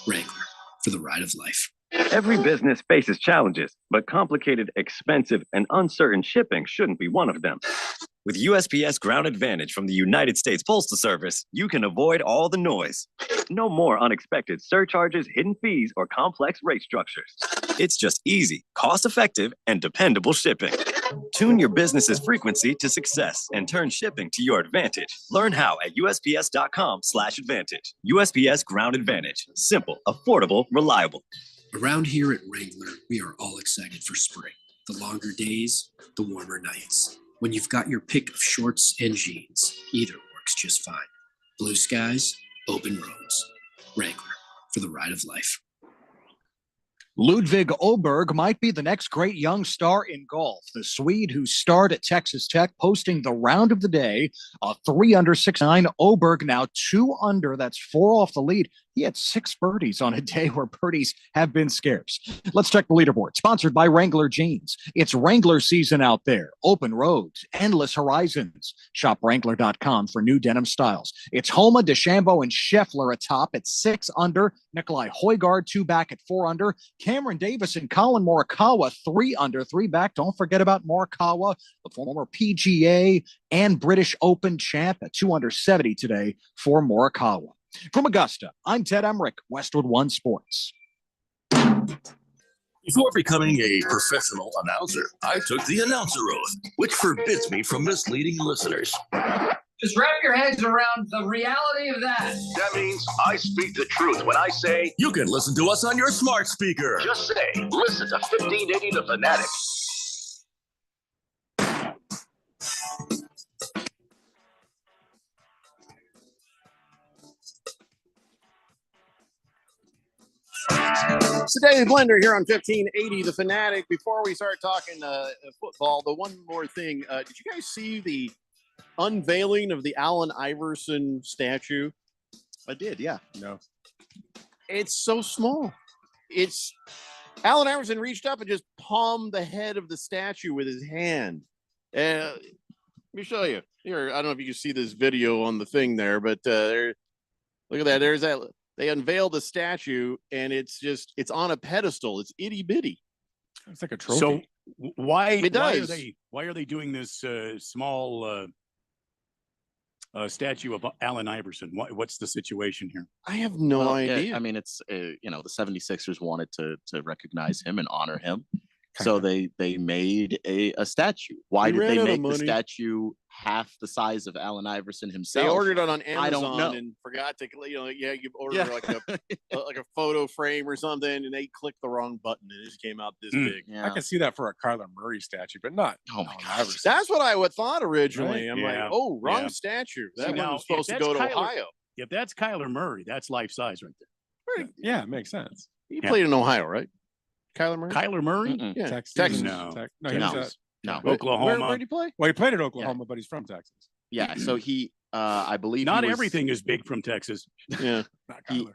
Wrangler, for the ride of life. Every business faces challenges, but complicated, expensive, and uncertain shipping shouldn't be one of them. With USPS Ground Advantage from the United States Postal Service, you can avoid all the noise. No more unexpected surcharges, hidden fees, or complex rate structures. It's just easy, cost-effective, and dependable shipping. Tune your business's frequency to success and turn shipping to your advantage. Learn how at USPS.com/advantage. USPS Ground Advantage. Simple, affordable, reliable. Around here at Wrangler, we are all excited for spring. The longer days, the warmer nights. When you've got your pick of shorts and jeans, either works just fine. Blue skies, open roads. Wrangler, for the ride of life. Ludvig Åberg might be the next great young star in golf. The Swede who starred at Texas Tech posting the round of the day, a 3 under 6-9. Åberg now 2 under. That's 4 off the lead. He had 6 birdies on a day where birdies have been scarce. Let's check the leaderboard. Sponsored by Wrangler Jeans. It's Wrangler season out there. Open roads, endless horizons. Shop Wrangler.com for new denim styles. It's Homa, DeChambeau, and Scheffler atop at 6 under. Nikolai Højgaard 2 back at 4 under. Cameron Davis and Colin Morikawa 3 under, 3 back. Don't forget about Morikawa, the former PGA and British Open champ at 2 under 70 today for Morikawa. From Augusta, I'm Ted Emmerich, Westwood One Sports. Before becoming a professional announcer, I took the announcer oath, which forbids me from misleading listeners. Just wrap your heads around the reality of that. That means I speak the truth when I say you can listen to us on your smart speaker. Just say, listen to 1580 The Fanatic. It's the Daily Blender here on 1580 The Fanatic. Before we start talking football, the one more thing. Did you guys see the unveiling of the Allen Iverson statue? I did, yeah. No. It's so small. It's Allen Iverson reached up and just palmed the head of the statue with his hand. Let me show you. Here, I don't know if you can see this video on the thing there, but there, look at that. There's that They unveiled a statue, and it's on a pedestal. It's itty bitty. It's like a trophy. So why It does. why are they doing this small statue of Allen Iverson? What's the situation here? I have no Well, idea. I mean, it's the 76ers wanted to recognize him and honor him. So they made a statue. Why They did they ran out of make the money. statue half the size of Allen Iverson himself? They ordered it on Amazon I don't know. and forgot to, you order Yeah. like a photo frame or something, and they clicked the wrong button, and it just came out this big. I can see that for a Kyler Murray statue, but not. Oh my God! That's what I would thought originally. Right? I'm Yeah. like, oh, wrong Yeah. statue. So That one now, was supposed if to go to that's Kyler- Ohio. If that's Kyler Murray, that's life size right there. Yeah, it makes sense. He played in Ohio, right? Kyler Murray. Kyler Murray? Mm-mm. Yeah, Texas. Texas. No. No, he was No. at, No. Oklahoma. Where did he play? well, he played at Oklahoma, but he's from Texas. Yeah. So he, I believe, Not he was, everything is big from Texas. Yeah, Not He- Kyler.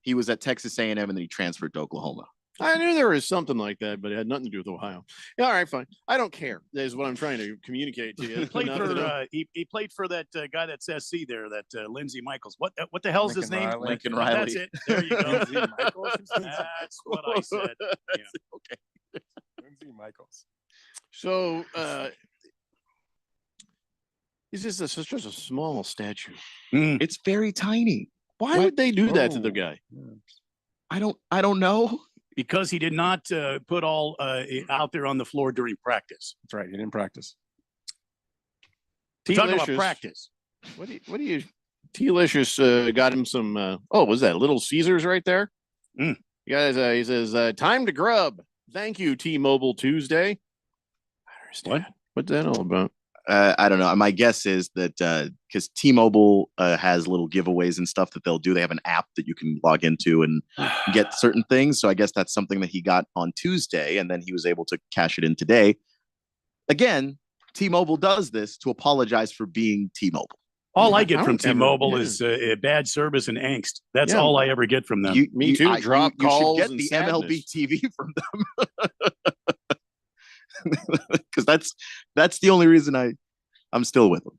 He was at Texas A&M, and then he transferred to Oklahoma. I knew there was something like that, but it had nothing to do with Ohio. Yeah, all right, fine. I don't care. That is what I'm trying to communicate to you. He played Nothing for else. he played for that guy that's SC there, that Lindsey Michaels. What the hell's his Lincoln name? Riley. Lincoln That's Riley. it. There you go. Lindsey Michaels? That's what I said. Yeah. Lindsey Michaels. So it's just a small statue. It's very tiny. Why would they do that to the guy? I don't know. Because he did not put all out there on the floor during practice. That's right. He didn't practice. Talking about T-licious. practice. What do you T-licious got him some was that Little Caesars right there? Mm. You guys, he says, time to grub. Thank you, T-Mobile Tuesday. I understand. What's that all about? I don't know. My guess is that because T-Mobile has little giveaways and stuff that they'll do. They have an app that you can log into and get certain things. So I guess that's something that he got on Tuesday, and then he was able to cash it in today. Again, T-Mobile does this to apologize for being T-Mobile. All I get I from don't ever- T-Mobile yeah. is bad service and angst. That's Yeah. all I ever get from them. Me too. Drop you calls should get and the sadness. MLB TV from them because that's the only reason I'm still with them.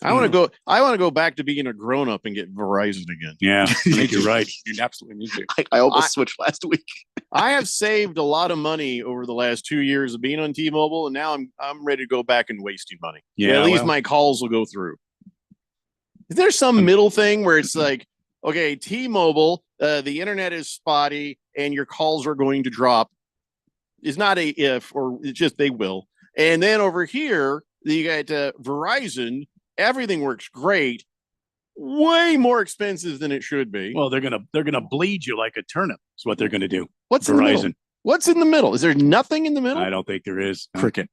I want to go back to being a grown up and get Verizon again. Yeah, I think you're right. You absolutely need to. I almost switched last week. I have saved a lot of money over the last 2 years of being on T-Mobile, and now I'm ready to go back and wasting money. Yeah, at least well. my calls will go through. Is there some middle thing where it's like, okay, T-Mobile, the internet is spotty and your calls are going to drop? Is not a if, or it's just they will. And then over here, you got Verizon. Everything works great. Way more expensive than it should be. Well, they're gonna bleed you like a turnip. Is what they're gonna do. What's in the middle? Verizon? What's in the middle? Is there nothing in the middle? I don't think there is. Cricket.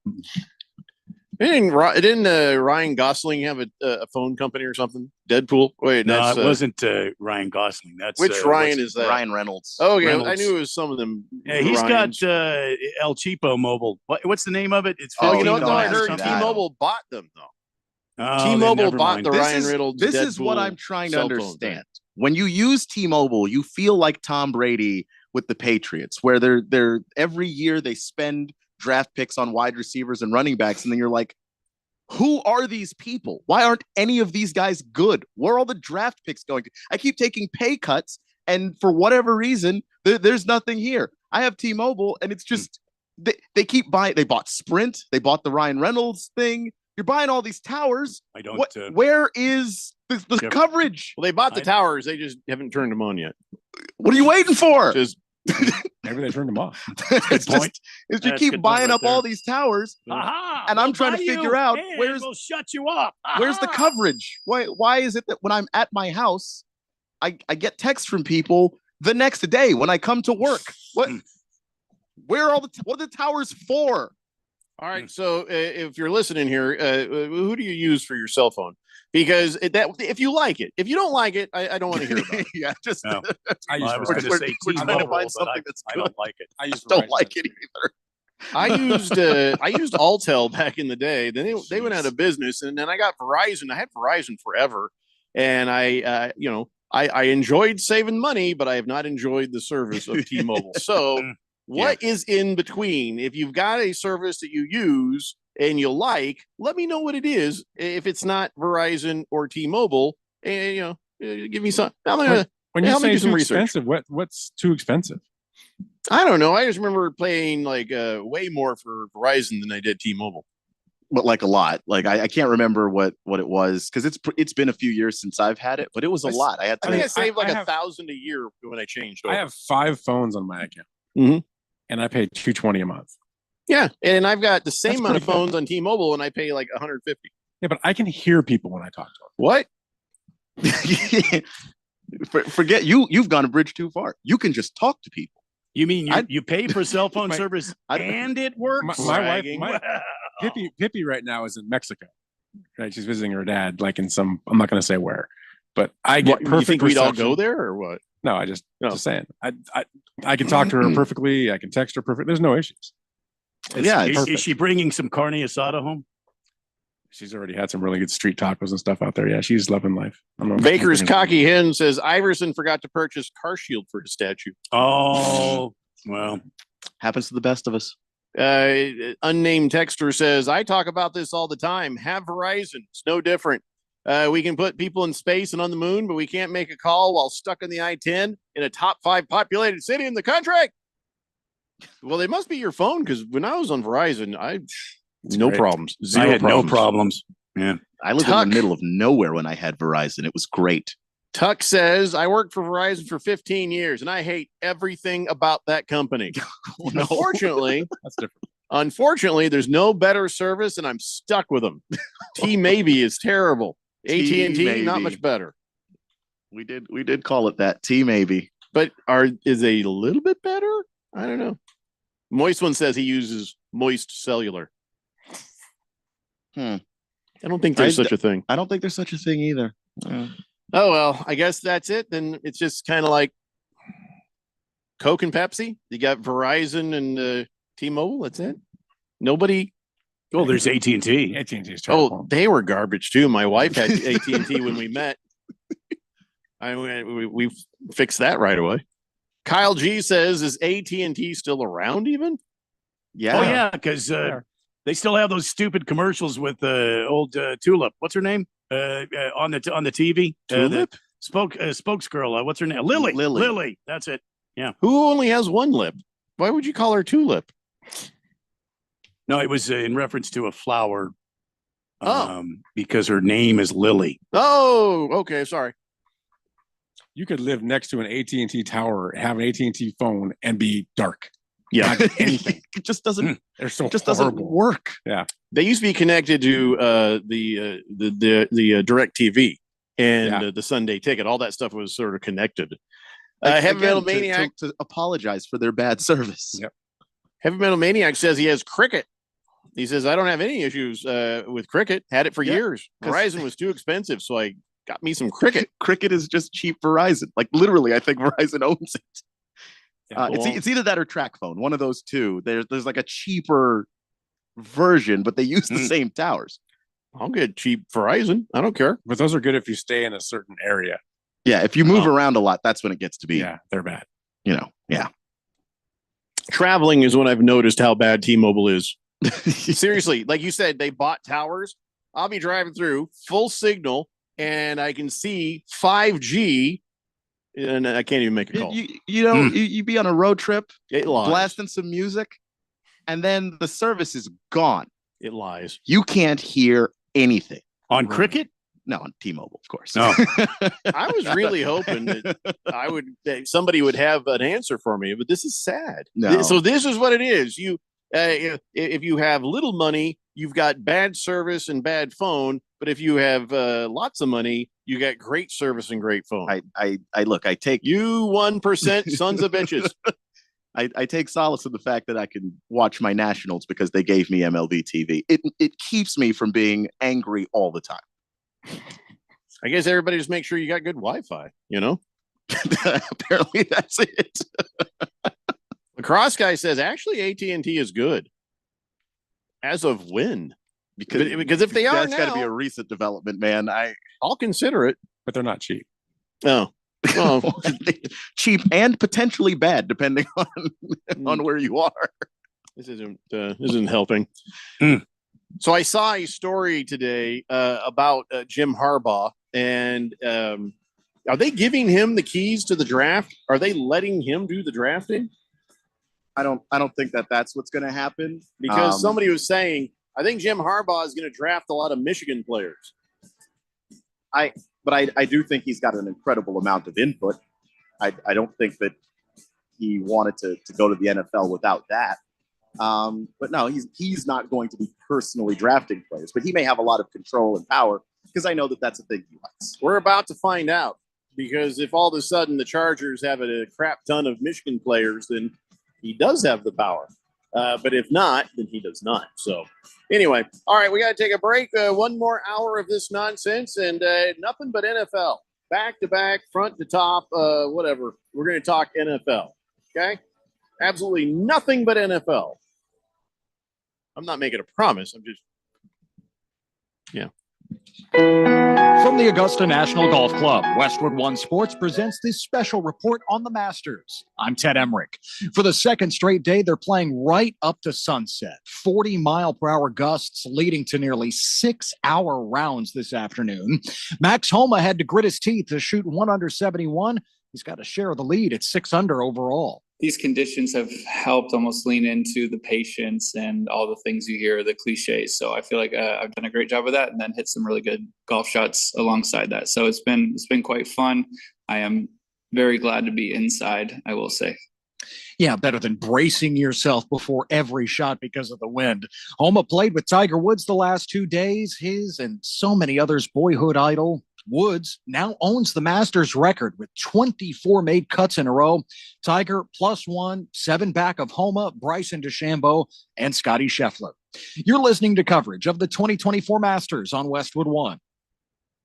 Didn't Ryan Gosling have a phone company or something? Deadpool? Wait, No, that's, it wasn't Ryan Gosling. That's which Ryan what's- is that? Ryan Reynolds. Oh, okay, I Reynolds. knew it was some of them. Yeah, he's Ryans. got El Cheapo Mobile. What's the name of it? It's Oh, you know what? no, though? I I heard see that. T-Mobile bought them though. Oh, T-Mobile then never bought mind. the Ryan Reynolds. This is what Deadpool I'm trying to cell phone understand. thing. When you use T-Mobile, you feel like Tom Brady with the Patriots, where they're every year they spend draft picks on wide receivers and running backs, and then you're like, who are these people? Why aren't any of these guys good? Where are all the draft picks going? I keep taking pay cuts, and for whatever reason, there's nothing here. I have T-Mobile, and it's just they keep buying. They bought Sprint. They bought the Ryan Reynolds thing. You're buying all these towers. I don't. Where is the Yeah. coverage? Well, they bought the towers. They just haven't turned them on yet. What are you waiting for? Just Maybe they turned him off. it's point. just it's you That's keep good point buying right up all there. these towers, Aha, and I'm we'll trying to buy figure you, out and where's we'll shut you up. where's the Aha. coverage? Why is it that when I'm at my house, I get texts from people the next day when I come to work? What? Where are what are the towers for? all right. So if you're listening here, who do you use for your cell phone? Because if you like it, if you don't like it, I don't want to hear about it. Yeah, just No. I Well, I was going to We're- say we're trying to T-Mobile, find but something that's I good. don't like it. I used don't Verizon. like it either. I used Alltel back in the day. Then they went out of business, and then I got Verizon. I had Verizon forever, and I enjoyed saving money, but I have not enjoyed the service of T-Mobile. So, what is in between? If you've got a service that you use and you like, let me know what it is. If it's not Verizon or T-Mobile, and give me some. I'm gonna When you Help me say do some too research. expensive, what's too expensive? I don't know. I just remember paying like way more for Verizon than I did T-Mobile. But like a lot. Like I can't remember what it was because it's been a few years since I've had it, but it was a lot. I think I saved like $1,000 a year when I changed over. I have 5 phones on my account, Mm-hmm. and I pay $220 a month. Yeah, and I've got the same That's amount of pretty good. phones on T-Mobile, and I pay like $150. Yeah, but I can hear people when I talk to them. What? Forget you. You've gone a bridge too far. You can just talk to people. You mean you pay for cell phone service and it works? My wife, Pippi right now is in Mexico. Right, she's visiting her dad, like in some. I'm not going to say where, but I get What, perfect. you think we'd all reception. go there or what? No, just saying. I can talk to her perfectly. I can text her perfectly. There's no issues. Is she bringing some carne asada home? She's already had some really good street tacos and stuff out there. Yeah, she's loving life. Baker's Cocky Hen says Iverson forgot to purchase Car Shield for his statue. Oh, well, happens to the best of us. Unnamed texter says, I talk about this all the time. Have Verizon. It's no different. We can put people in space and on the moon, but we can't make a call while stuck in the I-10 in a top 5 populated city in the country. Well, they must be your phone because when I was on Verizon, no great. problems. I had no problems. Yeah. I lived in the middle of nowhere when I had Verizon. It was great. Tuck says, I worked for Verizon for 15 years and I hate everything about that company. Unfortunately, that's different. Unfortunately, there's no better service and I'm stuck with them. T-Maybe is terrible. AT&T, not much better. We did call it that. T-Maybe. But is a little bit better? I don't know. Moist One says he uses Moist Cellular. I don't think there's such a thing. I don't think there's such a thing either. Oh, well, I guess that's it. Then it's just kind of like Coke and Pepsi. You got Verizon and T-Mobile. That's it. Nobody. Well, there's AT&T. AT&T is terrible. Oh, they were garbage too. My wife had AT&T when we met. We fixed that right away. Kyle G says, is AT&T still around even? Yeah. Oh, yeah, because they still have those stupid commercials with old Tulip. What's her name? On the TV. Tulip? Spokesgirl. What's her name? Lily. That's it. Yeah. Who only has one lip? Why would you call her Tulip? No, it was in reference to a flower. Because her name is Lily. Oh, okay. Sorry. You could live next to an AT&T tower, have an AT&T phone, and be dark. Yeah, not anything. It just doesn't. They're so just horrible. doesn't work. Yeah, they used to be connected to the Direct TV and the Sunday Ticket. All that stuff was sort of connected. Heavy Metal Maniac to apologize for their bad service. Yep. Heavy Metal Maniac says he has Cricket. He says I don't have any issues with Cricket. Had it for years. Verizon was too expensive, so I got me some Cricket. Cricket is just cheap Verizon. Like literally, I think Verizon owns it. It's either that or TracFone. One of those two. There's like a cheaper version, but they use the same towers. I'll get cheap Verizon. I don't care. But those are good if you stay in a certain area. Yeah, if you move around a lot, that's when it gets to be. Yeah, they're bad. Yeah. Traveling is when I've noticed how bad T-Mobile is. Seriously, like you said, they bought towers. I'll be driving through full signal, and I can see 5G, and I can't even make a call. You be on a road trip, it lies. Blasting some music, and then the service is gone. It lies. You can't hear anything on Cricket. No, on T-Mobile, of course. No, I was really hoping that somebody would have an answer for me, but this is sad. No. So this is what it is. If you have little money, you've got bad service and bad phone. But if you have lots of money, you got great service and great phone. I take you 1% sons of bitches. I take solace in the fact that I can watch my Nationals because they gave me MLB TV. It keeps me from being angry all the time. I guess everybody just make sure you got good Wi-Fi, Apparently that's it. Lacrosse guy says, actually, AT&T is good. As of when? Because if they are that's got to be a recent development, man. I'll consider it. But they're not cheap. No. Oh. Cheap and potentially bad, depending on where you are. This isn't helping. So I saw a story today about Jim Harbaugh, and Are they giving him the keys to the draft? Are they letting him do the drafting? I don't think that that's what's going to happen Because somebody was saying, I think Jim Harbaugh is going to draft a lot of Michigan players. But I do think he's got an incredible amount of input. I don't think that he wanted to go to the NFL without that. But no, he's not going to be personally drafting players, but he may have a lot of control and power because I know that that's a thing he likes. We're about to find out, because if all of a sudden the Chargers have a crap ton of Michigan players, then he does have the power. But if not, then he does not. So anyway, all right, we got to take a break. One more hour of this nonsense and nothing but NFL. Back to back, front to top, whatever. We're going to talk NFL. Okay? Absolutely nothing but NFL. I'm not making a promise. I'm just, yeah. From the Augusta National Golf Club, Westwood One Sports presents this special report on the Masters. I'm Ted Emmerich. For the second straight day, they're playing right up to sunset. 40-mile-per-hour gusts leading to nearly 6-hour rounds this afternoon. Max Homa had to grit his teeth to shoot 1 under 71. He's got a share of the lead at 6 under overall. These conditions have helped almost lean into the patience and all the things you hear, the cliches. So I feel like I've done a great job of that, and then hit some really good golf shots alongside that. So it's been quite fun. I am very glad to be inside, I will say. Yeah, better than bracing yourself before every shot because of the wind. Homa played with Tiger Woods the last 2 days. His and so many others' boyhood idol, Woods, now owns the Masters record with 24 made cuts in a row. Tiger +1, 7 back of Homa, Bryson DeChambeau, and Scotty Scheffler. You're listening to coverage of the 2024 Masters on Westwood One.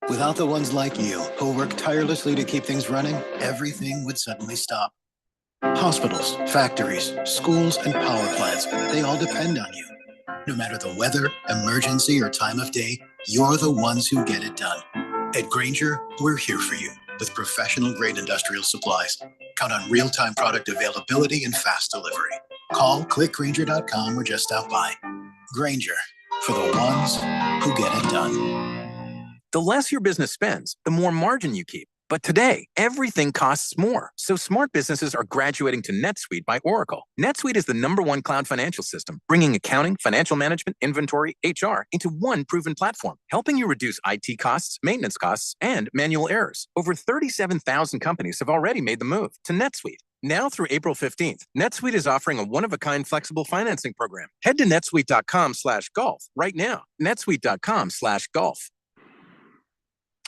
Without the ones like you, who work tirelessly to keep things running, everything would suddenly stop. Hospitals, factories, schools, and power plants, they all depend on you. No matter the weather, emergency, or time of day, you're the ones who get it done. At Grainger, we're here for you with professional-grade industrial supplies. Count on real-time product availability and fast delivery. Call, click Grainger.com, or just stop by. Grainger, for the ones who get it done. The less your business spends, the more margin you keep. But today, everything costs more. So smart businesses are graduating to NetSuite by Oracle. NetSuite is the #1 cloud financial system, bringing accounting, financial management, inventory, HR into one proven platform, helping you reduce IT costs, maintenance costs, and manual errors. Over 37,000 companies have already made the move to NetSuite. Now through April 15th, NetSuite is offering a one-of-a-kind flexible financing program. Head to netsuite.com/golf right now. netsuite.com/golf.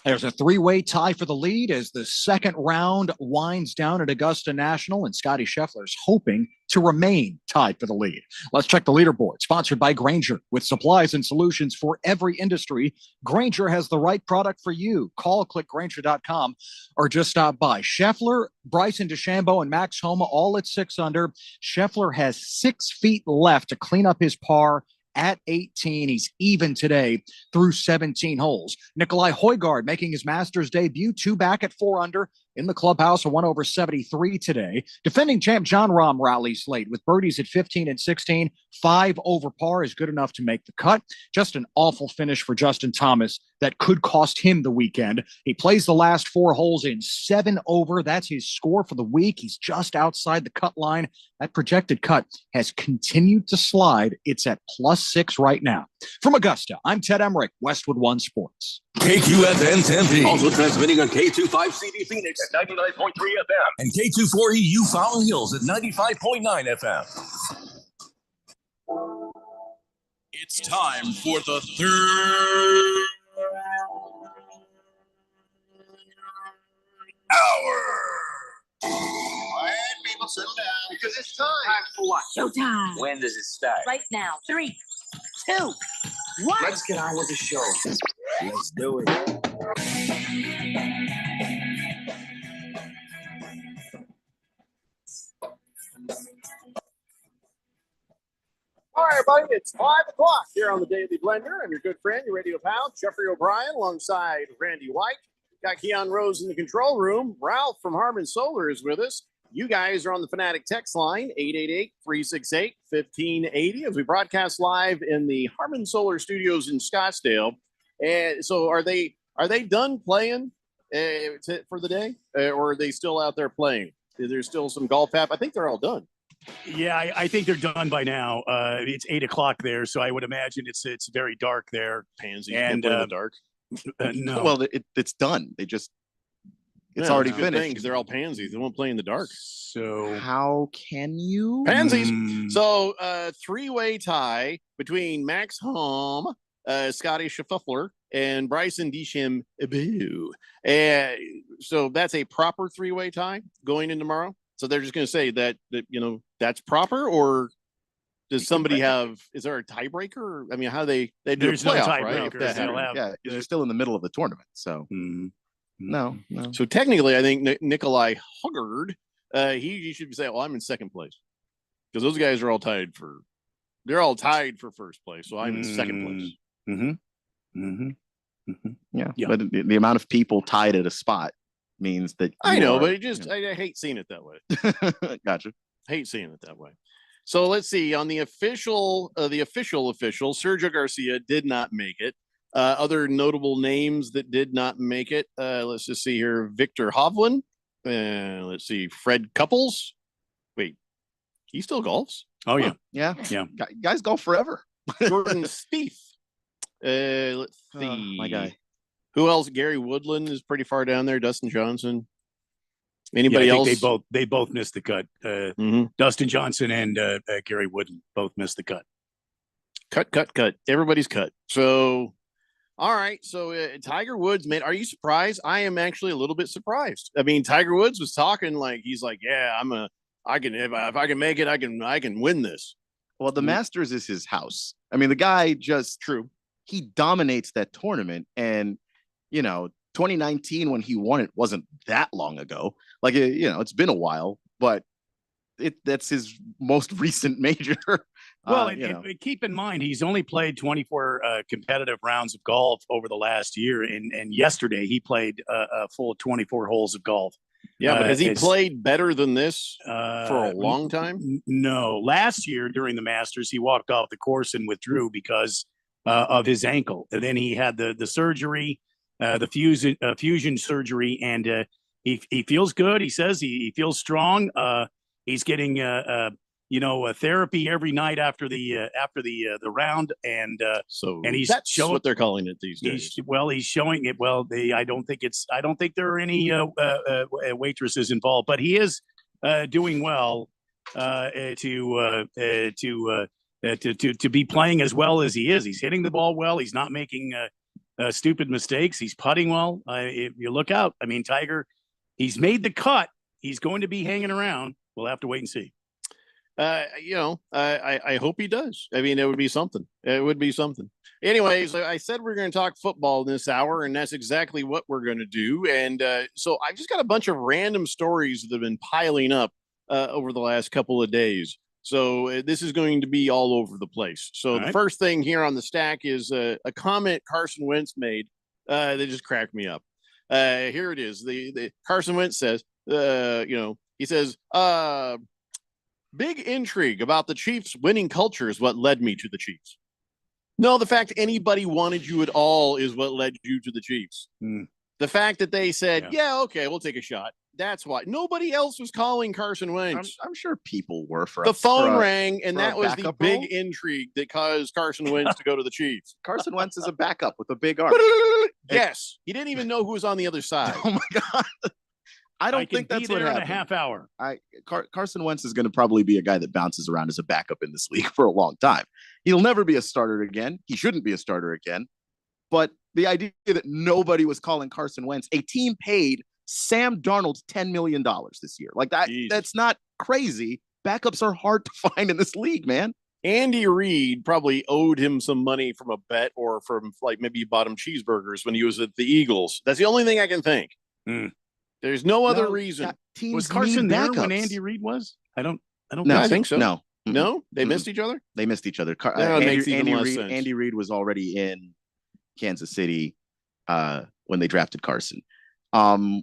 There's a 3-way tie for the lead as the second round winds down at Augusta National, and Scotty Scheffler's hoping to remain tied for the lead. Let's check the leaderboard. Sponsored by Grainger. With supplies and solutions for every industry, Grainger has the right product for you. Call, click Grainger.com, or just stop by. Scheffler, Bryson DeChambeau, and Max Homa all at 6 under. Scheffler has 6 feet left to clean up his par at 18. He's even today through 17 holes. Nikolai Højgaard making his Masters debut, 2 back at 4 under in the clubhouse, a 1 over 73 today. Defending champ Jon Rahm rallies late with birdies at 15 and 16. 5 over par is good enough to make the cut. Just an awful finish for Justin Thomas that could cost him the weekend. He plays the last 4 holes in 7 over. That's his score for the week. He's just outside the cut line. That projected cut has continued to slide. It's at +6 right now. From Augusta, I'm Ted Emmerich, Westwood One Sports. KQFN Tempe. Also transmitting on K25CD Phoenix at 99.3 FM. And K240U Fountain Hills at 95.9 FM. It's time for the third hour. Quiet, people, settle down. Because it's time. Time for what? Showtime. When does it start? Right now. 3, 2, 1. Let's get on with the show. Let's do it. All right, everybody, it's 5 o'clock here on the Daily Blender. I'm your good friend, your radio pal, Jeffrey O'Brien, alongside Randy White. Got Keon Rose in the control room. Ralph from Harmon Solar is with us. You guys are on the Fanatic text line, 888-368-1580, as we broadcast live in the Harmon Solar Studios in Scottsdale. And so are they done playing for the day, or are they still out there playing? There's still some golf app. I think they're all done. Yeah, I think they're done by now. It's 8:00 there, so I would imagine it's very dark there. Pansy and in the dark. No, Well, it's done. It's already finished. Because they're all pansies. They won't play in the dark. So how can you? Pansies. So three-way tie between Max Hom, Scotty Scheffler, and Bryson DeChambeau. So that's a proper three-way tie going in tomorrow. So they're just going to say that that's proper, or does somebody have? Is there a tiebreaker? I mean, how they do There's a playoff, no right? tiebreaker. They'll have- Yeah, because you're still in the middle of the tournament. So no. So technically, I think Nikolai Huggard, he should say, "Well, I'm in second place," because those guys are all tied for. They're all tied for first place, so I'm in second place. Yeah. But the amount of people tied at a spot means that I you know, are- but I hate seeing it that way. Gotcha. Hate seeing it that way. So let's see. On the official, Sergio Garcia did not make it. Other notable names that did not make it. Let's just see here. Victor Hovland. Let's see. Fred Couples. Wait, he still golfs? Oh yeah, yeah. Yeah. Guys golf forever. Jordan Spieth. Let's see. my guy. Who else? Gary Woodland is pretty far down there. Dustin Johnson. Yeah, Anybody I think else? They both missed the cut. Dustin Johnson and Gary Woodland both missed the cut. Cut. Everybody's cut. So, all right. So Tiger Woods made. Are you surprised? I am actually a little bit surprised. I mean, Tiger Woods was talking like he's like, yeah, I can if I can make it, I can win this. Well, the Masters is his house. I mean, the guy just he dominates that tournament, and 2019 when he won it wasn't that long ago. Like it's been a while, but that's his most recent major. Well, and keep in mind he's only played 24 competitive rounds of golf over the last year, and yesterday he played a full 24 holes of golf. Yeah, but has he played better than this for a long time? No. Last year during the Masters, he walked off the course and withdrew because of his ankle. And then he had the surgery, the fusion surgery, and he feels good. He says he feels strong. He's getting therapy every night after the round, and he's that's showing what they're calling it these days. He's showing it. Well, I don't think there are any waitresses involved, but he is doing well to be playing as well as he is. He's hitting the ball well. He's not making stupid mistakes. He's putting well. If you look out, I mean, Tiger, he's made the cut. He's going to be hanging around. We'll have to wait and see. I hope he does. I mean, it would be something. It would be something. Anyways, I said we're going to talk football this hour, and that's exactly what we're going to do. And so I've just got a bunch of random stories that have been piling up over the last couple of days. So this is going to be all over the place. So the first thing here on the stack is a comment Carson Wentz made that just cracked me up. Here it is. The Carson Wentz says, he says, big intrigue about the Chiefs winning culture is what led me to the Chiefs. No, the fact anybody wanted you at all is what led you to the Chiefs. The fact that they said, yeah, okay, we'll take a shot. That's why nobody else was calling Carson Wentz. I'm sure people were for the phone rang, and that was the big intrigue that caused Carson Wentz to go to the Chiefs. Carson Wentz is a backup with a big arm. Yes, he didn't even know who was on the other side. Oh my God. I don't think that's what happened. In a half hour. Carson Wentz is going to probably be a guy that bounces around as a backup in this league for a long time. He'll never be a starter again. He shouldn't be a starter again. But the idea that nobody was calling Carson Wentz, a team paid Sam Darnold $10 million this year. Like that's not crazy. Backups are hard to find in this league, man. Andy Reid probably owed him some money from a bet, or from like maybe he bought him cheeseburgers when he was at the Eagles. That's the only thing I can think. There's no other reason. Was Carson there when Andy Reid was? I don't I think so. No. No, they missed each other. They missed each other. Andy Reid was already in Kansas City when they drafted Carson. No,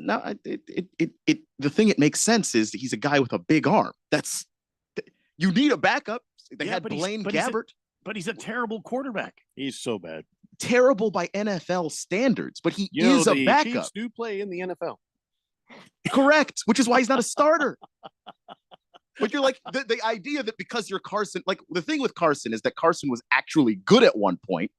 the thing it makes sense is he's a guy with a big arm. You need a backup. They had Blaine Gabbert, but he's a terrible quarterback. He's so bad. terrible by NFL standards, but he is a the backup. Chiefs do play in the NFL. Correct, which is why he's not a starter. But you're like, the idea that because you're Carson, like the thing with Carson is that Carson was actually good at one point.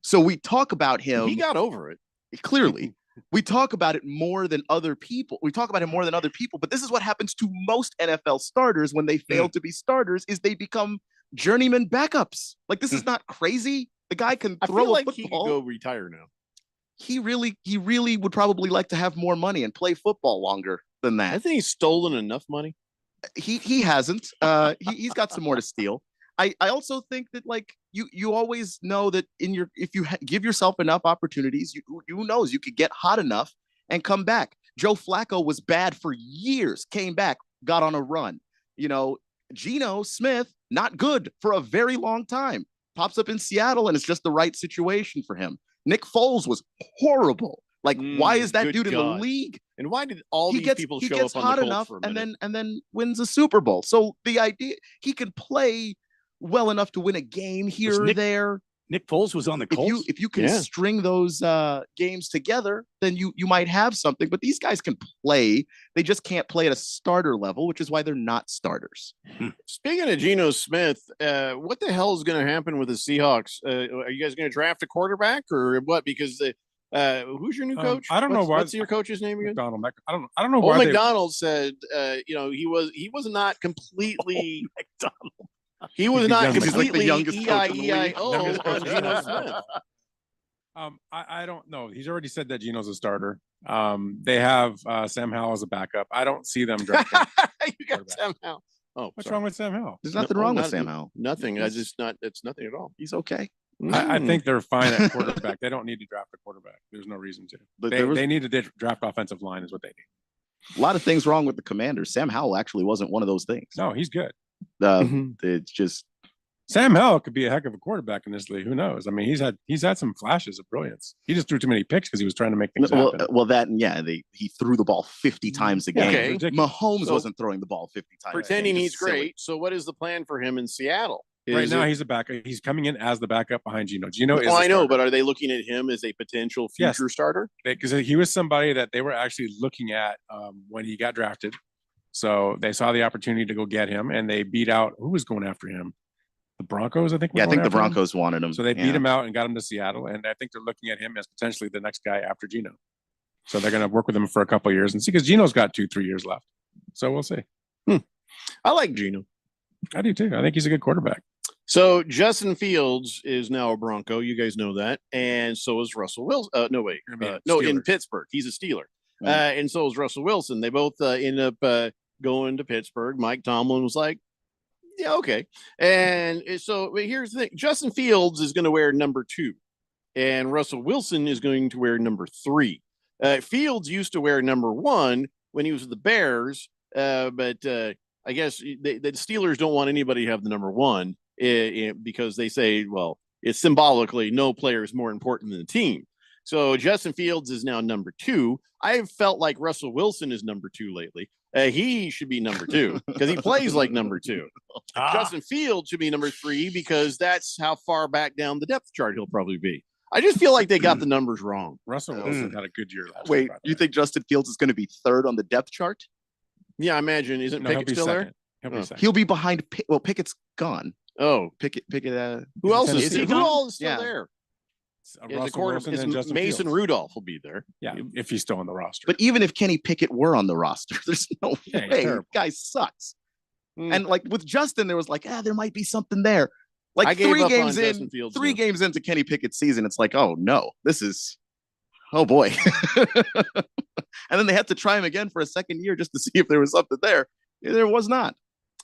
So we talk about him. He got over it. Clearly. We talk about it more than other people. We talk about him more than other people, but this is what happens to most NFL starters when they fail to be starters is they become journeyman backups. Like, this is not crazy. The guy can I throw feel like a he could football. go retire now. He really would probably like to have more money and play football longer than that. I think he's stolen enough money. He hasn't. He's got some more to steal. I also think that like you always know that if you give yourself enough opportunities, who knows, you could get hot enough and come back. Joe Flacco was bad for years, came back, got on a run. You know, Geno Smith, not good for a very long time. Pops up in Seattle and it's just the right situation for him. Nick Foles was horrible. Like, why is that dude in the league? And why did all these people show up on hot the Colts enough for a minute? and then wins a Super Bowl? So the idea he could play well enough to win a game here or there. Nick Foles was on the Colts. If you can string those games together, then you might have something. But these guys can play; they just can't play at a starter level, which is why they're not starters. Speaking of Geno Smith, what the hell is going to happen with the Seahawks? Are you guys going to draft a quarterback or what? Because who's your new coach? I don't know why. What's your coach's name again? McDonald. I don't know why. Old McDonald said, he was not completely. McDonald. He was not completely E-I-E-I-O on Geno Smith. I don't know. He's already said that Geno's a starter. They have Sam Howell as a backup. I don't see them drafting. You got Sam Howell. Oh, what's wrong with Sam Howell? There's nothing wrong with Sam Howell. Nothing. It's nothing at all. He's okay. I think they're fine at quarterback. They don't need to draft a quarterback. There's no reason to. But they need to draft offensive line is what they need. A lot of things wrong with the Commanders. Sam Howell actually wasn't one of those things. No, he's good. It's just Sam Howell could be a heck of a quarterback in this league. Who knows? I mean, he's had some flashes of brilliance. He just threw too many picks because he was trying to make things happen. He threw the ball 50 times a game. Okay. Mahomes wasn't throwing the ball 50 times. Pretending he's great. So what is the plan for him in Seattle? Right now, he's a backup. He's coming in as the backup behind Geno. Geno is. Well, I know, but are they looking at him as a potential future starter? Because he was somebody that they were actually looking at when he got drafted. So they saw the opportunity to go get him, and they beat out who was going after him. The Broncos, I think. I think the Broncos wanted him. So they beat him out and got him to Seattle, and I think they're looking at him as potentially the next guy after Geno. So they're going to work with him for a couple of years and see, because Geno's got 2-3 years left. So we'll see. I like Geno. I do too. I think he's a good quarterback. So Justin Fields is now a Bronco. You guys know that, and so is Russell Wilson. In Pittsburgh, he's a Steeler, and so is Russell Wilson. They both end up going to Pittsburgh. Mike Tomlin was like, "Yeah, okay." And so here's the thing: Justin Fields is going to wear number 2, and Russell Wilson is going to wear number 3. Fields used to wear number 1 when he was with the Bears, but I guess the Steelers don't want anybody to have the number 1. Because they say, well, it's symbolically no player is more important than the team. So Justin Fields is now number 2. I've felt like Russell Wilson is number 2 lately. He should be number 2 because he plays like number 2. Justin Fields should be number 3 because that's how far back down the depth chart he'll probably be. I just feel like they got the numbers wrong. Russell Wilson had a good year last year. Wait, you think Justin Fields is going to be 3rd on the depth chart? Yeah, I imagine. Isn't Pickett still second. there? He'll be behind. Pickett's gone. Oh, Pickett. Who else is still there? Justin Mason Fields. Rudolph will be there. Yeah, if he's still on the roster. But even if Kenny Pickett were on the roster, there's no way. The guy sucks. And like with Justin, there was like, there might be something there. Like 3 games in, Fields, 3 games into Kenny Pickett's season, it's like, oh no, oh boy. And then they had to try him again for a second year just to see if there was something there. There was not.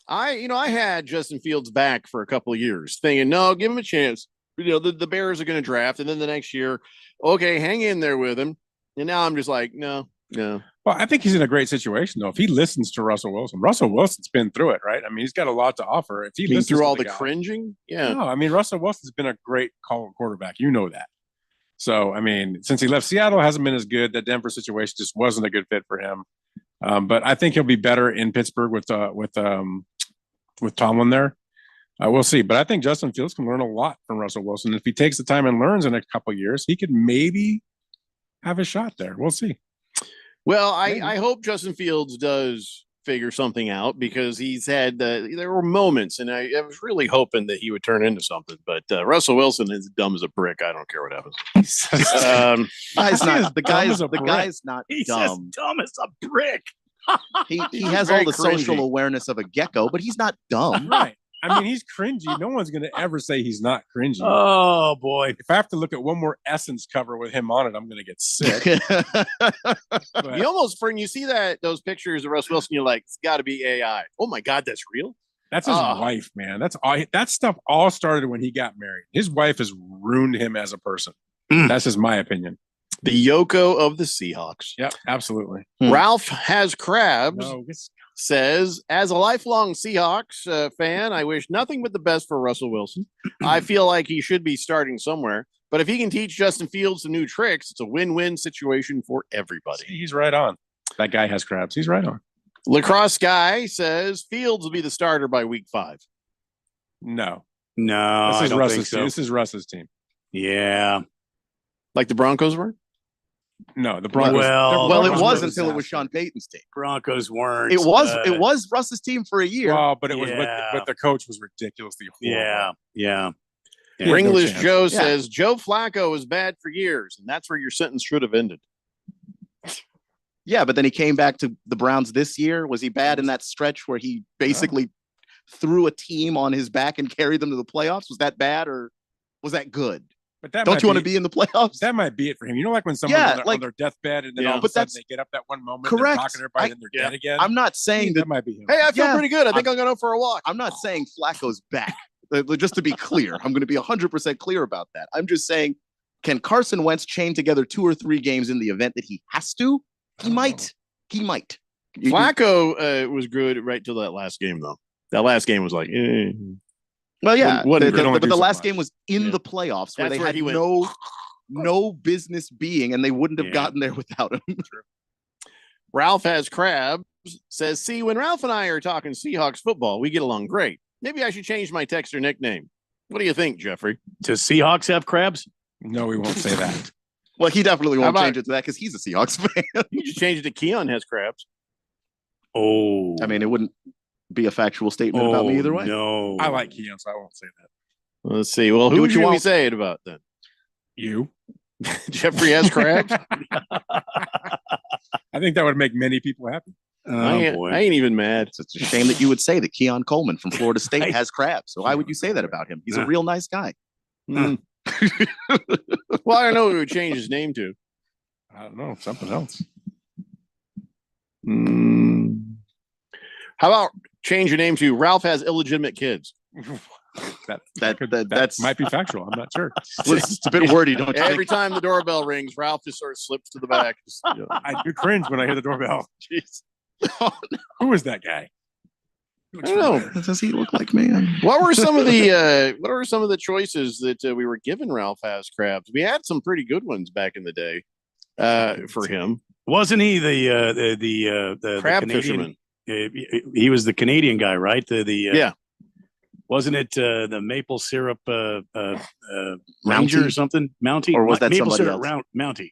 I had Justin Fields back for a couple of years thinking, no, give him a chance. The Bears are going to draft. And then the next year, okay, hang in there with him. And now I'm just like, no. Well, I think he's in a great situation, though. If he listens to Russell Wilson's been through it, right? I mean, he's got a lot to offer. If he listens through all the the cringing. Yeah. No, I mean, Russell Wilson's been a great quarterback. You know that. So, I mean, since he left Seattle, hasn't been as good. That Denver situation just wasn't a good fit for him. But I think he'll be better in Pittsburgh with Tomlin there. We'll see. But I think Justin Fields can learn a lot from Russell Wilson. If he takes the time and learns in a couple of years, he could maybe have a shot there. We'll see. Well, I hope Justin Fields does figure something out because he's had there were moments, and I was really hoping that he would turn into something. But Russell Wilson is dumb as a brick. I don't care what happens. The guy's not He's dumb. as dumb as a brick. He He's has all very the social cringy. awareness of a gecko, but he's not dumb. Right. I mean, he's cringy. No one's going to ever say he's not cringy. Oh, boy. If I have to look at one more Essence cover with him on it, I'm going to get sick. But- You almost when you see those pictures of Russ Wilson, you're like, it's got to be AI. Oh my God, that's real. That's his wife, man. That's all. That stuff all started when he got married. His wife has ruined him as a person. That's just my opinion. The Yoko of the Seahawks. Yep, absolutely. Ralph has crabs. No, it's- Says, as a lifelong Seahawks fan, I wish nothing but the best for Russell Wilson. I feel like he should be starting somewhere, but if he can teach Justin Fields some new tricks, it's a win-win situation for everybody. See, he's right on. That guy has crabs. He's right on. Lacrosse guy says Fields will be the starter by week 5. No, No, this I is don't Russ's think so. team. This is Russ's team. Yeah. Like the Broncos were? No, the Broncos. Well, Well, it Broncos was were until it was disaster. Sean Payton's team. Broncos weren't. It was Russ's team for a year. Well, but it was Yeah. but the coach was ridiculously horrible. Yeah. He had no Ringlish chance. Joe Yeah. says Joe Flacco was bad for years, and that's where your sentence should have ended. Yeah, but then he came back to the Browns this year. Was he bad in that stretch where he basically threw a team on his back and carried them to the playoffs? Was that bad or was that good? But that Don't might you want to be in the playoffs? That might be it for him. You know, like when someone's Yeah, on, their, like- on their deathbed and then Yeah. all of a But sudden that's- they get up that one moment, Correct. they're talking to everybody, and they're dead again. I'm not saying that that. might be him. Hey, I feel Yeah. pretty good. I think I'm going to go for a walk. I'm not saying Flacco's back. Just to be clear, I'm going to be 100% clear about that. I'm just saying, can Carson Wentz chain together 2 or 3 games in the event that he has to? He might. He might. Flacco was good right till that last game, though. That last game was like, Well, yeah, Wouldn't could only but do the so last much. game was in Yeah. the playoffs where That's they where had he went. no business being, and they wouldn't have Yeah. gotten there without him. Ralph has crabs. Says, see, when Ralph and I are talking Seahawks football, we get along great. Maybe I should change my texter nickname. What do you think, Jeffrey? Does Seahawks have crabs? No, we won't say that. Well, he definitely How won't about- change it to that because he's a Seahawks fan. You just change it to Keon has crabs. Oh. I mean, it wouldn't be a factual statement about me either way. No. I like Keon, so I won't say that. Let's see. Well, who Do what you should we want. say it about then? You? Jeffrey has crabs? I think that would make many people happy. I boy. ain't even mad. It's a shame that you would say that Keon Coleman from Florida State has crabs. So why would you say that about him? He's a real nice guy. Mm. Well, I don't know what we would change his name to. I don't know, something else. How about change your name to Ralph has illegitimate kids? That's Might be factual. I'm not sure. it's a bit wordy, don't you Every think? time the doorbell rings, Ralph just sort of slips to the back. Just, you know. I do cringe when I hear the doorbell. Jeez. Who is that guy? I don't know. Does he look like man? What were some of the choices that we were given Ralph has crabs? We had some pretty good ones back in the day for him. Wasn't he the Crab Canadian? He was the Canadian guy, right? Yeah. Wasn't it the maple syrup Ranger Mountie? or something? Mountie, Or was that maple somebody syrup else? Mountie?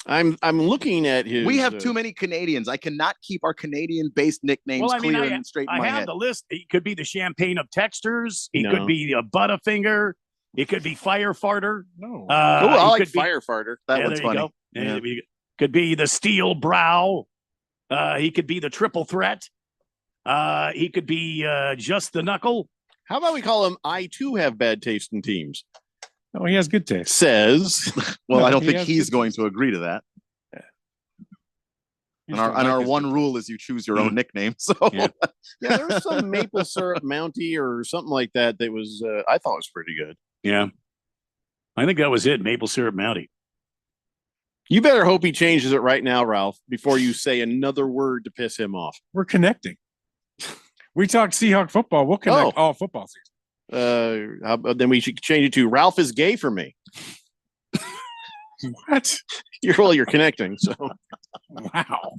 I'm looking at his. We have too many Canadians. I cannot keep our Canadian-based nicknames Well, I mean, clear and straight in I my have head. the list. He could be the champagne of texters. He No. could be a Butterfinger. He could be Firefarter. No. Cool. I he like could be- Firefarter. That yeah, one's there you funny. go. Yeah, Yeah. we- could be the Steel Brow. He could be the Triple Threat. He could be just the Knuckle. How about we call him I too have bad taste in teams? No, he has good taste. Says Well, No, I don't he think has he's good- going to agree to that. And our one rule is you choose your own nickname. So Yeah. yeah, there was some maple syrup Mountie or something like that that was I thought was pretty good. Yeah. I think that was it. Maple syrup Mountie. You better hope he changes it right now, Ralph, before you say another word to piss him off. We're connecting. We talked Seahawk football. We'll connect all football season. Then we should change it to Ralph is gay for me. What? You're connecting. So Wow.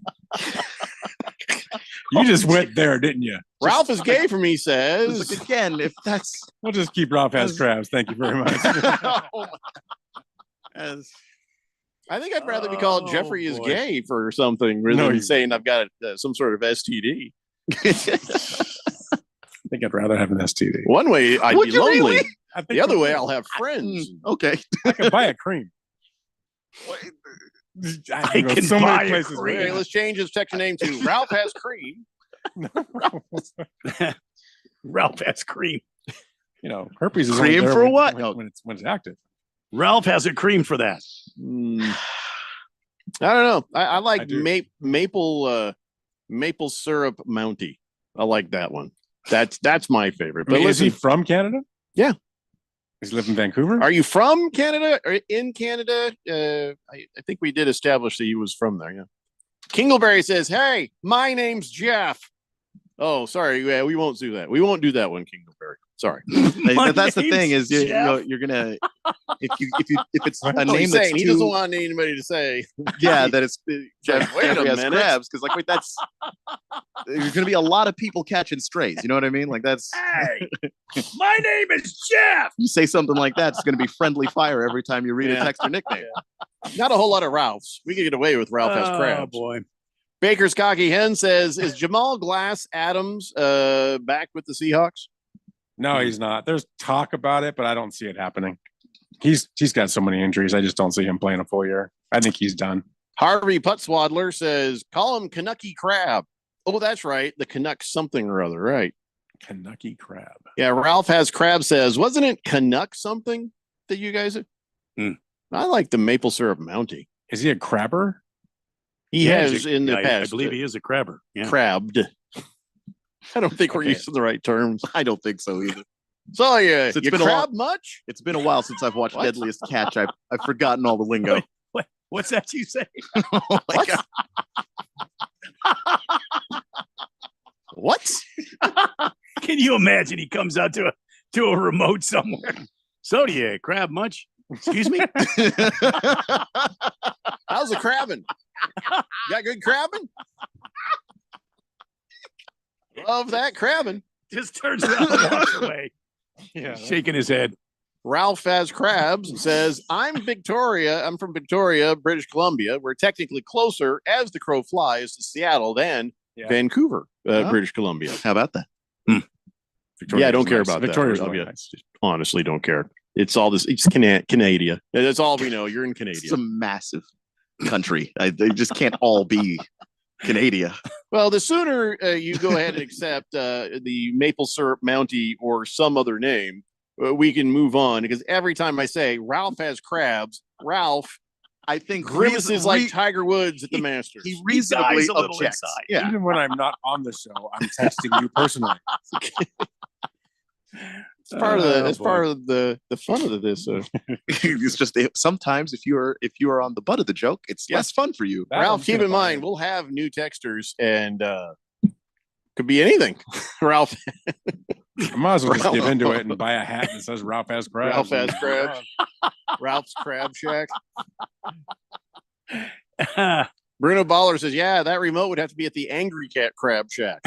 You just went there, didn't you? Ralph is gay for me, It's says. like, again, if that's We'll just keep Ralph has crabs. Thank you very much. as I think I'd rather be called Oh, Jeffrey is boy. gay for something rather No, than you- saying I've got some sort of STD. I think I'd rather have an STD. One way I'd Would be you lonely. really? I think The other for- way I'll have friends. okay. I could buy a cream. I can so buy many a places. cream. Okay, let's change his text name to Ralph has cream. Ralph has cream. You know, herpes is Cream only there for when, what? when it's active. Ralph has a cream for that. I don't know. I like I do. maple syrup Mountie. I like that one. That's my favorite. I mean, But is he listen, from Canada? Yeah. Does he live in Vancouver? are you from Canada or in Canada? I think we did establish that he was from there. Yeah. Kingleberry says, "Hey, my name's Jeff." Oh, sorry. Yeah, we won't do that. We won't do that one, Kingleberry. Sorry. But that's the thing name's is Jeff. you're gonna if it's a Oh, name he's that's saying he too, doesn't want anybody to say. yeah that it's Like, wait a Jeffrey has minute. crabs because like wait that's there's gonna be a lot of people catching strays. You know what I mean? Like that's Hey, my name is Jeff. you say something like that, it's gonna be friendly fire every time you read a Yeah. text or nickname. Not a whole lot of Ralphs. We could get away with Ralph has Oh crabs. boy. Baker's Cocky Hen says, "Is Jamal Glass Adams back with the Seahawks?" No, he's not. There's talk about it, but I don't see it happening. He's got so many injuries. I just don't see him playing a full year. I think he's done. Harvey Putswaddler says, "Call him Canucky Crab." Oh, that's right. The Canuck something or other, right? Canucky crab. Yeah, Ralph has crab says, "Wasn't it Canuck something that you guys?" I like the maple syrup Mountie. Is he a crabber? He Yeah, has in the I past. believe he is a crabber. Yeah. Crabbed. I don't think we're Okay. using the right terms. I don't think so either. So yeah, So it's you been a crab much? It's been a while since I've watched What? Deadliest Catch. I've forgotten all the lingo. What's that you say? Oh my God. What? Can you imagine he comes out to a remote somewhere? So do you crab much? Excuse me? How's the crabbing? Got good crabbing? Love that crabbing. Just turns around and walks away. Yeah. Shaking his head. Ralph has crabs and says, "I'm Victoria. I'm from Victoria, British Columbia. We're technically closer as the crow flies to Seattle than Yeah. Vancouver, Oh. British Columbia." How about that? Yeah, I don't care nice. about Victoria's that. really I'll be- nice. Honestly, don't care. It's all this. It's Canada. That's all we know. You're in Canada. It's a massive country. They just can't all be Canada. Well, the sooner you go ahead and accept the maple syrup Mountie or some other name, we can move on. Because every time I say Ralph has crabs, Ralph I think grimaces like Tiger Woods at the Masters. he reasonably dies a little objects. inside. Yeah. Even when I'm not on the show, I'm texting you personally. It's part of the. Oh, That's boy. part of the fun of this. It's just sometimes if you are on the butt of the joke, it's Yeah. less fun for you. That Ralph, one's keep gonna in buy mind, we'll have new texters and could be anything. Ralph, I might as well just give into it and buy a hat that says Ralph has crabs. Ralph has crabs. Ralph's Crab Shack. Bruno Baller says, "Yeah, that remote would have to be at the Angry Cat Crab Shack."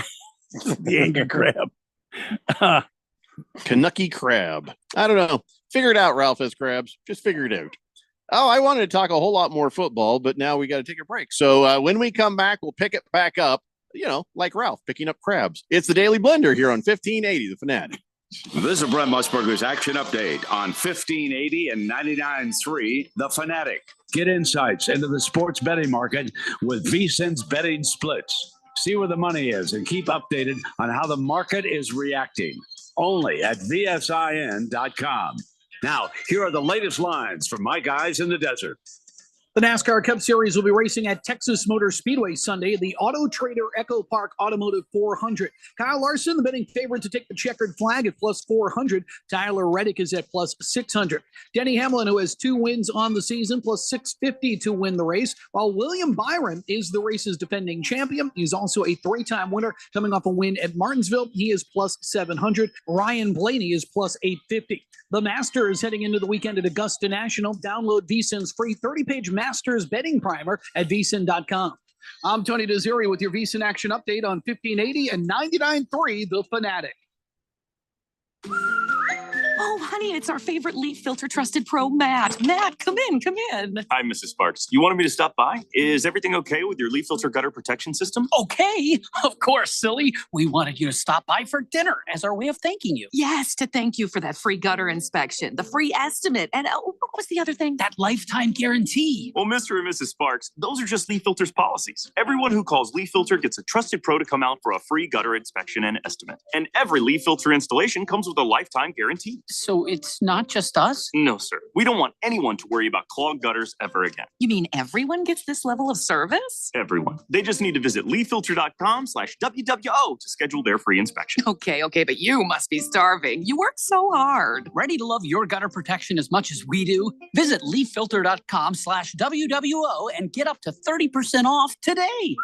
The angry crab. Canucky crab. I don't know. Figure it out, Ralph has crabs. Just figure it out. Oh, I wanted to talk a whole lot more football, but now we got to take a break. So when we come back, we'll pick it back up, like Ralph picking up crabs. It's the Daily Blender here on 1580, The Fanatic. This is Brent Musburger's action update on 1580 and 99.3 The Fanatic. Get insights into the sports betting market with VSiN's betting splits. See where the money is and keep updated on how the market is reacting. Only at VSIN.com. Now, here are the latest lines from my guys in the desert. The NASCAR Cup Series will be racing at Texas Motor Speedway Sunday at the Auto Trader Echo Park Automotive 400. Kyle Larson, the betting favorite to take the checkered flag at plus 400. Tyler Reddick is at plus 600. Denny Hamlin, who has 2 wins on the season, plus 650 to win the race, while William Byron is the race's defending champion. He's also a 3-time winner coming off a win at Martinsville. He is plus 700. Ryan Blaney is plus 850. The Masters heading into the weekend at Augusta National. Download VSiN's free 30-page Masters betting primer at VSiN.com. I'm Tony Desiri with your VSiN Action Update on 1580 and 99.3 The Fanatic. Oh, honey, it's our favorite leaf filter trusted pro, Matt. Matt, come in, come in. Hi, Mrs. Sparks. You wanted me to stop by? Is everything okay with your leaf filter gutter protection system? Okay, of course, silly. We wanted you to stop by for dinner as our way of thanking you. Yes, to thank you for that free gutter inspection, the free estimate, and what was the other thing? That lifetime guarantee. Well, Mr. and Mrs. Sparks, those are just Leaf Filter's policies. Everyone who calls Leaf Filter gets a trusted pro to come out for a free gutter inspection and estimate. And every Leaf Filter installation comes with a lifetime guarantee. So it's not just us? No, sir. We don't want anyone to worry about clogged gutters ever again. You mean everyone gets this level of service? Everyone. They just need to visit leaffilter.com/WWO to schedule their free inspection. Okay, but you must be starving. You work so hard. Ready to love your gutter protection as much as we do? Visit leaffilter.com/WWO and get up to 30% off today.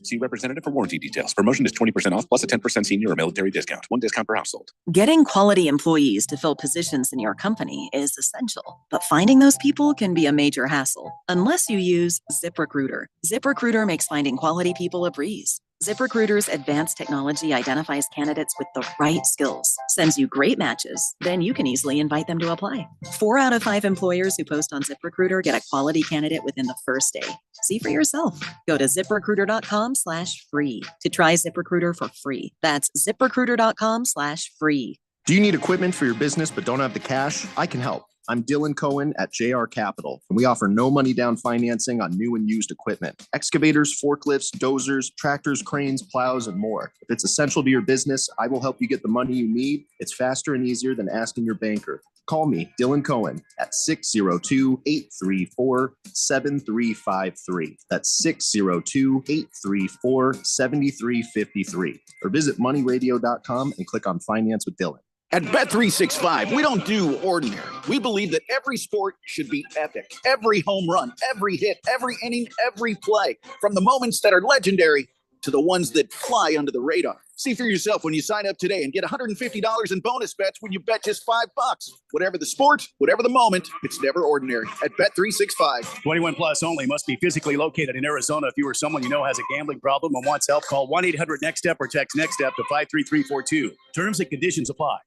See representative for warranty details. Promotion is 20% off plus a 10% senior or military discount. One discount per household. Getting quality employees to fill positions in your company is essential, but finding those people can be a major hassle unless you use ZipRecruiter. ZipRecruiter makes finding quality people a breeze. ZipRecruiter's advanced technology identifies candidates with the right skills, sends you great matches, then you can easily invite them to apply. 4 out of 5 employers who post on ZipRecruiter get a quality candidate within the first day. See for yourself. Go to ZipRecruiter.com/free to try ZipRecruiter for free. That's ZipRecruiter.com/free. Do you need equipment for your business but don't have the cash? I can help. I'm Dylan Cohen at JR Capital, and we offer no money down financing on new and used equipment. Excavators, forklifts, dozers, tractors, cranes, plows, and more. If it's essential to your business, I will help you get the money you need. It's faster and easier than asking your banker. Call me, Dylan Cohen, at 602-834-7353. That's 602-834-7353. Or visit moneyradio.com and click on Finance with Dylan. At Bet365, we don't do ordinary. We believe that every sport should be epic. Every home run, every hit, every inning, every play. From the moments that are legendary to the ones that fly under the radar. See for yourself when you sign up today and get $150 in bonus bets when you bet just $5. Whatever the sport, whatever the moment, it's never ordinary. At Bet365. 21 plus only. Must be physically located in Arizona. If you or someone you know has a gambling problem and wants help, call 1-800-NEXT-STEP or text NEXT STEP to 53342. Terms and conditions apply.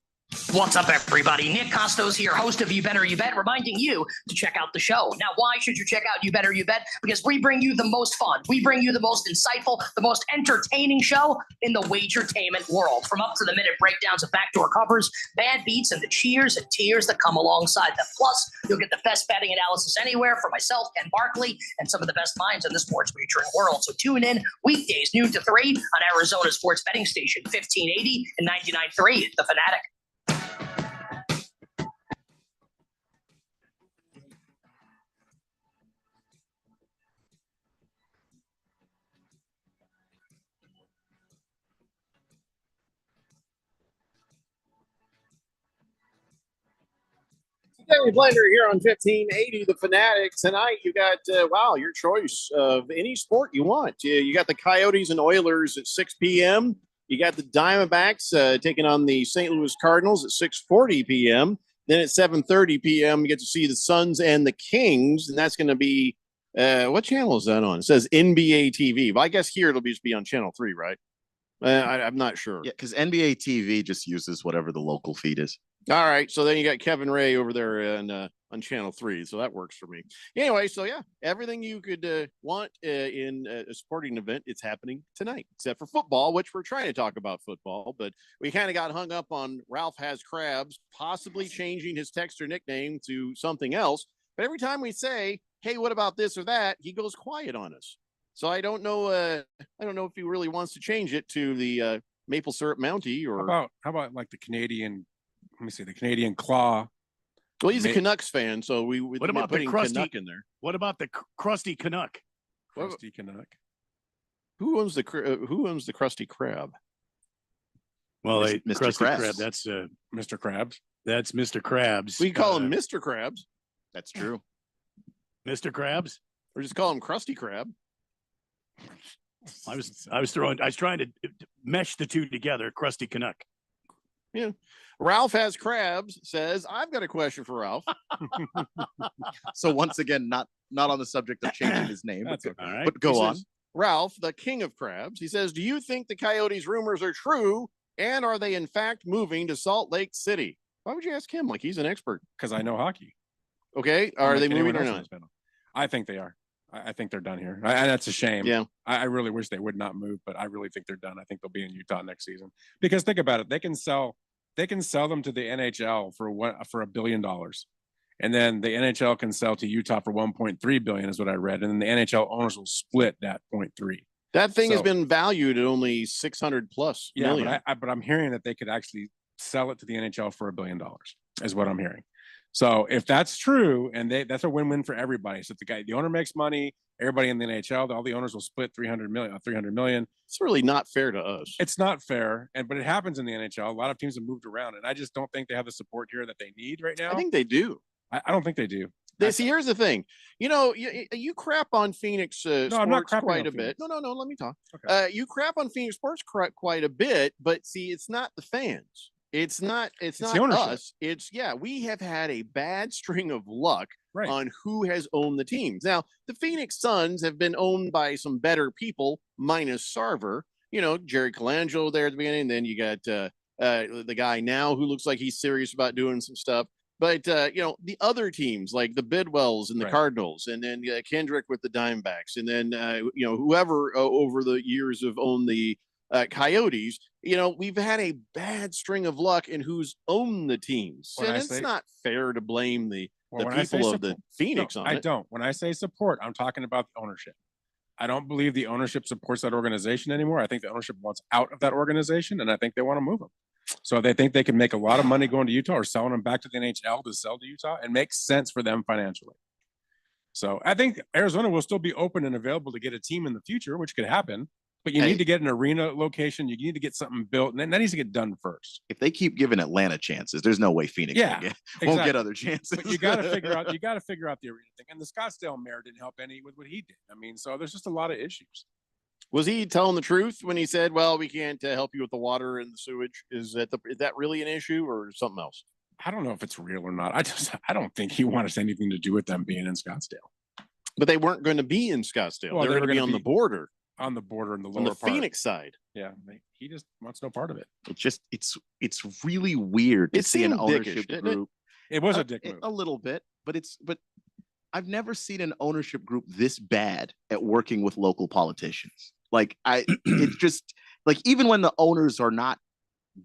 What's up, everybody? Nick Costos here, host of You Better You Bet, reminding you to check out the show. Now, why should you check out You Better You Bet? Because we bring you the most fun. We bring you the most insightful, the most entertaining show in the wagertainment world. From up-to-the-minute breakdowns of backdoor covers, bad beats, and the cheers and tears that come alongside them. Plus, you'll get the best betting analysis anywhere from myself, Ken Barkley, and some of the best minds in the sports wagering world. So tune in weekdays, noon to 3 on Arizona sports betting station, 1580 and 99.3, The Fanatic. Gary Blender here on 1580 The Fanatic. Tonight you got your choice of any sport you want. You got the Coyotes and Oilers at 6 p.m. You got the Diamondbacks taking on the St. Louis Cardinals at 6:40 p.m. Then at 7:30 p.m. you get to see the Suns and the Kings, and that's going to be what channel is that on? It says NBA TV, but I guess here it'll just be on Channel 3, right? I'm not sure. Yeah, because NBA TV just uses whatever the local feed is. All right, so then you got Kevin Ray over there on Channel 3, so that works for me. Anyway, so yeah, everything you could want in a sporting event, it's happening tonight, except for football, which we're trying to talk about football, but we kind of got hung up on Ralph Has Crabs possibly changing his Texter nickname to something else. But every time we say, hey, what about this or that, he goes quiet on us. So I don't know if he really wants to change it to the Maple Syrup Mountie or how about like the Canadian. Let me see the Canadian Claw. Well, he's a Canucks fan, so we what about putting the crusty Canuck in there. What about the crusty Canuck? Crusty Canuck. Who owns the Krusty Krab? Well, Mr. Krusty Krabs. Krab. That's Mr. Krabs. That's Mr. Krabs. We call him Mr. Krabs. That's true. Mr. Krabs. Or just call him Krusty Krab. I was trying to mesh the two together. Krusty Canuck. Yeah. Ralph Has Crabs says, I've got a question for Ralph. So once again, not on the subject of changing his name, but, All right. but go He on. says, Ralph, the king of crabs, he says, do you think the Coyotes rumors are true? And are they in fact moving to Salt Lake City? Why would you ask him? Like he's an expert. Because I know hockey. Okay. Are they Unlike anyone moving or else on not? this panel. I think they are. I think they're done here. And that's a shame. Yeah. I really wish they would not move, but I really think they're done. I think they'll be in Utah next season. Because think about it, they can sell them to the NHL for $1 billion. And then the NHL can sell to Utah for 1.3 billion is what I read. And then the NHL owners will split that 0.3. That thing has been valued at only 600 plus million. But I'm hearing that they could actually sell it to the NHL for $1 billion is what I'm hearing. So if that's true, and that's a win-win for everybody. So if the owner makes money, everybody in the NHL, all the owners will split 300 million. It's really not fair to us. It's not fair, but it happens in the NHL. A lot of teams have moved around, and I just don't think they have the support here that they need right now. I think they do. I don't think they do. See, here's the thing. You know, you crap on Phoenix sports I'm not crapping quite on a bit. Phoenix. No, let me talk. Okay. You crap on Phoenix sports quite a bit, but see, it's not the fans. It's not the ownership. us. We have had a bad string of luck Right. on who has owned the teams. Now, the Phoenix Suns have been owned by some better people, minus Sarver. You know, Jerry Colangelo there at the beginning. Then you got the guy now who looks like he's serious about doing some stuff. But you know, the other teams like the Bidwells and the Right. Cardinals, and then Kendrick with the Diamondbacks, and then you know, whoever over the years have owned the Coyotes. You know, we've had a bad string of luck in who's owned the teams, When and I it's say- not fair to blame the When I say people of the support- Phoenix No, on I it. don't. When I say support, I'm talking about the ownership. I don't believe the ownership supports that organization anymore. I think the ownership wants out of that organization, and I think they want to move them. So if they think they can make a lot of money going to Utah or selling them back to the NHL to sell to Utah, it makes sense for them financially. So I think Arizona will still be open and available to get a team in the future, which could happen. But you need to get an arena location. You need to get something built, and then that needs to get done first. If they keep giving Atlanta chances, there's no way Phoenix won't get exactly. other chances. But you got to figure out. You got to figure out the arena thing. And the Scottsdale mayor didn't help any with what he did. I mean, so there's just a lot of issues. Was he telling the truth when he said, "Well, we can't help you with the water and the sewage"? Is that really an issue or something else? I don't know if it's real or not. I don't think he wanted anything to do with them being in Scottsdale. But they weren't going to be in Scottsdale. Well, they were going to be on the border. On the border in the lower On the part. Phoenix side. Yeah, he just wants no part of it. It's really weird to It see an seemed ownership dickish, didn't it? group. It was a dick move. A little bit, but I've never seen an ownership group this bad at working with local politicians. Like it's just like, even when the owners are not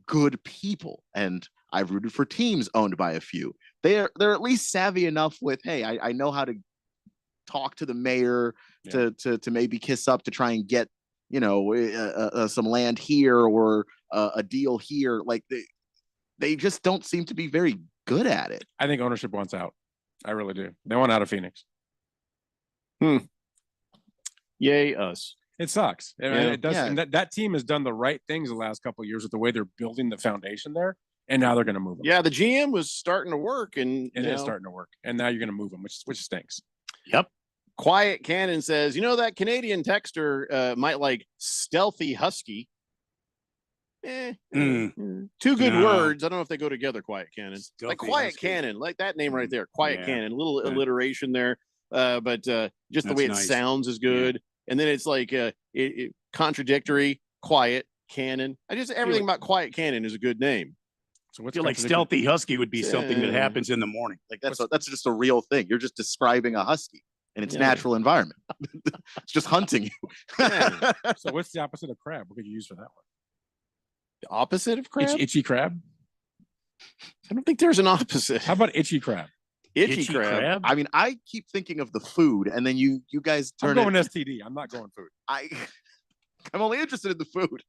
good people, and I've rooted for teams owned by a few, they're at least savvy enough with, hey, I know how to talk to the mayor to maybe kiss up to try and get, you know, some land here or a deal here. Like they just don't seem to be very good at it. I think ownership wants out. I really do. They want out of Phoenix. Yay us. It sucks. I mean, Yeah. it does. Yeah. And that team has done the right things the last couple of years with the way they're building the foundation there, and now they're going to move them. Yeah, the GM was starting to work, and It is starting to work, and now you're going to move them, which stinks. Yep. Quiet Cannon says, you know, that Canadian texter might like stealthy husky. Two good No. words. I don't know if they go together. Quiet Cannon, like Stealthy Quiet husky. Cannon, like that name right there. Quiet Yeah. Cannon, a little Yeah. alliteration there, but just the That's way it nice. sounds is good. And then it's like it contradictory. Quiet Cannon. Everything about Quiet Cannon is a good name. So I feel like stealthy husky would be something that Yeah. happens in the morning. Like that's just a real thing. You're just describing a husky in its Yeah. natural environment. It's just hunting you. So what's the opposite of crab? What could you use for that one? The opposite of crab? Itchy crab. I don't think there's an opposite. How about itchy crab? Itchy crab. I mean, I keep thinking of the food, and then you guys I'm turn going it. STD. I'm not going food. I'm only interested in the food.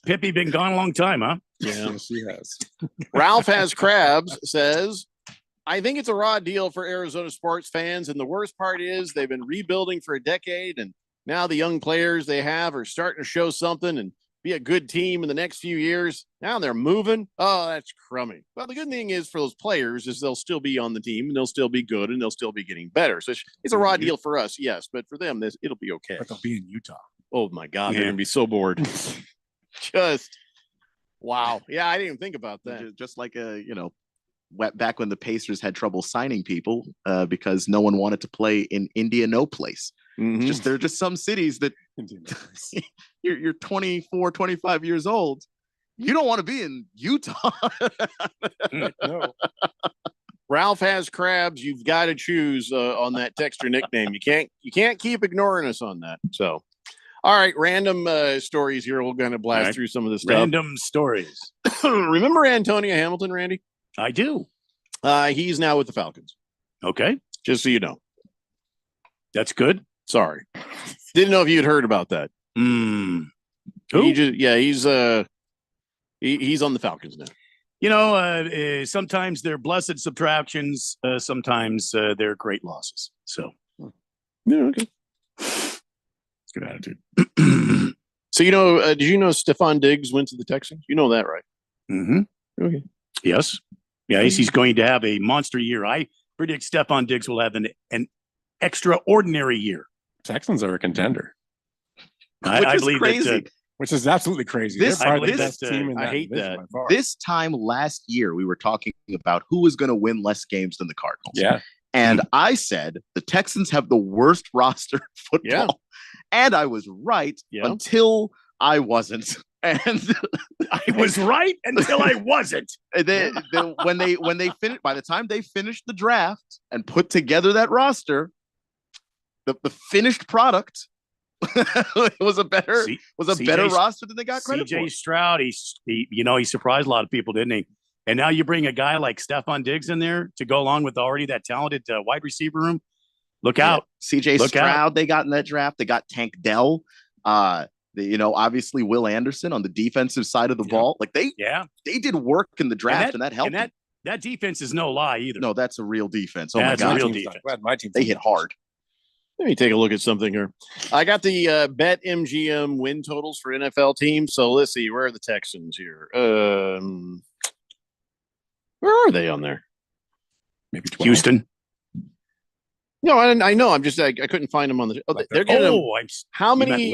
Pippi been gone a long time, huh? Yeah. Yes, he has. Ralph Has Crabs says, I think it's a raw deal for Arizona sports fans. And the worst part is they've been rebuilding for a decade. And now the young players they have are starting to show something and be a good team in the next few years. Now they're moving. Oh, that's crummy. Well, the good thing is for those players is they'll still be on the team and they'll still be good and they'll still be getting better. So it's a raw deal for us, yes. But for them, it'll be okay. But they'll be in Utah. Oh, my God. They're Yeah. going to be so bored. Just Wow. Yeah, I didn't even think about that. Just like back when the Pacers had trouble signing people because no one wanted to play in Indiana place. Just there are just some cities that you're 24, 25 years old. You don't want to be in Utah. No. Ralph has crabs. You've got to choose on that texture nickname. You can't keep ignoring us on that. So, all right, random stories here. We're going to blast through some of this stuff. Random stories. Remember Antonio Hamilton, Randy? I do. He's now with the Falcons. Okay. Just so you know. That's good. Sorry. Didn't know if you'd heard about that. Who? He's on the Falcons now. You know, sometimes they're blessed subtractions. Sometimes they're great losses. So, yeah, okay. Good attitude. So, did you know Stephon Diggs went to the Texans? You know that, right? Mm-hmm. Okay. Yes. Yeah, he's going to have a monster year. I predict Stephon Diggs will have an extraordinary year. Texans are a contender. I believe crazy. Which is absolutely crazy. This team I hate that. This time last year, we were talking about who was going to win less games than the Cardinals. Yeah. And I said the Texans have the worst roster in football. Yeah. And I was right until I wasn't. And I was right until I wasn't. When they finished, by the time they finished the draft and put together that roster, the finished product was a better roster than they got credit for. CJ Stroud, he surprised a lot of people, didn't he? And now you bring a guy like Stephon Diggs in there to go along with already that talented wide receiver room. Look out. CJ Stroud, they got in that draft. They got Tank Dell. Obviously Will Anderson on the defensive side of the ball. Like they did work in the draft, and that helped. And that defense is no lie either. No, that's a real defense. Oh my God, real defense. My team, they hit hard. Let me take a look at something here. I got the BetMGM win totals for NFL teams. So let's see, where are the Texans here? Where are they on there? Maybe 12. Houston. No, I know. I'm just I couldn't find them on the. They're getting how many?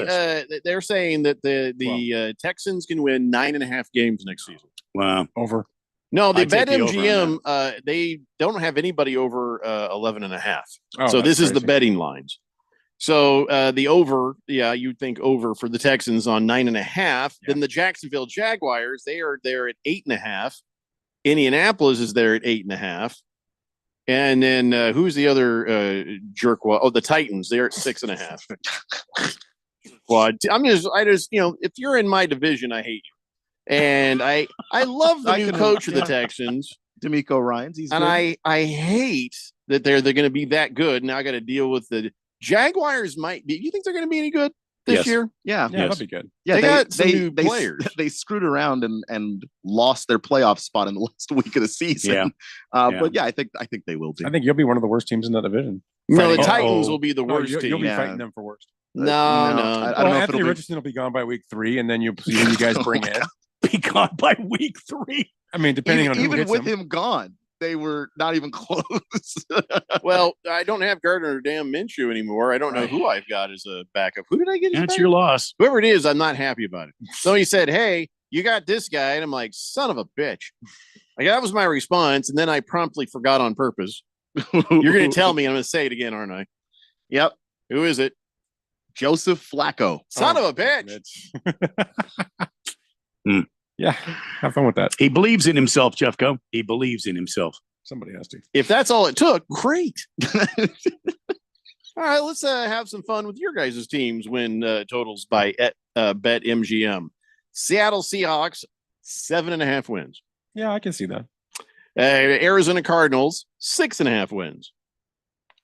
They're saying that the Texans can win 9.5 games next season. Wow, over. No, the BetMGM they don't have anybody over 11.5. Oh, so this is crazy. the betting lines. So the over, you'd think over for the Texans on 9.5. Yeah. Then the Jacksonville Jaguars, they are there at 8.5. Indianapolis is there at 8.5. And then who's the other jerkwad? Oh, the Titans. They're at 6.5. Quad. I just, if you're in my division, I hate you. And I love the new coach of the Texans, D'Amico Ryans. And I hate that they're going to be that good. Now I got to deal with the Jaguars. Might be. You think they're going to be any good this year? Yeah, that'd be good. Yeah, they got some new players. They screwed around and lost their playoff spot in the last week of the season. But yeah, I think they will do. I think you'll be one of the worst teams in that division. No, the Titans will be the worst team. You'll be fighting them for worst. No. I don't know if Anthony Richardson will be gone by week 3, and then you guys bring in. Be gone by week 3. I mean, depending on who even hits with him gone, they were not even close. Well, I don't have Gardner damn Minshew anymore. I don't know who I've got as a backup. Who did I get? That's your loss. Whoever it is, I'm not happy about it. So he said, "Hey, you got this guy," and I'm like, "Son of a bitch!" Like that was my response, and then I promptly forgot on purpose. You're going to tell me, and I'm going to say it again, aren't I? Yep. Who is it? Joseph Flacco. Son of a bitch. Yeah, have fun with that. He believes in himself, Jeffco. He believes in himself. Somebody has to. If that's all it took, great. All right, let's have some fun with your guys' teams win totals by BetMGM. Seattle Seahawks, 7.5 wins. Yeah, I can see that. Arizona Cardinals, 6.5 wins.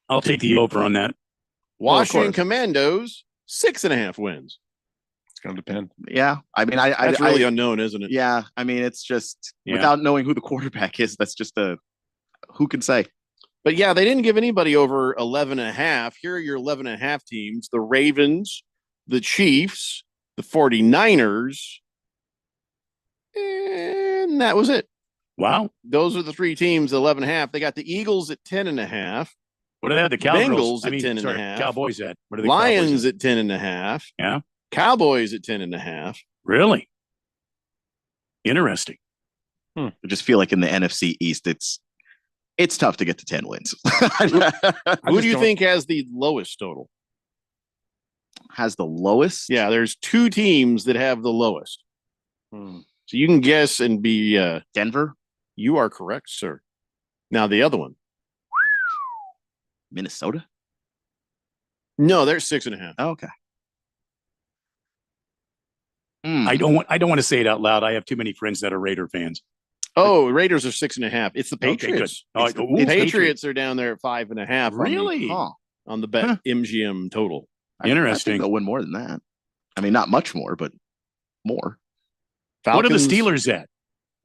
I'll take the over on that. Washington Commandos, 6.5 wins. It's going to depend. Yeah, I mean, that's really unknown, isn't it? Yeah, I mean, it's just without knowing who the quarterback is. That's just who can say? But yeah, they didn't give anybody over 11.5. Here are your 11.5 teams: the Ravens, the Chiefs, the 49ers, and that was it. Wow, those are the 3 teams. 11.5. They got the Eagles at 10.5. What do they have? The Bengals at 10.5. Cowboys at what are the Lions at 10.5. Yeah. Cowboys at 10.5. Really? Interesting. I just feel like in the NFC East, it's tough to get to 10 wins. Who do you think has the lowest total? Has the lowest? Yeah, there's two teams that have the lowest. So you can guess and be Denver. You are correct, sir. Now the other one, Minnesota. No, they're 6.5. Oh, okay. I don't want to say it out loud. I have too many friends that are Raider fans. Oh, Raiders are 6.5. It's the Okay, Patriots. good. It's the Ooh, Patriots are down there at 5.5. Really? On the bet MGM total. I think they'll win more than that. I mean, not much more, but more. What are the Steelers at?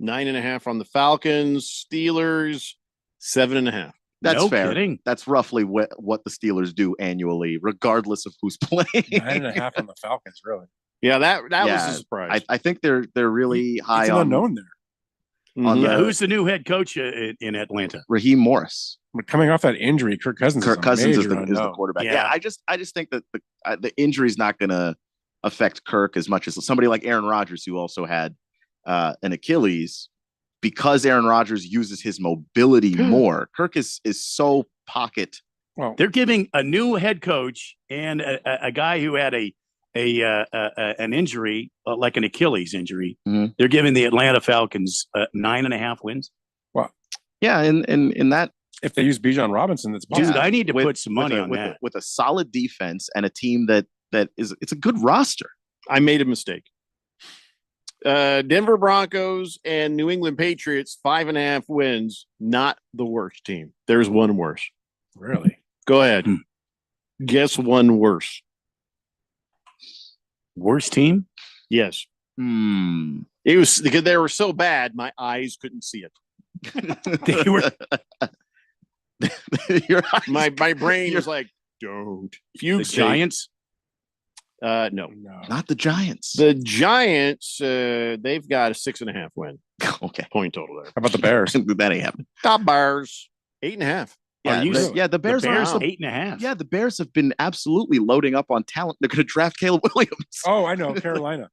9.5 on the Falcons. Steelers 7.5. That's No fair. kidding. That's roughly what the Steelers do annually, regardless of who's playing. 9.5 on the Falcons, really. Yeah, that was a surprise. I think they're really high It's an on unknown there. on Yeah, the who's the new head coach in Atlanta? Raheem Morris. But coming off that injury, Kirk Cousins is the unknown. quarterback. Yeah. Yeah, I just think that the injury is not going to affect Kirk as much as somebody like Aaron Rodgers, who also had an Achilles. Because Aaron Rodgers uses his mobility more, Kirk is so pocket. Well, They're giving a new head coach and a guy who had an injury, like an Achilles injury. Mhm. They're giving the Atlanta Falcons 9.5 wins. Yeah, in that, if they use Bijan Robinson, that's Dude, possible. I need to with- put some money with a, on with that. A, with a solid defense and a team that is it's a good roster. I made a mistake. Denver Broncos and New England Patriots, 5.5 wins. Not the worst team. There's one worse. Really? Go ahead. Guess one worse. Worst team? Yes. Hmm. It was because they were so bad, my eyes couldn't see it. They were. My brain was like, don't. The Giants? No. Not the Giants. The Giants, they've got a 6.5 win. Okay. Point total there. How about the Bears? That ain't happening. Top Bears, 8.5. Yeah, the Bears The are Bears also 8.5. Yeah, the Bears have been absolutely loading up on talent. They're going to draft Caleb Williams. Oh, I know. Carolina.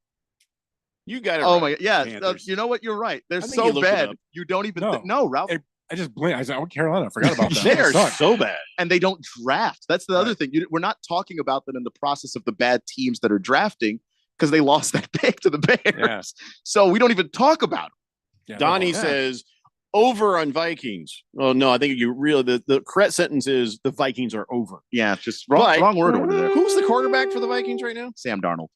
You got it. Oh right. my God. Yeah. Panthers. You know what? You're right. They're I think so you looked it bad. up. You don't even No. no, Ralph. I just blinked. I said, oh, Carolina. I forgot about that. They are suck. so bad. And they don't draft. That's the other thing. We're not talking about them in the process of the bad teams that are drafting because they lost that pick to the Bears. Yeah. So we don't even talk about them. Yeah, Donnie yeah. says over on Vikings. Oh no, I think you really the correct sentence is the Vikings are over. Yeah, just wrong word over there. Who's the quarterback for the Vikings right now? Sam Darnold.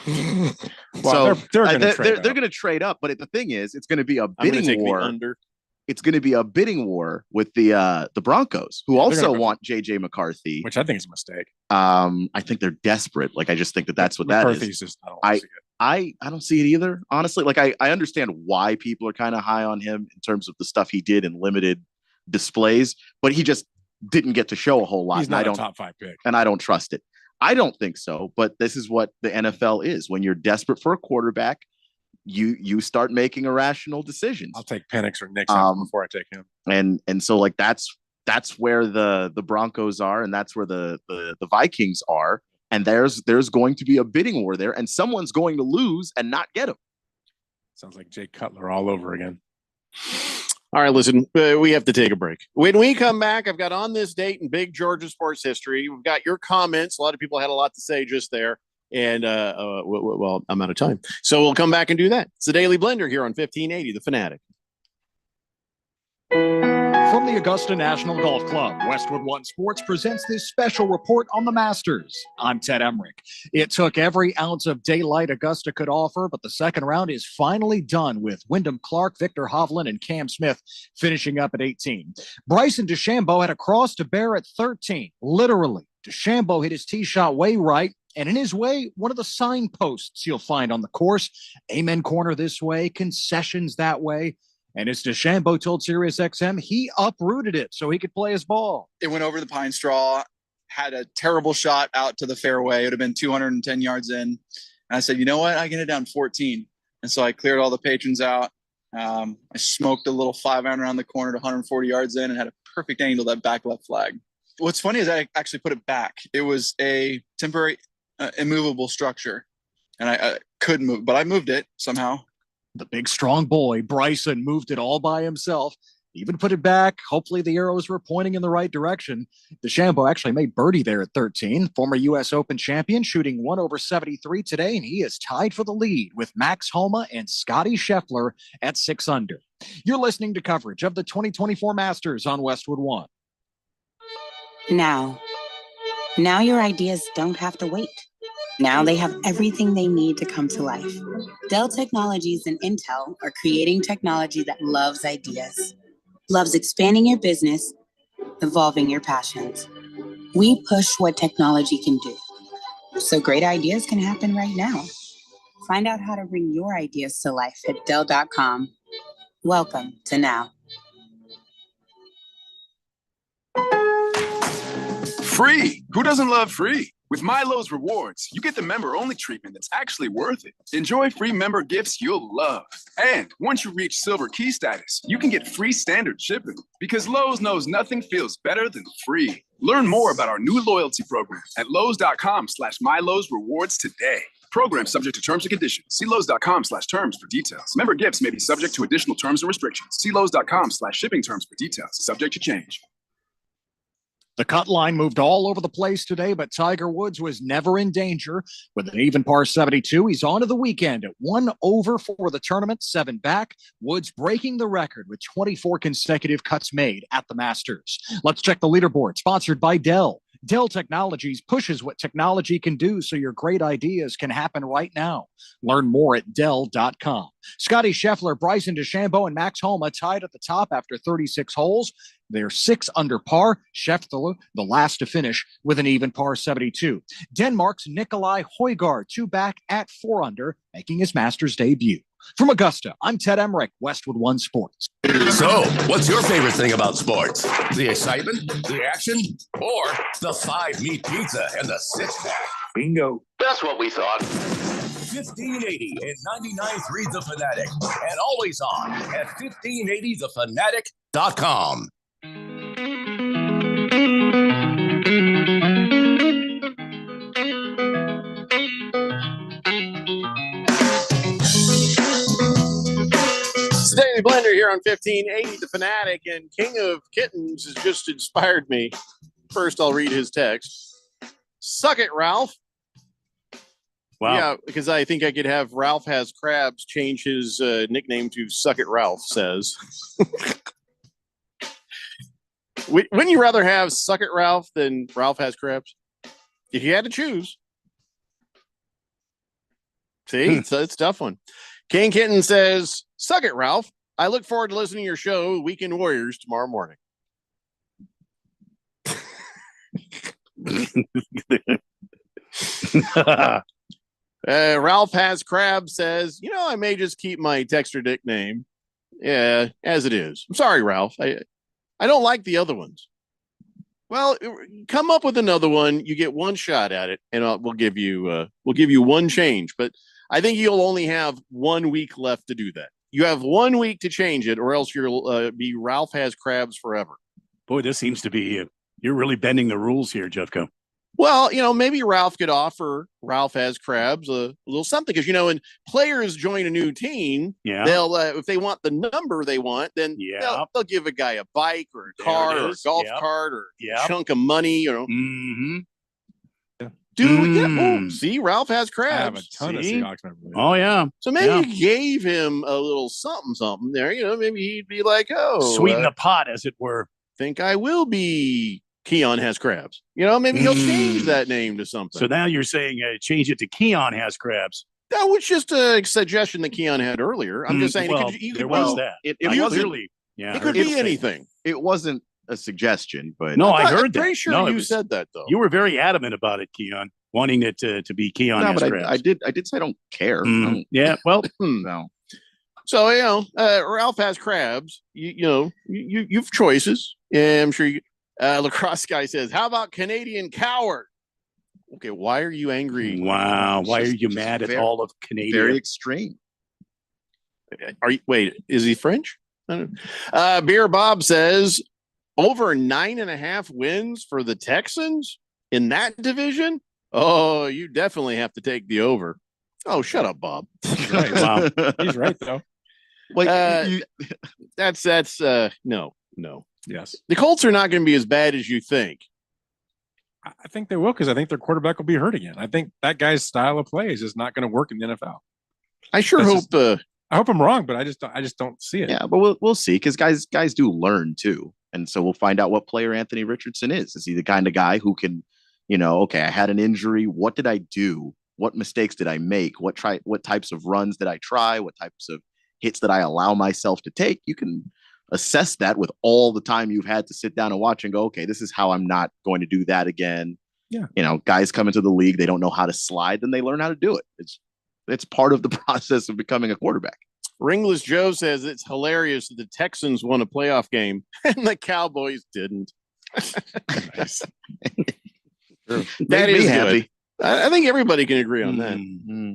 Well, So they're going to they're trade. going to trade up, but the thing is, it's going to be a I'm going to bidding take war. the under. It's going to be a bidding war with the Broncos, who also gonna go- want JJ McCarthy. Which I think is a mistake. I think they're desperate. Like I just think that's what that McCarthy's is. just, I don't see it. I don't see it either. Honestly, like I understand why people are kind of high on him in terms of the stuff he did in limited displays, but he just didn't get to show a whole lot. He's and I not a don't top 5 pick. and I don't trust it. I don't think so, but this is what the NFL is. When you're desperate for a quarterback, you start making irrational decisions. I'll take Penix or Nix before I take him. And so like that's where the Broncos are, and that's where the Vikings are. And there's going to be a bidding war there, and someone's going to lose and not get him. Sounds like Jay Cutler all over again. All right, listen, we have to take a break. When we come back, I've got on this date in big Georgia sports history. We've got your comments. A lot of people had a lot to say just there. And, well, I'm out of time. So we'll come back and do that. It's the Daily Blender here on 1580, The Fanatic. From the Augusta National Golf Club, Westwood One Sports presents this special report on the Masters. I'm Ted Emmerich. It took every ounce of daylight Augusta could offer, but the second round is finally done with Wyndham Clark, Victor Hovland, and Cam Smith finishing up at 18. Bryson DeChambeau had a cross to bear at 13. Literally, DeChambeau hit his tee shot way right, and in his way, one of the signposts you'll find on the course. Amen corner this way, concessions that way. And as DeChambeau told SiriusXM, he uprooted it so he could play his ball. It went over the pine straw, had a terrible shot out to the fairway. It would have been 210 yards in. And I said, you know what? I can hit down 14. And so I cleared all the patrons out. I smoked a little 5-iron around the corner to 140 yards in and had a perfect angle to that back left flag. What's funny is I actually put it back. It was a temporary immovable structure. And I could move, but I moved it somehow. The big, strong boy, Bryson, moved it all by himself. Even put it back. Hopefully the arrows were pointing in the right direction. DeChambeau actually made birdie there at 13. Former U.S. Open champion, shooting 1 over 73 today, and he is tied for the lead with Max Homa and Scotty Scheffler at 6 under. You're listening to coverage of the 2024 Masters on Westwood One. Now your ideas don't have to wait. Now they have everything they need to come to life. Dell Technologies and Intel are creating technology that loves ideas, loves expanding your business, evolving your passions. We push what technology can do, so great ideas can happen right now. Find out how to bring your ideas to life at Dell.com. Welcome to Now. Free. Who doesn't love free? With Milo's Rewards, you get the member-only treatment that's actually worth it. Enjoy free member gifts you'll love. And once you reach Silver Key status, you can get free standard shipping. Because Lowe's knows nothing feels better than free. Learn more about our new loyalty program at Lowe's.com/MyLowe's Rewards today. Program subject to terms and conditions. See Lowe's.com/terms for details. Member gifts may be subject to additional terms and restrictions. See Lowe's.com/shipping terms for details. Subject to change. The cut line moved all over the place today, but Tiger Woods was never in danger. With an even par 72, he's on to the weekend at 1 over for the tournament, 7 back. Woods breaking the record with 24 consecutive cuts made at the Masters. Let's check the leaderboard, sponsored by Dell. Dell Technologies pushes what technology can do so your great ideas can happen right now. Learn more at Dell.com. Scotty Scheffler, Bryson DeChambeau, and Max Homa tied at the top after 36 holes. They're 6 under par. Scheffler, the last to finish with an even par 72. Denmark's Nikolai Højgaard, 2 back at 4 under, making his Masters debut. From Augusta, I'm Ted Emmerich, Westwood One Sports. So, what's your favorite thing about sports? The excitement, the action, or the 5-meat pizza and the 6-pack? Bingo. That's what we thought. 1580 and 99.3 The Fanatic, and always on at 1580thefanatic.com. It's the Daily Blender here on 1580 The Fanatic, and King of Kittens has just inspired me. First, I'll read his text. Suck it, Ralph. Wow. Yeah, because I think I could have Ralph Has Crabs change his nickname to Suck It Ralph says. Wouldn't you rather have Suck It Ralph than Ralph Has Crabs? If you had to choose. See, it's a tough one. King Kitten says, suck it, Ralph. I look forward to listening to your show, Weekend Warriors, tomorrow morning. Ralph Has Crab says, I may just keep my texter nickname. Yeah, as it is. I'm sorry, Ralph. I don't like the other ones. Well, come up with another one. You get one shot at it, and we'll give you one change. But I think you'll only have 1 week left to do that. You have 1 week to change it, or else you'll be Ralph Has Crabs forever. Boy, this seems to be you're really bending the rules here, Jeffco. Well, maybe Ralph could offer Ralph Has Crabs a little something because, when players join a new team, they'll if they want the number they want, then they'll give a guy a bike or a car or a golf cart or a chunk of money. Mm-hmm. See, Ralph Has Crabs. I have a ton of Seahawks members. Oh yeah. So maybe you gave him a little something there. Maybe he'd be like, sweeten the pot, as it were. Think I will be Keon Has Crabs. Maybe he'll change that name to something. So now you're saying change it to Keon Has Crabs. That was just a suggestion that Keon had earlier. I'm just saying there was that. It could be anything. It wasn't a suggestion, but no, I heard that. I'm pretty sure you said that though. You were very adamant about it, Keon, wanting it to be Keon. No, but I did say I don't care. Yeah, well, no. So Ralph Has Crabs. You've choices. Yeah, I'm sure you. Lacrosse guy says, "How about Canadian Coward?" Okay, why are you angry? Wow, why are you mad at all of Canadian? Very extreme. Wait, is he French? I don't know. Beer Bob says over 9.5 wins for the Texans in that division. Oh, you definitely have to take the over. Oh, shut up, Bob. Right. Wow. He's right though. Like That's no. Yes. The Colts are not going to be as bad as you think. I think they will because I think their quarterback will be hurt again. I think that guy's style of play is just not going to work in the NFL. I sure That's hope. just- I hope I'm wrong, but I just don't see it. Yeah, but we'll see because guys do learn too, and so we'll find out what player Anthony Richardson is. Is he the kind of guy who can, okay, I had an injury. What did I do? What mistakes did I make? What types of runs did I try? What types of hits that I allow myself to take? You can assess that with all the time you've had to sit down and watch and go, okay, this is how I'm not going to do that again. Yeah. Guys come into the league, they don't know how to slide, then they learn how to do it. It's part of the process of becoming a quarterback. Ringless Joe says it's hilarious that the Texans won a playoff game and the Cowboys didn't. That Made me is happy. good. I think everybody can agree on that. Mm-hmm.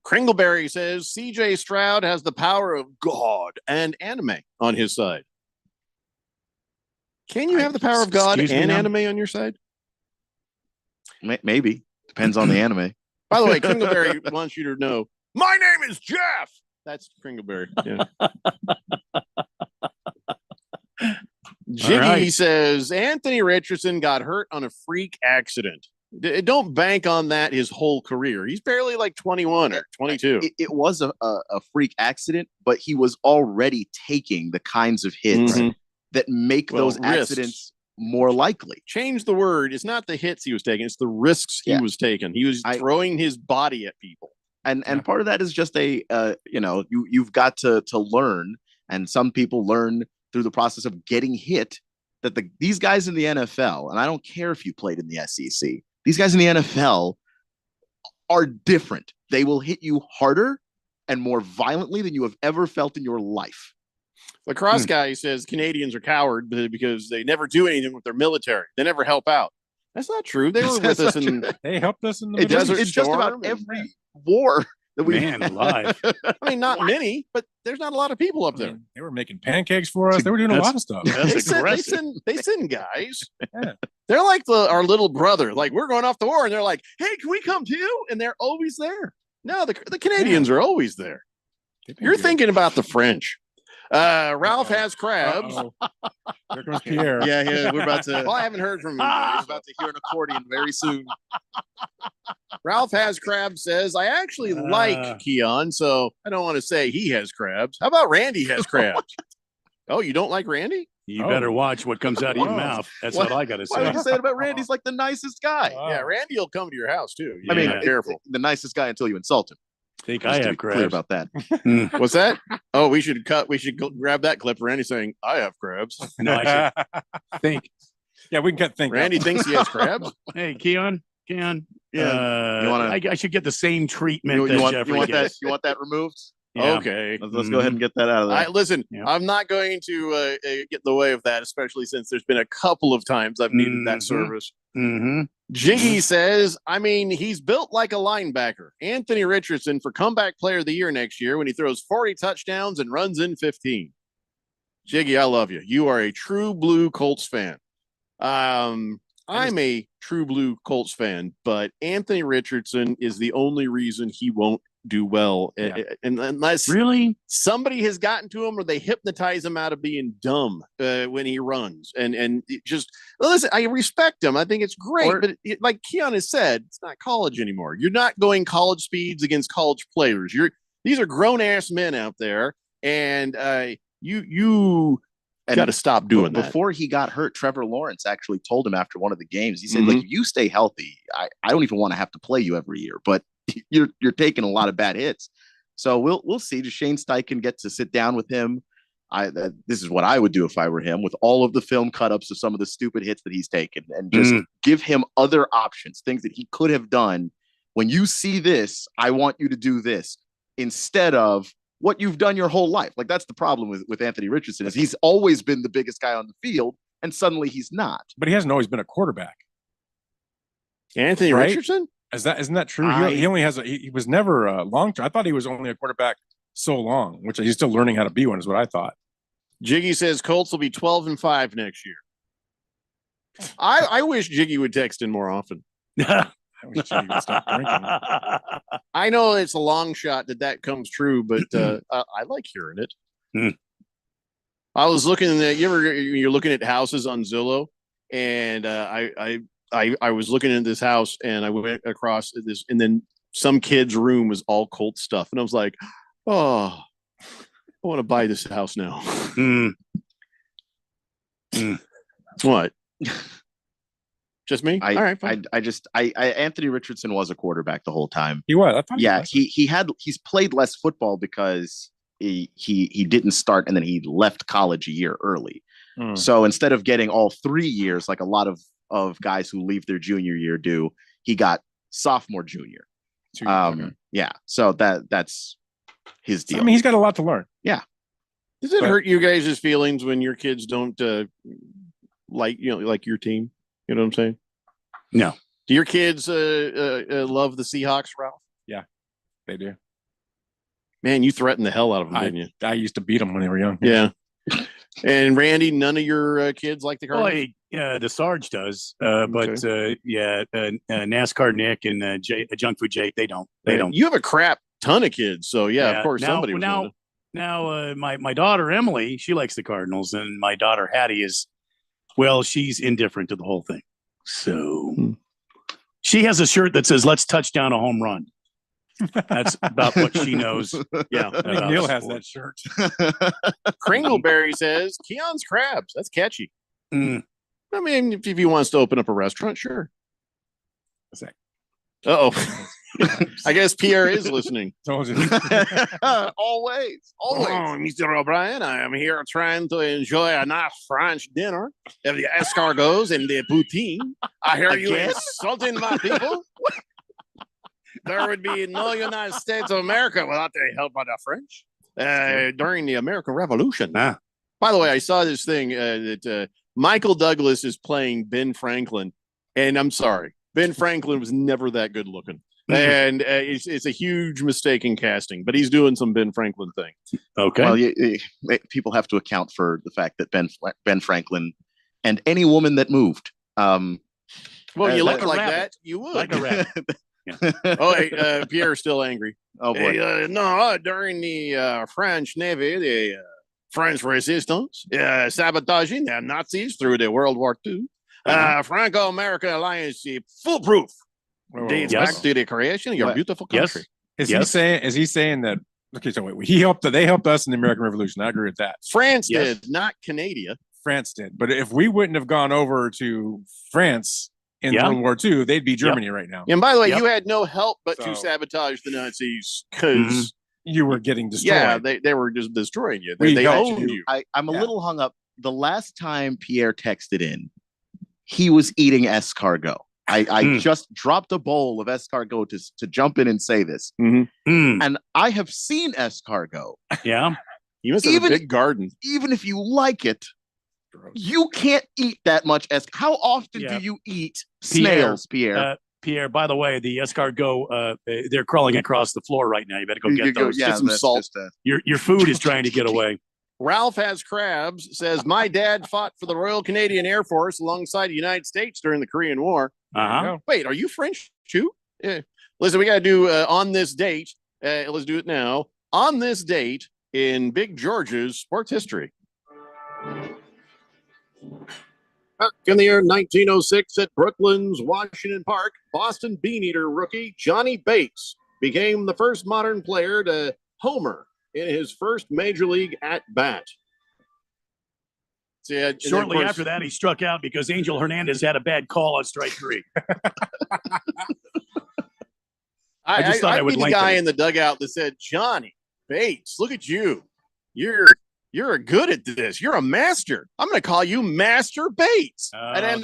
Kringleberry says CJ Stroud has the power of God and anime on his side. Can you have the power of God Excuse me and now? anime on your side? Maybe. Depends on the anime. By the way, Kringleberry wants you to know, my name is Jeff. That's Kringleberry. Yeah. Jiggy right. says Anthony Richardson got hurt on a freak accident. Don't bank on that his whole career. He's barely like 21 or 22. It was a freak accident, but he was already taking the kinds of hits Mhm. that make Well, those risks. accidents more likely. Change the word. It's not the hits he was taking. It's the risks he was taking. He was throwing his body at people. And part of that is just you've got to learn, and some people learn through the process of getting hit that these guys in the NFL, and I don't care if you played in the SEC, these guys in the NFL are different. They will hit you harder and more violently than you have ever felt in your life. Lacrosse guy says Canadians are coward because they never do anything with their military. They never help out. That's not true. They were with us in They helped us in the It Middle does- East. It's just about Storm and- every war that we Man alive. I mean, not many, but there's not a lot of people up there. They were making pancakes for us. They were doing a lot of stuff. They send guys. They're like our little brother. Like, we're going off the war, and they're like, "Hey, can we come too?" And they're always there. No, the Canadians are always there. You're thinking about the French. Ralph has crabs. There goes Pierre. Yeah, we're about to. Well, I haven't heard from him. He's about to hear an accordion very soon. Ralph has crabs says, I actually like Keon, so I don't want to say he has crabs. How about Randy has crabs? Oh, you don't like Randy? You better watch what comes out of your mouth. That's what I got to Why say. would you say it about Randy? He's like the nicest guy. Yeah, Randy will come to your house too. I mean, be careful. the nicest guy until you insult him. Think Just I to have be clear crabs. about that. What's that? Oh, we should grab that clip. Randy saying, I have crabs. No, I should think. Yeah, we can cut think. Randy thinks he has crabs. Hey, Keon. Yeah. You wanna- I should get the same treatment You that want Jeffrey that? gets. You want that removed? Yeah. Okay. Let's go ahead and get that out of there. Listen, Yeah. I'm not going to get in the way of that, especially since there's been a couple of times I've needed that service. Mm-hmm. Jiggy says, I mean, he's built like a linebacker. Anthony Richardson for comeback player of the year next year when he throws 40 touchdowns and runs in 15. Jiggy, I love you. You are a true blue Colts fan. I'm a true blue Colts fan, but Anthony Richardson is the only reason he won't do well. And unless Really? somebody has gotten to him or they hypnotize him out of being dumb when he runs. And it just listen, I respect him. I think it's great, but like Keon has said, it's not college anymore. You're not going college speeds against college players. These are grown ass men out there, and you got to stop doing that. Before he got hurt, Trevor Lawrence actually told him after one of the games, he said, like, you stay healthy. I don't even want to have to play you every year, but you're taking a lot of bad hits. So we'll see. Does Shane Steichen get to sit down with him? This is what I would do if I were him, with all of the film cut-ups of some of the stupid hits that he's taken, and just give him other options, things that he could have done. When you see this, I want you to do this, instead of what you've done your whole life. Like, that's the problem with Anthony Richardson, is he's always been the biggest guy on the field, and suddenly he's not. But he hasn't always been a quarterback. Anthony Right? Richardson? Isn't that true? He only has he was never a long term. I thought he was only a quarterback so long, which he's still learning how to be one, is what I thought. Jiggy says Colts will be 12-5 next year. I wish Jiggy would text in more often. wish Jay would stop drinking. I know it's a long shot that comes true, but I like hearing it. I was looking at you're looking at houses on Zillow, and I was looking at this house, and I went across this, and then some kid's room was all Colt stuff, and I was like, oh, I want to buy this house now. What? Just me? All right, fine. Anthony Richardson was a quarterback the whole time. He was. I thought he's played less football because he didn't start and then he left college a year early. So instead of getting all 3 years like a lot of guys who leave their junior year do, he got sophomore, junior. Yeah. So that's his deal. I mean, he's got a lot to learn. Yeah. Does it hurt you guys' feelings when your kids don't like your team? You know what I'm saying? No. Do your kids love the Seahawks, Ralph? Yeah, they do. Man, you threatened the hell out of them, didn't you? I used to beat them when they were young. Yeah. And Randy, none of your kids like the Cardinals? The Sarge does, but NASCAR Nick and Junk Food Jake, they don't. They don't. You have a crap ton of kids, so of course somebody. Now, my daughter Emily, she likes the Cardinals, and my daughter Hattie she's indifferent to the whole thing. So she has a shirt that says "Let's touchdown a home run." That's about what she knows. Yeah, Neil has that shirt. Kringleberry says Keon's Crabs. That's catchy. I mean, if he wants to open up a restaurant, sure. What's that? Uh-oh. I guess Pierre is listening. Told you. Always. Oh, Mr. O'Brien, I am here trying to enjoy a nice French dinner of the escargots and the poutine. I hear you insulting my people. There would be no United States of America without the help of the French during the American Revolution. By the way, I saw this thing that Michael Douglas is playing Ben Franklin, and I'm sorry, Ben Franklin was never that good looking. And it's a huge mistake in casting, but he's doing some Ben Franklin thing. Okay. Well, people have to account for the fact that Ben Franklin and any woman that moved. Well, you look like that, you would. Like a rabbit. Yeah. Pierre's still angry. Oh boy. No, during the French Navy, the French resistance, sabotaging the Nazis through the World War II. Franco-American alliance foolproof. Dates back to the creation of your beautiful country. Is he saying that? Okay, so wait, they helped us in the American Revolution. I agree with that. France did, not Canada. France did, but if we wouldn't have gone over to France in World War II, they'd be Germany right now. And by the way, you had no help but to sabotage the Nazis because you were getting destroyed. Yeah, they were just destroying you. They owned you. I'm a little hung up. The last time Pierre texted in, he was eating escargot. I just dropped a bowl of escargot to jump in and say this. And I have seen escargot. Yeah. You must have a big garden. Even if you like it, you can't eat that much escargot. How often do you eat snails, Pierre? Pierre, by the way, the escargot, they're crawling across the floor right now. You better go get those. Get some salt. Your food is trying to get away. Ralph has crabs, says, my dad fought for the Royal Canadian Air Force alongside the United States during the Korean War. Wait, are you French too? Yeah. Listen, we got to do on this date. Let's do it now. On this date in Big George's sports history. Back in the year 1906 at Brooklyn's Washington Park, Boston Beaneater rookie Johnny Bates became the first modern player to homer in his first major league at-bat. Shortly after that, he struck out because Angel Hernandez had a bad call on strike 3. I just thought I would link the guy in the dugout that said, Johnny Bates, look at you. You're good at this. You're a master. I'm going to call you Master Bates. And then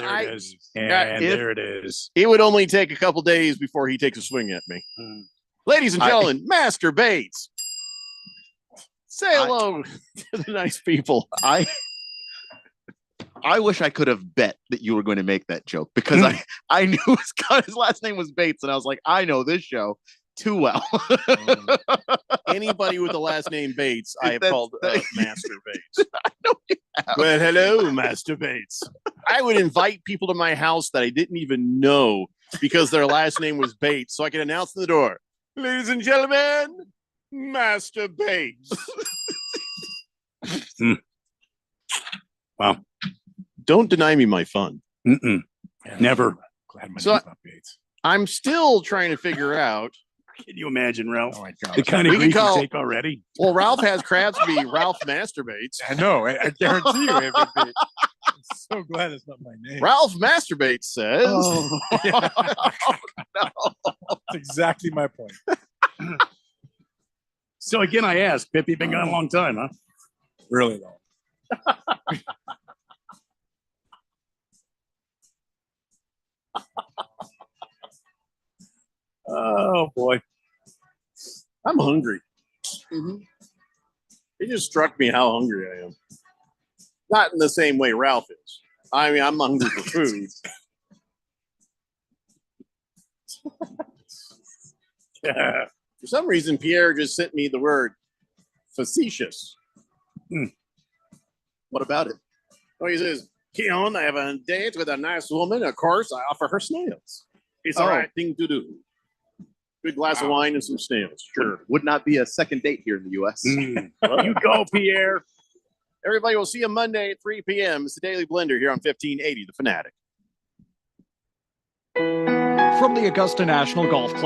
there it is. It would only take a couple days before he takes a swing at me. Ladies and gentlemen, Master Bates. Say hello to the nice people. I wish I could have bet that you were going to make that joke because I knew his last name was Bates, and I was like, I know this show too well. Anybody with the last name Bates, I have called Master Bates. I know you have. Well, hello, Master Bates. I would invite people to my house that I didn't even know because their last name was Bates. So I can announce to the door, ladies and gentlemen, Master Bates. Wow. Don't deny me my fun. Mm-mm. Never. Glad my So name's not Bates. I'm still trying to figure out. Can you imagine, Ralph? Oh my God. The kind of We can grief you call- take already. Well, Ralph has crabs to be Ralph Masturbates. I know. I guarantee you it would be. I'm so glad it's not my name. Ralph Masturbates says. Oh. That's exactly my point. So again, I ask, Pip, you've been gone a long time, huh? Really though. Oh boy. I'm hungry. It just struck me how hungry I am. Not in the same way Ralph is. I mean, I'm hungry for food. For some reason, Pierre just sent me the word facetious. What about it? Oh, he says, Keon, I have a date with a nice woman. Of course, I offer her snails. It's the right thing to do. Good glass of wine and some snails. Sure. Would not be a second date here in the U.S. Well, you go, Pierre. Everybody, will see you Monday at 3 p.m. It's the Daily Blender here on 1580 The Fanatic. From the Augusta National Golf Club.